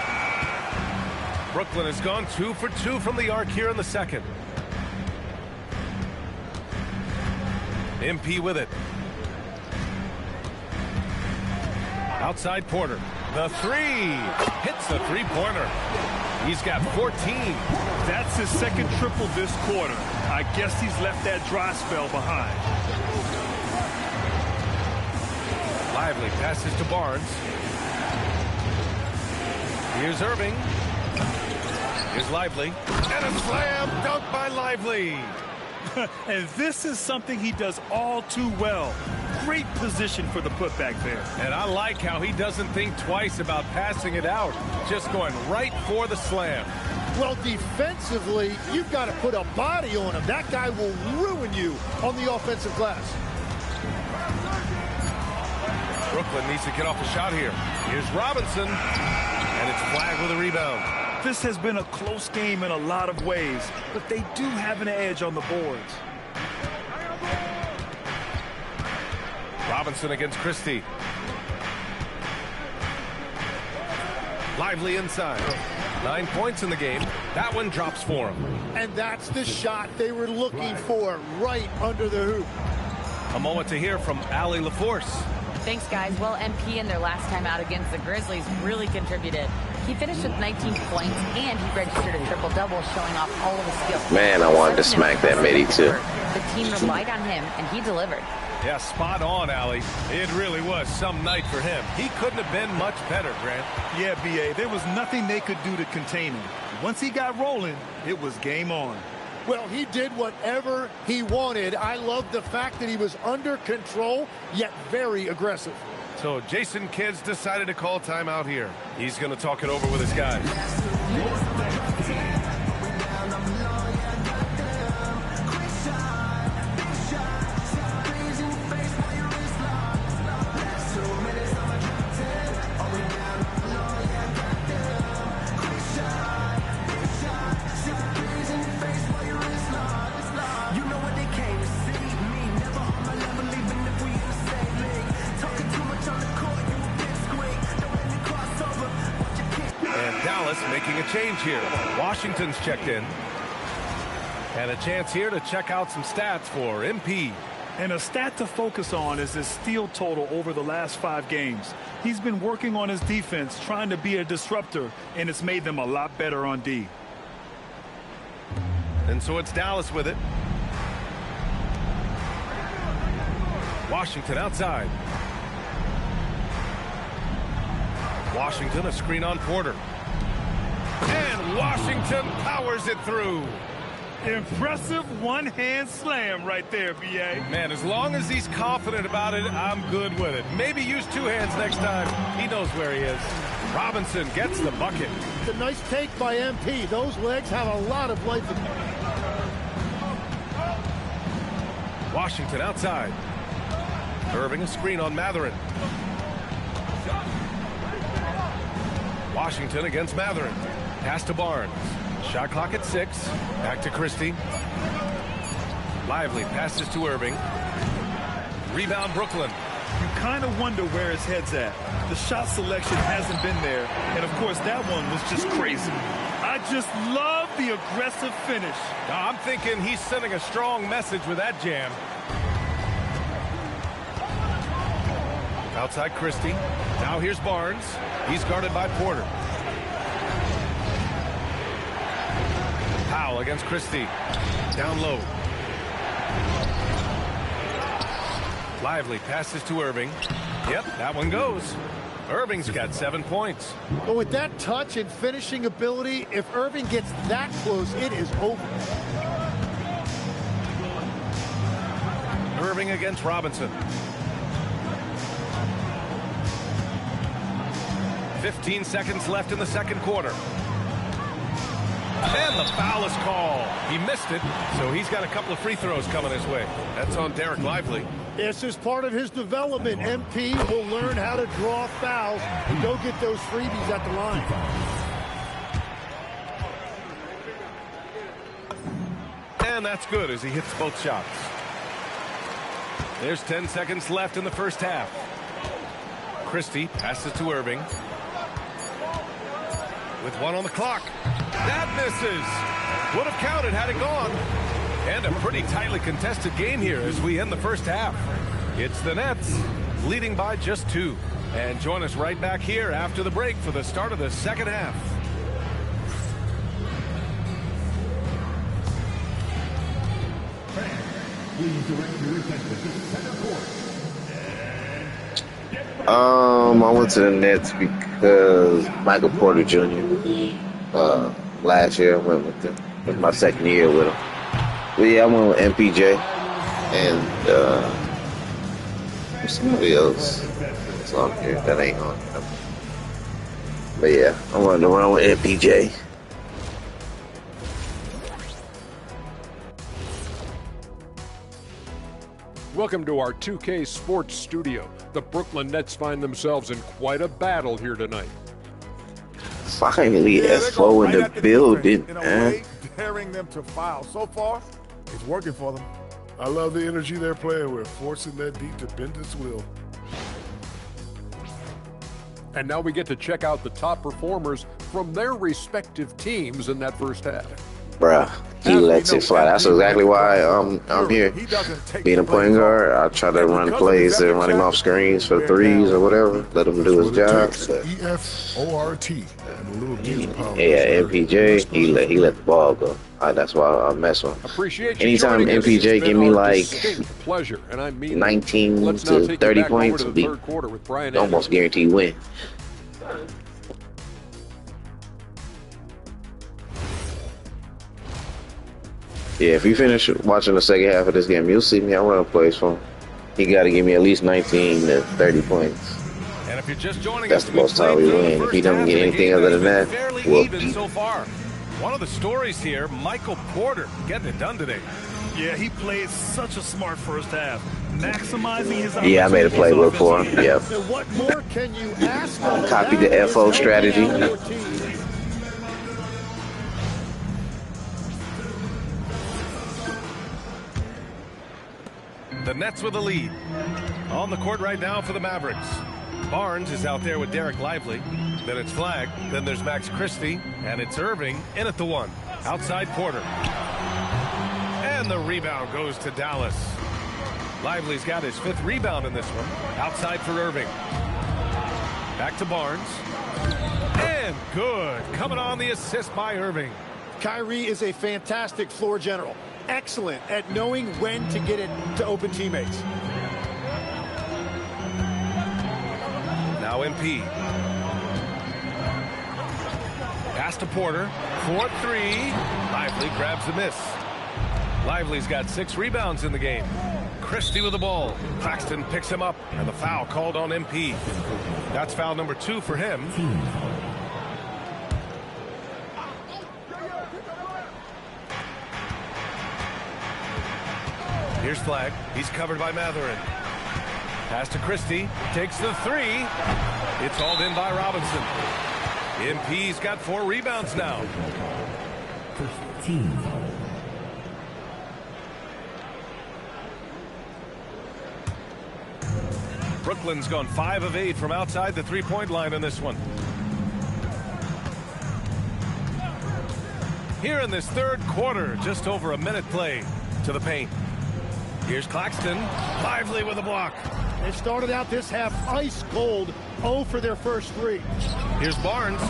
Brooklyn has gone 2 for 2 from the arc here in the second. MP with it. Outside Porter. The three. Hits the three-pointer. He's got 14. That's his second triple this quarter. I guess he's left that dry spell behind. Lively passes to Barnes. Here's Irving. Here's Lively. And a slam dunk by Lively. And this is something he does all too well. Great position for the putback there. And I like how he doesn't think twice about passing it out. Just going right for the slam. Well, defensively, you've got to put a body on him. That guy will ruin you on the offensive glass. Brooklyn needs to get off a shot here. Here's Robinson. And it's flagged with a rebound. This has been a close game in a lot of ways, but they do have an edge on the boards. Robinson against Christie. Lively inside. 9 points in the game. That one drops for him. And that's the shot they were looking for, right under the hoop. A moment to hear from Allie LaForce. Thanks, guys. Well, MP in their last time out against the Grizzlies really contributed. He finished with 19 points, and he registered a triple-double, showing off all of his skills. Man, I wanted to smack that midi, too. The team relied on him, and he delivered. Yeah, spot on, Allie. It really was some night for him. He couldn't have been much better, Grant. Yeah, B.A., there was nothing they could do to contain him. Once he got rolling, it was game on. Well, he did whatever he wanted. I love the fact that he was under control, yet very aggressive. So Jason Kidd's decided to call timeout here. He's going to talk it over with his guys. Making a change here. Washington's checked in. And a chance here to check out some stats for MP. And a stat to focus on is his steal total over the last 5 games. He's been working on his defense, trying to be a disruptor, and it's made them a lot better on D. And so it's Dallas with it. Washington outside. Washington, a screen on Porter. And Washington powers it through. Impressive one-hand slam right there, B.A. Man, as long as he's confident about it, I'm good with it. Maybe use 2 hands next time. He knows where he is. Robinson gets the bucket. It's a nice take by MP. Those legs have a lot of life in them. Washington outside. Irving a screen on Matherin. Washington against Matherin. Pass to Barnes. Shot clock at 6. Back to Christie. Lively passes to Irving. Rebound Brooklyn. You kind of wonder where his head's at. The shot selection hasn't been there. And, of course, that one was just crazy. I just love the aggressive finish. I'm thinking he's sending a strong message with that jam. Outside Christie. Now here's Barnes. He's guarded by Porter. Powell against Christie. Down low. Lively passes to Irving. Yep, that one goes. Irving's got 7 points. But with that touch and finishing ability, if Irving gets that close, it is over. Irving against Robinson. 15 seconds left in the second quarter. And the foul is called. He missed it, so he's got a couple of free throws coming his way. That's on Derek Lively. This is part of his development. MP will learn how to draw fouls and go get those freebies at the line. And that's good as he hits both shots. There's 10 seconds left in the first half. Christie passes to Irving. with 1 on the clock. That misses. Would have counted had it gone. And a pretty tightly contested game here as we end the first half. It's the Nets leading by just 2. And join us right back here after the break for the start of the second half. Please direct your attention to center court. I went to the Nets because Michael Porter Jr. Last year I went with him. It was my second year with him. But yeah, I went with MPJ and somebody else. It's on here that ain't on. But yeah, I wanted to run with MPJ. Welcome to our 2K Sports Studio. The Brooklyn Nets find themselves in quite a battle here tonight. Finally, FO in the building, man. Daring them to foul. So far, it's working for them. I love the energy they're playing with, forcing that D to bend its will. And now we get to check out the top performers from their respective teams in that first half. Bruh, he lets it fly. That's exactly why I'm here. Being a point guard, I try to run plays and run him off screens for threes or whatever. Let him do his job. EFORT. Yeah, MPJ, he let the ball go. That's why I mess with him. Anytime MPJ give me like 19 to 30 points, we almost guarantee win. Yeah, if you finish watching the second half of this game, you'll see me. I'm running plays for him. He got to give me at least 19 to 30 points. And if you're just joining That's the most time we win. If he don't get anything other than that, we'll beat. So far. One of the stories here, Michael Porter getting it done today. Yeah, he played such a smart first half, maximizing his. Yeah, I made a playbook for him. Yep. What more can you ask? Copy the FO strategy. The Nets with the lead. On the court right now for the Mavericks. Barnes is out there with Derek Lively. Then it's Flagg. Then there's Max Christie. And it's Irving in at the 1. Outside Porter. And the rebound goes to Dallas. Lively's got his 5th rebound in this one. Outside for Irving. Back to Barnes. And good. Coming on the assist by Irving. Kyrie is a fantastic floor general. Excellent at knowing when to get it to open teammates. Now MP. Pass to Porter. 4-3. Lively grabs the miss. Lively's got 6 rebounds in the game. Christie with the ball. Claxton picks him up, and the foul called on MP. That's foul number 2 for him. Here's Flagg. He's covered by Matherin. Pass to Christie. Takes the 3. It's hauled in by Robinson. MP's got 4 rebounds now. Brooklyn's gone 5 of 8 from outside the 3-point line in this one. Here in this third quarter, just over a minute play to the paint. Here's Claxton. Lively with a block. They started out this half ice cold. 0 for their first 3. Here's Barnes.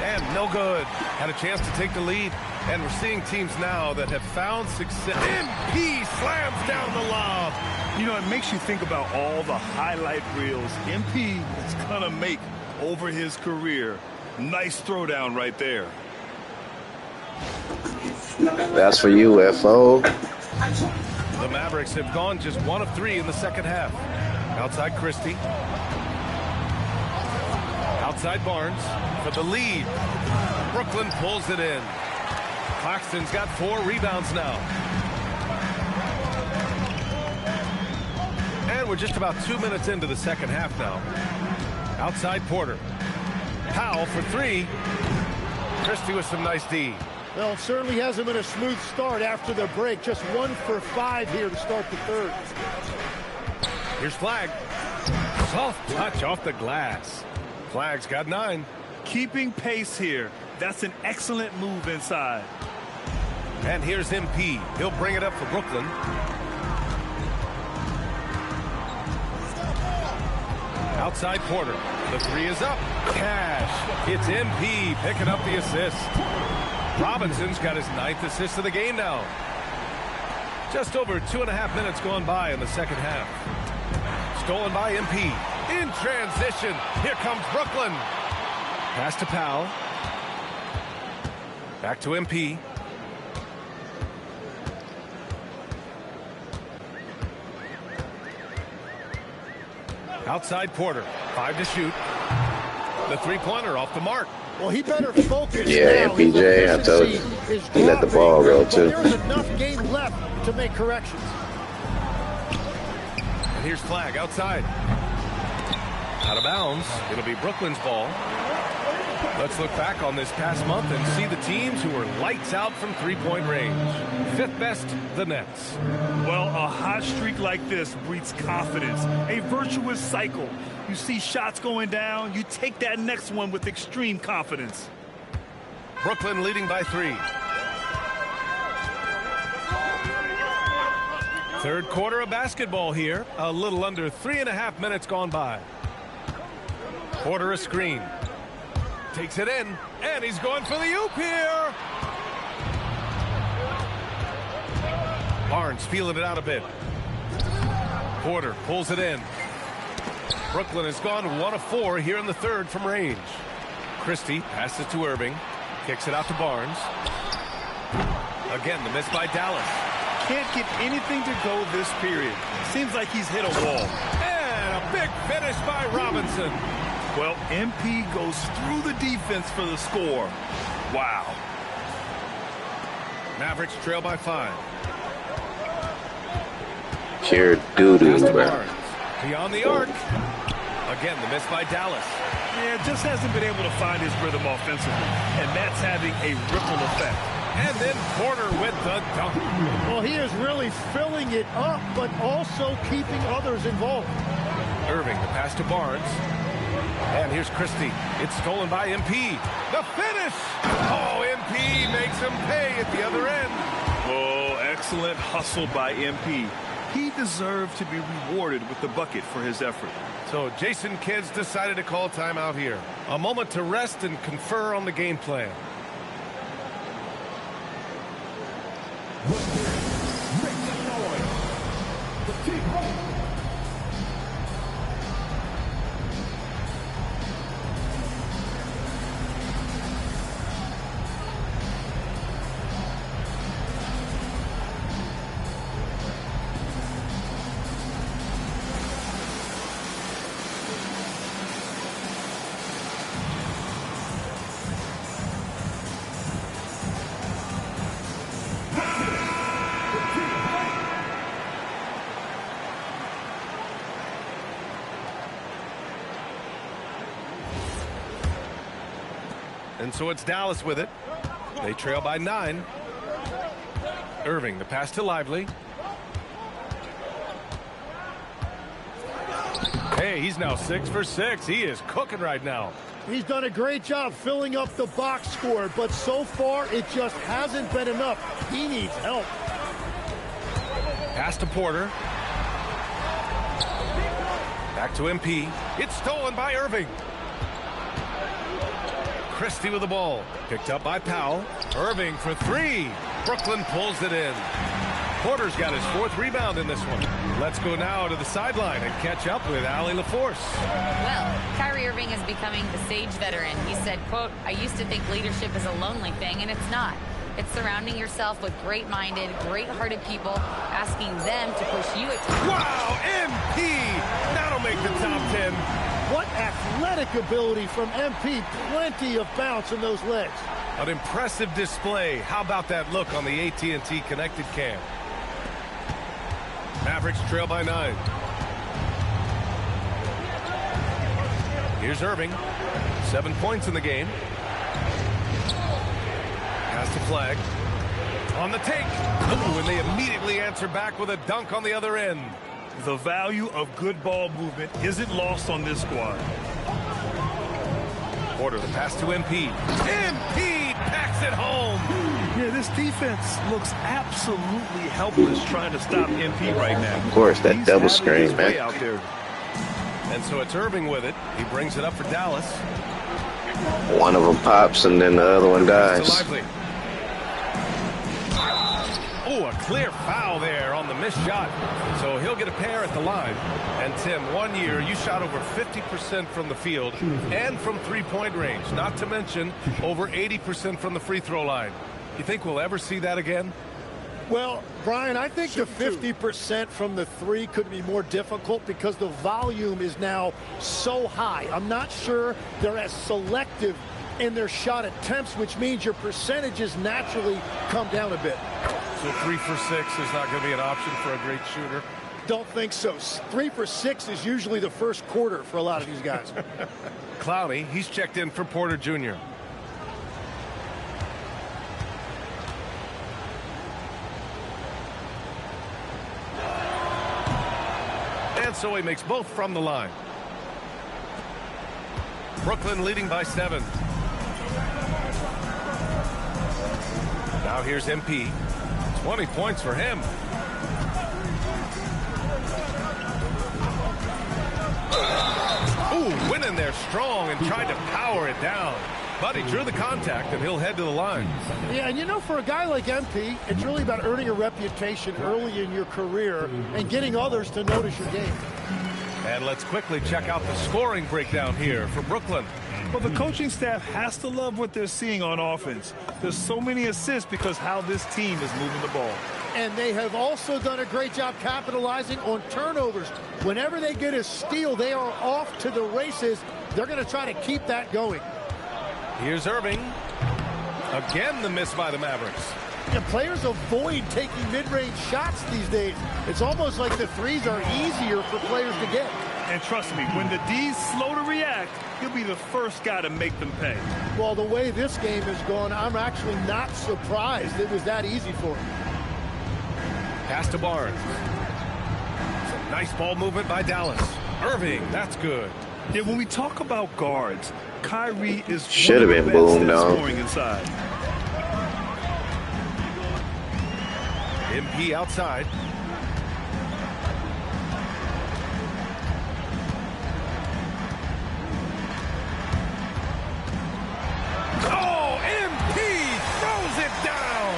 And no good. Had a chance to take the lead. And we're seeing teams now that have found success. MP slams down the lob. You know, it makes you think about all the highlight reels MP is going to make over his career. Nice throwdown right there. That's for you, FO. The Mavericks have gone just 1 of 3 in the second half. Outside Christie. Outside Barnes for the lead. Brooklyn pulls it in. Claxton's got 4 rebounds now. And we're just about 2 minutes into the second half now. Outside Porter. Powell for 3. Christie with some nice D. Well, it certainly hasn't been a smooth start after the break. Just 1 for 5 here to start the third. Here's Flagg. Soft touch off the glass. Flagg's got 9. keeping pace here. That's an excellent move inside. And here's MP. He'll bring it up for Brooklyn. Outside Porter. The three is up. Cash. It's MP picking up the assist. Robinson's got his 9th assist of the game now. Just over 2.5 minutes gone by in the second half. Stolen by MP. In transition. Here comes Brooklyn. Pass to Powell. Back to MP. Outside Porter. 5 to shoot. The three-pointer off the mark. Well, he better focus. Yeah, now. MPJ, I told you. He let the ball go, too. There's enough game left to make corrections. And here's Flag outside. Out of bounds. It'll be Brooklyn's ball. Let's look back on this past month and see the teams who were lights out from three-point range. 5th best, the Nets. Well, a hot streak like this breeds confidence, a virtuous cycle. You see shots going down, you take that next one with extreme confidence. Brooklyn leading by 3. Third quarter of basketball here. A little under 3.5 minutes gone by. Porter a screen. Takes it in, and he's going for the oop here. Barnes feeling it out a bit. Porter pulls it in. Brooklyn has gone 1 of 4 here in the third from range. Christie passes to Irving. Kicks it out to Barnes. Again, the miss by Dallas. Can't get anything to go this period. Seems like he's hit a wall. And a big finish by Robinson. Well, MP goes through the defense for the score. Wow. Mavericks trail by 5. Pure doo-doo, bro. Beyond the arc. Again, the miss by Dallas. Yeah, just hasn't been able to find his rhythm offensively. And that's having a ripple effect. And then Porter with the dunk. Well, he is really filling it up, but also keeping others involved. Irving, the pass to Barnes. And here's Christie. It's stolen by MP. The finish! Oh, MP makes him pay at the other end. Oh, excellent hustle by MP. He deserved to be rewarded with the bucket for his effort. So Jason Kidd's decided to call timeout here. A moment to rest and confer on the game plan. And so it's Dallas with it. They trail by 9. Irving, the pass to Lively. Hey, he's now 6 for 6. He is cooking right now. He's done a great job filling up the box score, but so far it just hasn't been enough. He needs help. Pass to Porter. Back to MP. It's stolen by Irving. Christie with the ball. Picked up by Powell. Irving for 3. Brooklyn pulls it in. Porter's got his 4th rebound in this one. Let's go now to the sideline and catch up with Allie LaForce. Well, Kyrie Irving is becoming the sage veteran. He said, quote, "I used to think leadership is a lonely thing, and it's not. It's surrounding yourself with great-minded, great-hearted people, asking them to push you at times." Wow, MP! That'll make the top 10. What athletic ability from MP. Plenty of bounce in those legs. An impressive display. How about that look on the AT&T connected cam? Mavericks trail by 9. Here's Irving. 7 points in the game. Pass to Flag. On the take. Ooh, and they immediately answer back with a dunk on the other end. The value of good ball movement isn't lost on this squad. Porter, the pass to MP. MP packs it home. Yeah, this defense looks absolutely helpless trying to stop MP right now. Of course, that He's double having screen, his way man. out there. And so it's Irving with it. He brings it up for Dallas. One of them pops and then the other one To dies. Lively. Oh, a clear foul there on the missed shot. So he'll get a pair at the line. And Tim, 1 year you shot over 50% from the field and from three-point range. Not to mention over 80% from the free throw line. You think we'll ever see that again? Well, Brian, I think the 50% from the three could be more difficult because the volume is now so high. I'm not sure they're as selective in their shot attempts, which means your percentages naturally come down a bit. So 3 for 6 is not going to be an option for a great shooter? Don't think so. 3 for 6 is usually the first quarter for a lot of these guys. Clowney, he's checked in for Porter Jr. And so he makes both from the line. Brooklyn leading by 7. Now here's MP. 20 points for him. Ooh, went in there strong and tried to power it down. But he drew the contact, and he'll head to the line. Yeah, and you know, for a guy like MP, it's really about earning a reputation early in your career and getting others to notice your game. And let's quickly check out the scoring breakdown here for Brooklyn. Well, the coaching staff has to love what they're seeing on offense. There's so many assists because how this team is moving the ball. And they have also done a great job capitalizing on turnovers. Whenever they get a steal, they are off to the races. They're going to try to keep that going. Here's Irving. Again, the miss by the Mavericks. And players avoid taking mid-range shots these days. It's almost like the threes are easier for players to get. And trust me, when the D's slow to react, he'll be the first guy to make them pay. Well, the way this game has gone, I'm actually not surprised it was that easy for him. Pass to Barnes. Some nice ball movement by Dallas. Irving, that's good. Yeah, when we talk about guards, Kyrie is should have been boomed on. Scoring inside. MP outside. Oh, MP throws it down.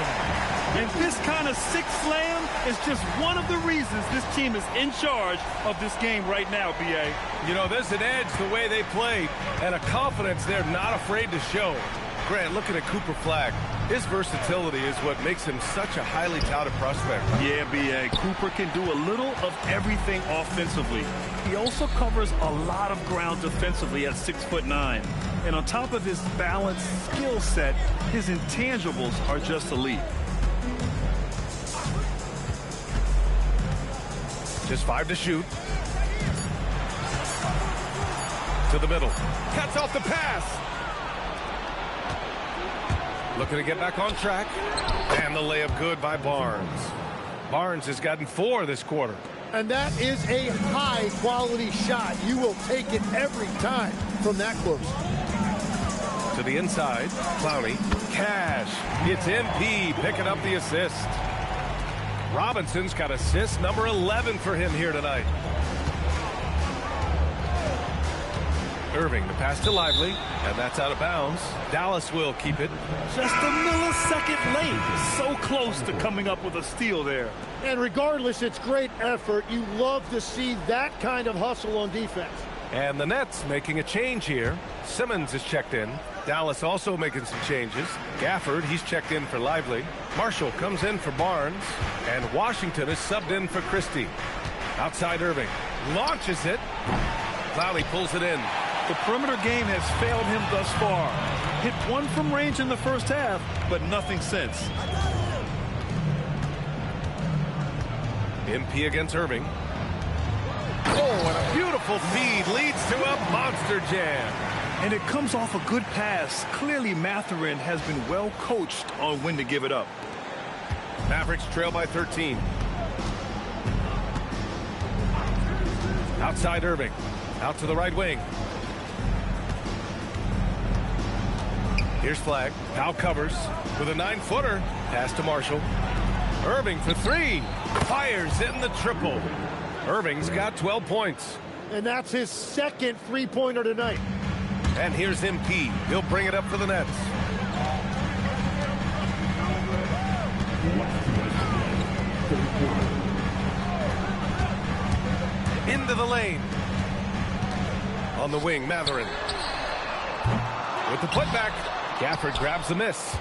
And this kind of six slam is just one of the reasons this team is in charge of this game right now, B.A. You know, there's an edge the way they play and a confidence they're not afraid to show. Grant, looking at Cooper Flagg, his versatility is what makes him such a highly touted prospect. Yeah, B.A. Cooper can do a little of everything offensively. He also covers a lot of ground defensively at 6'9". And on top of his balanced skill set, his intangibles are just elite. Just 5 to shoot. To the middle. Cuts off the pass. Looking to get back on track. And the layup good by Barnes. Barnes has gotten 4 this quarter. And that is a high-quality shot. You will take it every time from that close. To the inside. Clowney. Cash. It's MP picking up the assist. Robinson's got assist number 11 for him here tonight. Irving, the pass to Lively, and that's out of bounds. Dallas will keep it. Just a millisecond late. So close to coming up with a steal there. And regardless, it's great effort. You love to see that kind of hustle on defense. And the Nets making a change here. Simmons is checked in. Dallas also making some changes. Gafford, he's checked in for Lively. Marshall comes in for Barnes. And Washington is subbed in for Christie. Outside Irving. Launches it. Clowney pulls it in. The perimeter game has failed him thus far. Hit 1 from range in the first half, but nothing since. MP against Irving. Oh, and a beautiful feed leads to a monster jam. And it comes off a good pass. Clearly, Mathurin has been well coached on when to give it up. Mavericks trail by 13. Outside Irving. Out to the right wing. Here's Flag. Now covers with a 9-footer. Pass to Marshall. Irving for three. Fires in the triple. Irving's got 12 points. And that's his second three-pointer tonight. And here's MP. He'll bring it up for the Nets. Into the lane. On the wing, Matherin. With the putback, Gafford grabs the miss.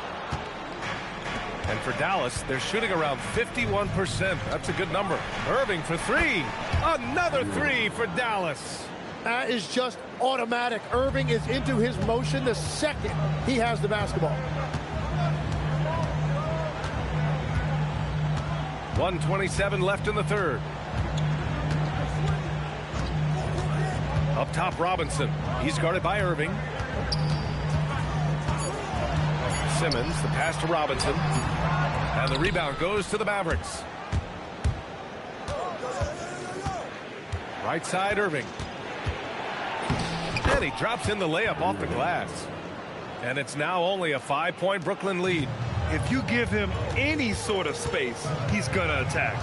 And for Dallas, they're shooting around 51%. That's a good number. Irving for three. Another three for Dallas. That is just automatic. Irving is into his motion the second he has the basketball. 1:27 left in the third. Up top, Robinson. He's guarded by Irving. Simmons, the pass to Robinson. And the rebound goes to the Mavericks. Right side, Irving. And he drops in the layup off the glass. And it's now only a 5-point Brooklyn lead. If you give him any sort of space, he's going to attack.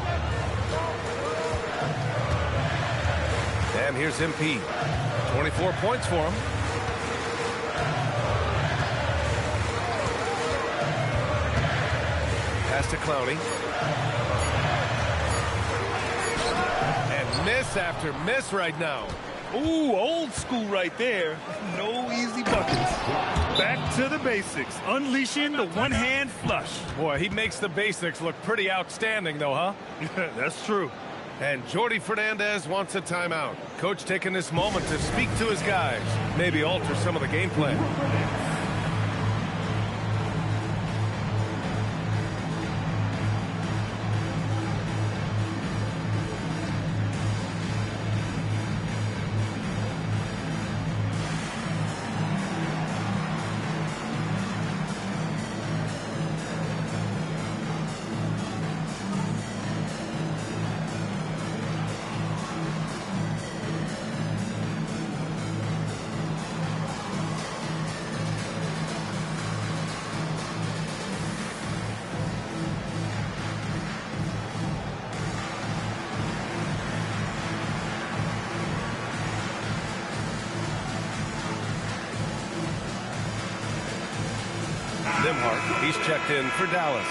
And here's MP. 24 points for him. Pass to Clowney. And miss after miss right now. Ooh, old school right there. No easy buckets. Back to the basics. Unleashing the one-hand flush. Boy, he makes the basics look pretty outstanding, though, huh? That's true. And Jordi Fernandez wants a timeout. Coach taking this moment to speak to his guys. Maybe alter some of the game plan. He's checked in for Dallas.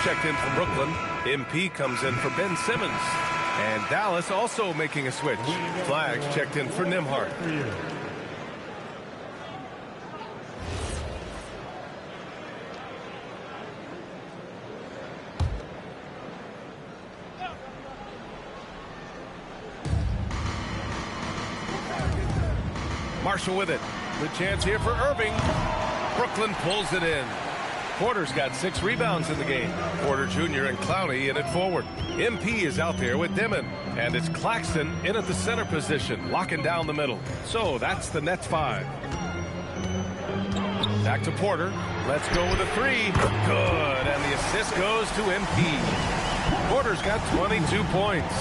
Checked in from Brooklyn. MP comes in for Ben Simmons. And Dallas also making a switch. Flags checked in for Nembhard. Marshall with it. Good chance here for Irving. Brooklyn pulls it in. Porter's got 6 rebounds in the game. Porter Jr. and Clowney in it forward. MP is out there with Dimon. And it's Claxton in at the center position, locking down the middle. So that's the Nets 5. Back to Porter. Let's go with a 3. Good. And the assist goes to MP. Porter's got 22 points.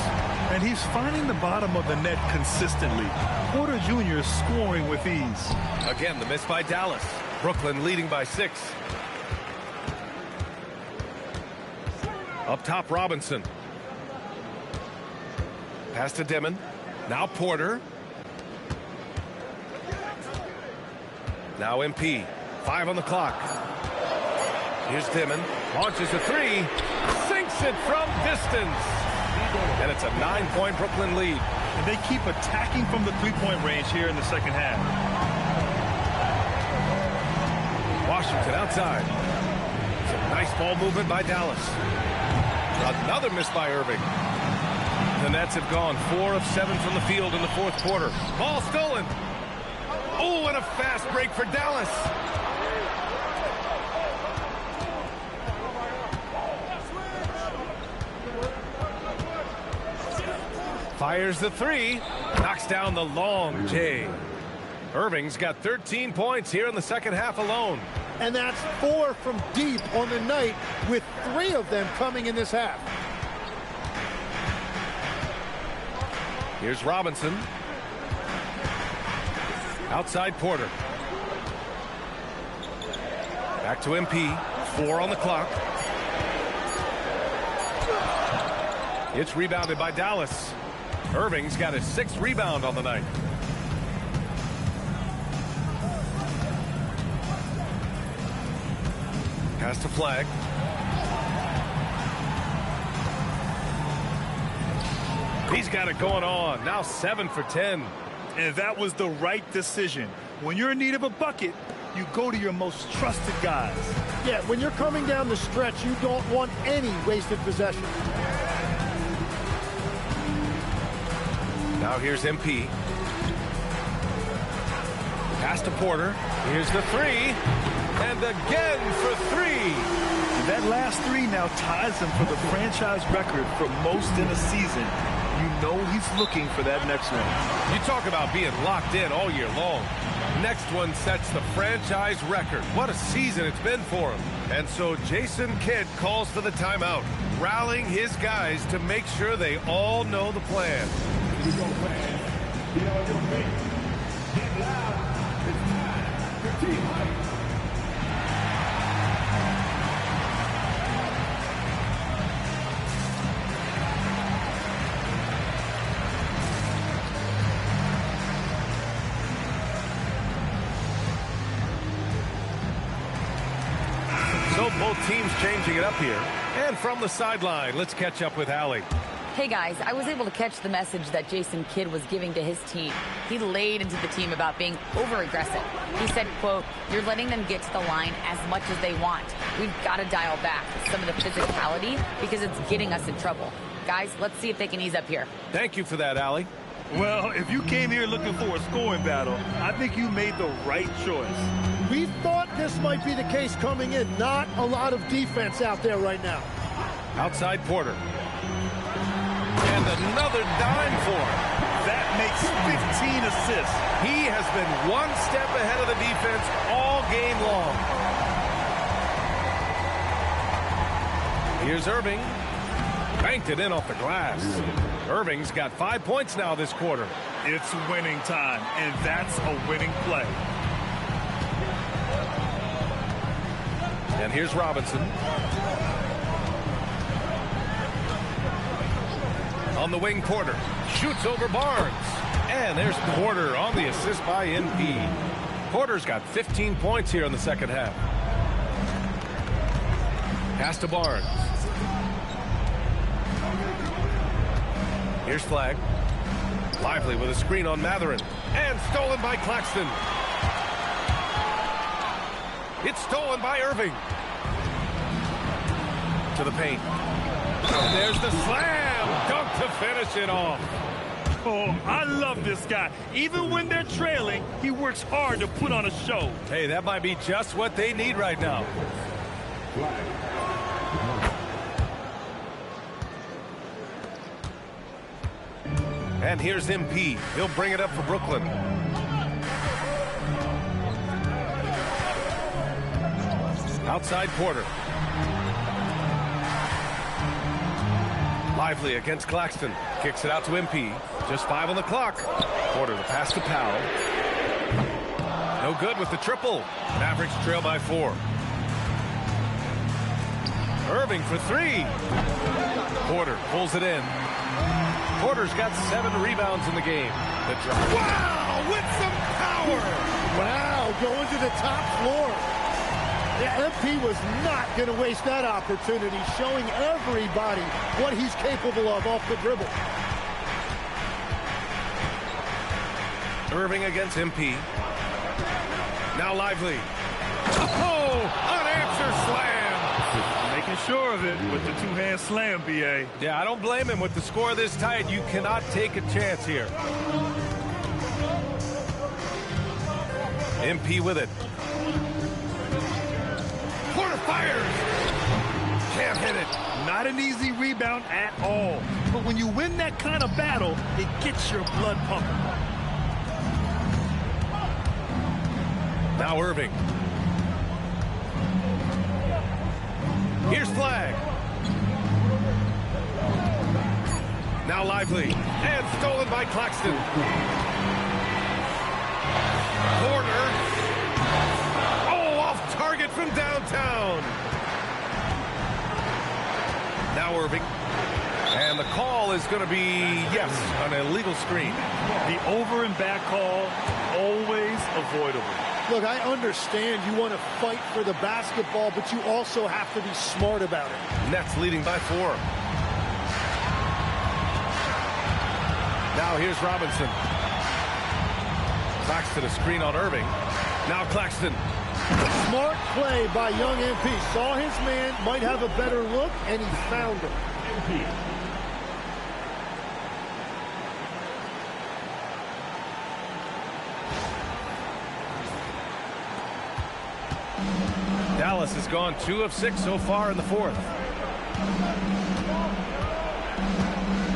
And he's finding the bottom of the net consistently. Porter Jr. is scoring with ease. Again, the miss by Dallas. Brooklyn leading by 6. Up top, Robinson. Pass to Dimon. Now Porter. Now MP. 5 on the clock. Here's Dimon. Launches a 3. Sinks it from distance. And it's a 9-point Brooklyn lead. And they keep attacking from the three-point range here in the second half. Washington outside. Some nice ball movement by Dallas. Another miss by Irving. The Nets have gone 4 of 7 from the field in the fourth quarter. Ball stolen. Oh, and a fast break for Dallas. Fires the three. Knocks down the long J. Irving's got 13 points here in the second half alone. And that's 4 from deep on the night, with 3 of them coming in this half. Here's Robinson. Outside Porter. Back to MP. 4 on the clock. It's rebounded by Dallas. Irving's got his 6th rebound on the night. Pass to Flag. He's got it going on. Now 7 for 10. And that was the right decision. When you're in need of a bucket, you go to your most trusted guys. Yeah, when you're coming down the stretch, you don't want any wasted possession. Now here's MP. Pass to Porter. Here's the 3. And again for 3. That last 3 now ties him for the franchise record for most in a season. You know he's looking for that next one. You talk about being locked in all year long. Next one sets the franchise record. What a season it's been for him. And so Jason Kidd calls for the timeout, rallying his guys to make sure they all know the plan. Here we go, fans. Get on your feet. Get loud. It's time for team hype. So both teams changing it up here. And from the sideline, let's catch up with Allie. Hey guys, I was able to catch the message that Jason Kidd was giving to his team. He laid into the team about being over-aggressive. He said, quote, "You're letting them get to the line as much as they want. We've got to dial back some of the physicality because it's getting us in trouble. Guys, let's see if they can ease up here." Thank you for that, Allie. Well, if you came here looking for a scoring battle, I think you made the right choice. We thought this might be the case coming in. Not a lot of defense out there right now. Outside Porter. And another dime for him. That makes 15 assists. He has been one step ahead of the defense all game long. Here's Irving. Banked it in off the glass. Irving's got 5 points now this quarter. It's winning time, and that's a winning play. And here's Robinson. On the wing, Porter. Shoots over Barnes. And there's Porter on the assist by NP. Porter's got 15 points here in the second half. Pass to Barnes. Here's Flag. Lively with a screen on Matherin. And stolen by Claxton. It's stolen by Irving. To the paint. And there's the slam. Dunk to finish it off. Oh, I love this guy. Even when they're trailing, he works hard to put on a show. Hey, that might be just what they need right now. And here's MP. He'll bring it up for Brooklyn. Outside Porter. Lively against Claxton. Kicks it out to MP. Just 5 on the clock. Porter the pass to Powell. No good with the triple. Mavericks trail by 4. Irving for 3. Porter pulls it in. Porter's got 7 rebounds in the game. The drop. Wow, with some power. Wow, going to the top floor. Yeah, MP was not going to waste that opportunity, showing everybody what he's capable of off the dribble. Irving against MP. Now Lively. Oh, unanswered slam. Making sure of it with the two-hand slam, B.A. Yeah, I don't blame him. With the score this tight, you cannot take a chance here. MP with it. Porter fires. Can't can't hit it. Not an easy rebound at all. But when you win that kind of battle, it gets your blood pumping. Now Irving. Here's Flag. Now Lively. And stolen by Claxton. Corner. Oh, off target from downtown. Now Irving. And the call is going to be, yes, an illegal screen. The over and back call, always avoidable. Look, I understand you want to fight for the basketball, but you also have to be smart about it. Nets leading by 4. Now here's Robinson. Claxton, a screen on Irving. Now Claxton. Smart play by young MP. Saw his man, might have a better look, and he found him. MP. Dallas has gone 2 of 6 so far in the 4th.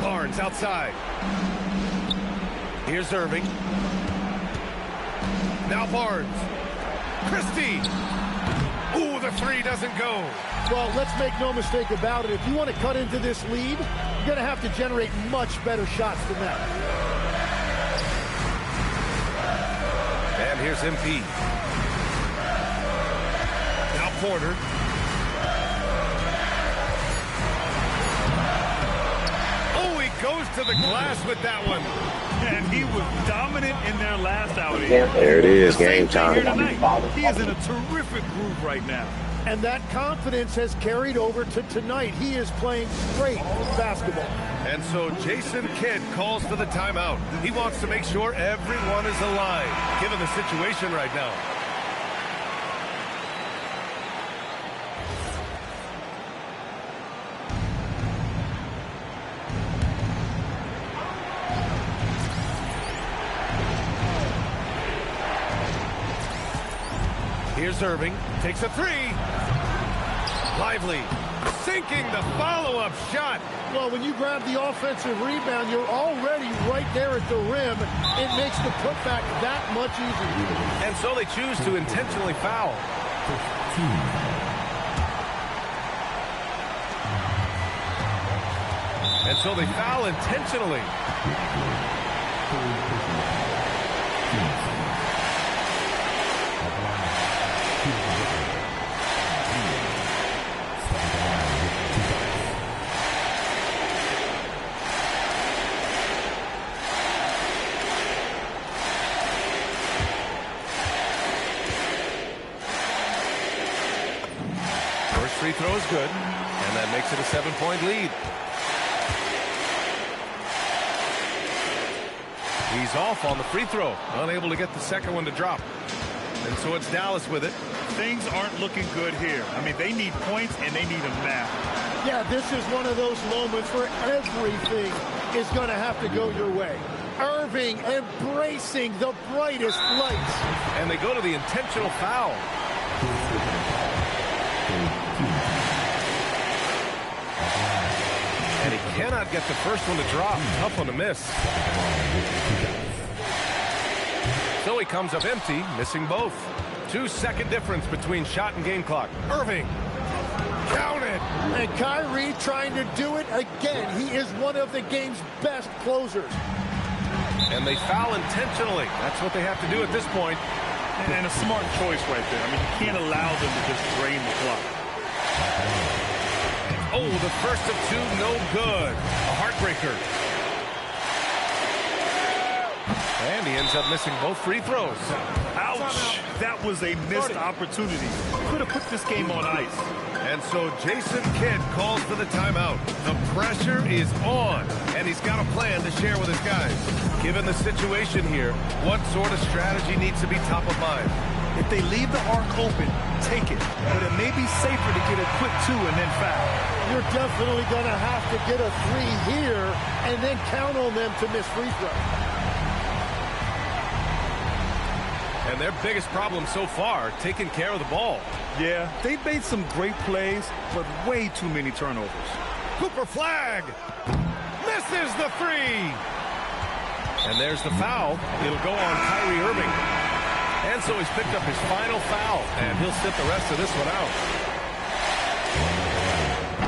Barnes outside. Here's Irving. Now Barnes. Christie. Ooh, the 3 doesn't go. Well, let's make no mistake about it. If you want to cut into this lead, you're going to have to generate much better shots than that. And here's MP. Now Porter. Oh, he goes to the glass with that one. And he was dominant in their last outing. There it is, game time. He is in a terrific groove right now. And that confidence has carried over to tonight. He is playing great basketball. And so Jason Kidd calls for the timeout. He wants to make sure everyone is aligned, given the situation right now. Here's Irving, takes a 3. Lively, sinking the follow-up shot. Well, when you grab the offensive rebound, you're already right there at the rim. It makes the putback that much easier. And so they choose to intentionally foul. And so they foul intentionally. Free throw is good, and that makes it a 7-point lead. He's off on the free throw, unable to get the second one to drop. And so it's Dallas with it. Things aren't looking good here. I mean, they need points, and they need them now. Yeah, this is one of those moments where everything is going to have to go your way. Irving embracing the brightest lights. And they go to the intentional foul. And he cannot get the first one to drop. Tough one to miss. So he comes up empty, missing both. 2-second difference between shot and game clock. Irving. Count it. And Kyrie trying to do it again. He is one of the game's best closers. And they foul intentionally. That's what they have to do at this point. And a smart choice right there. I mean, you can't allow them to just drain the clock. Oh, the first of 2, no good. A heartbreaker. And he ends up missing both free throws. Ouch. That was a missed opportunity. Could have put this game on ice. And so Jason Kidd calls for the timeout. The pressure is on, and he's got a plan to share with his guys. Given the situation here, what sort of strategy needs to be top of mind? If they leave the arc open, take it. But it may be safer to get a quick 2 and then foul. You're definitely going to have to get a 3 here and then count on them to miss free throws. And their biggest problem so far, taking care of the ball. Yeah, they've made some great plays, but way too many turnovers. Cooper flag. Misses the three. And there's the foul. It'll go on Kyrie Irving. And so he's picked up his final foul, and he'll sit the rest of this one out.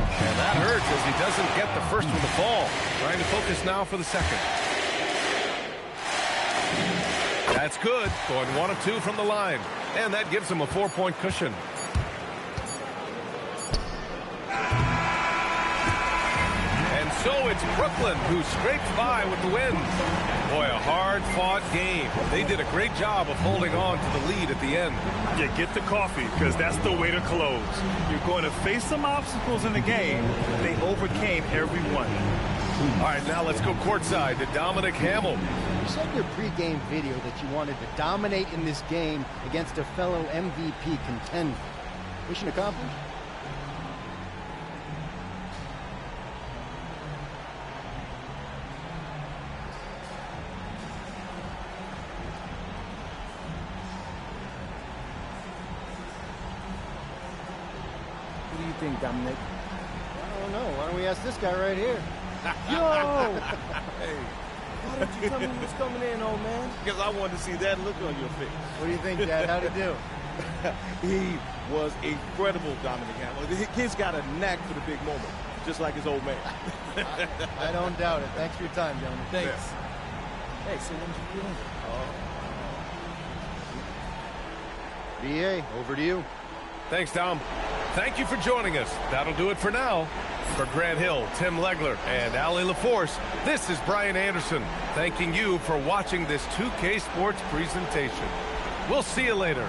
And that hurts as he doesn't get the first one to fall. Trying to focus now for the second. That's good. Going 1 of 2 from the line. And that gives him a 4-point cushion. And so it's Brooklyn who scrapes by with the win. Boy, a hard-fought game. They did a great job of holding on to the lead at the end. Yeah, get the coffee, because that's the way to close. You're going to face some obstacles in the game. They overcame every one. All right, now let's go courtside to Dominic Hamill. You said in your pregame video that you wanted to dominate in this game against a fellow MVP contender. Mission accomplished? What do you think, Dominic? I don't know. Why don't we ask this guy right here? Yo! Hey. Why didn't you tell me who was coming in, old man? Because I wanted to see that look on your face. What do you think, Dad? How'd he do? He was incredible, Dominic Hamill. The kid's got a knack for the big moment, just like his old man. I don't doubt it. Thanks for your time, gentlemen. Thanks. Hey, so when did you feel? BA, over to you. Thanks, Tom. Thank you for joining us. That'll do it for now. For Grant Hill, Tim Legler, and Allie LaForce, this is Brian Anderson, thanking you for watching this 2K Sports presentation. We'll see you later.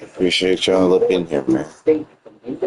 Appreciate y'all up in here, man.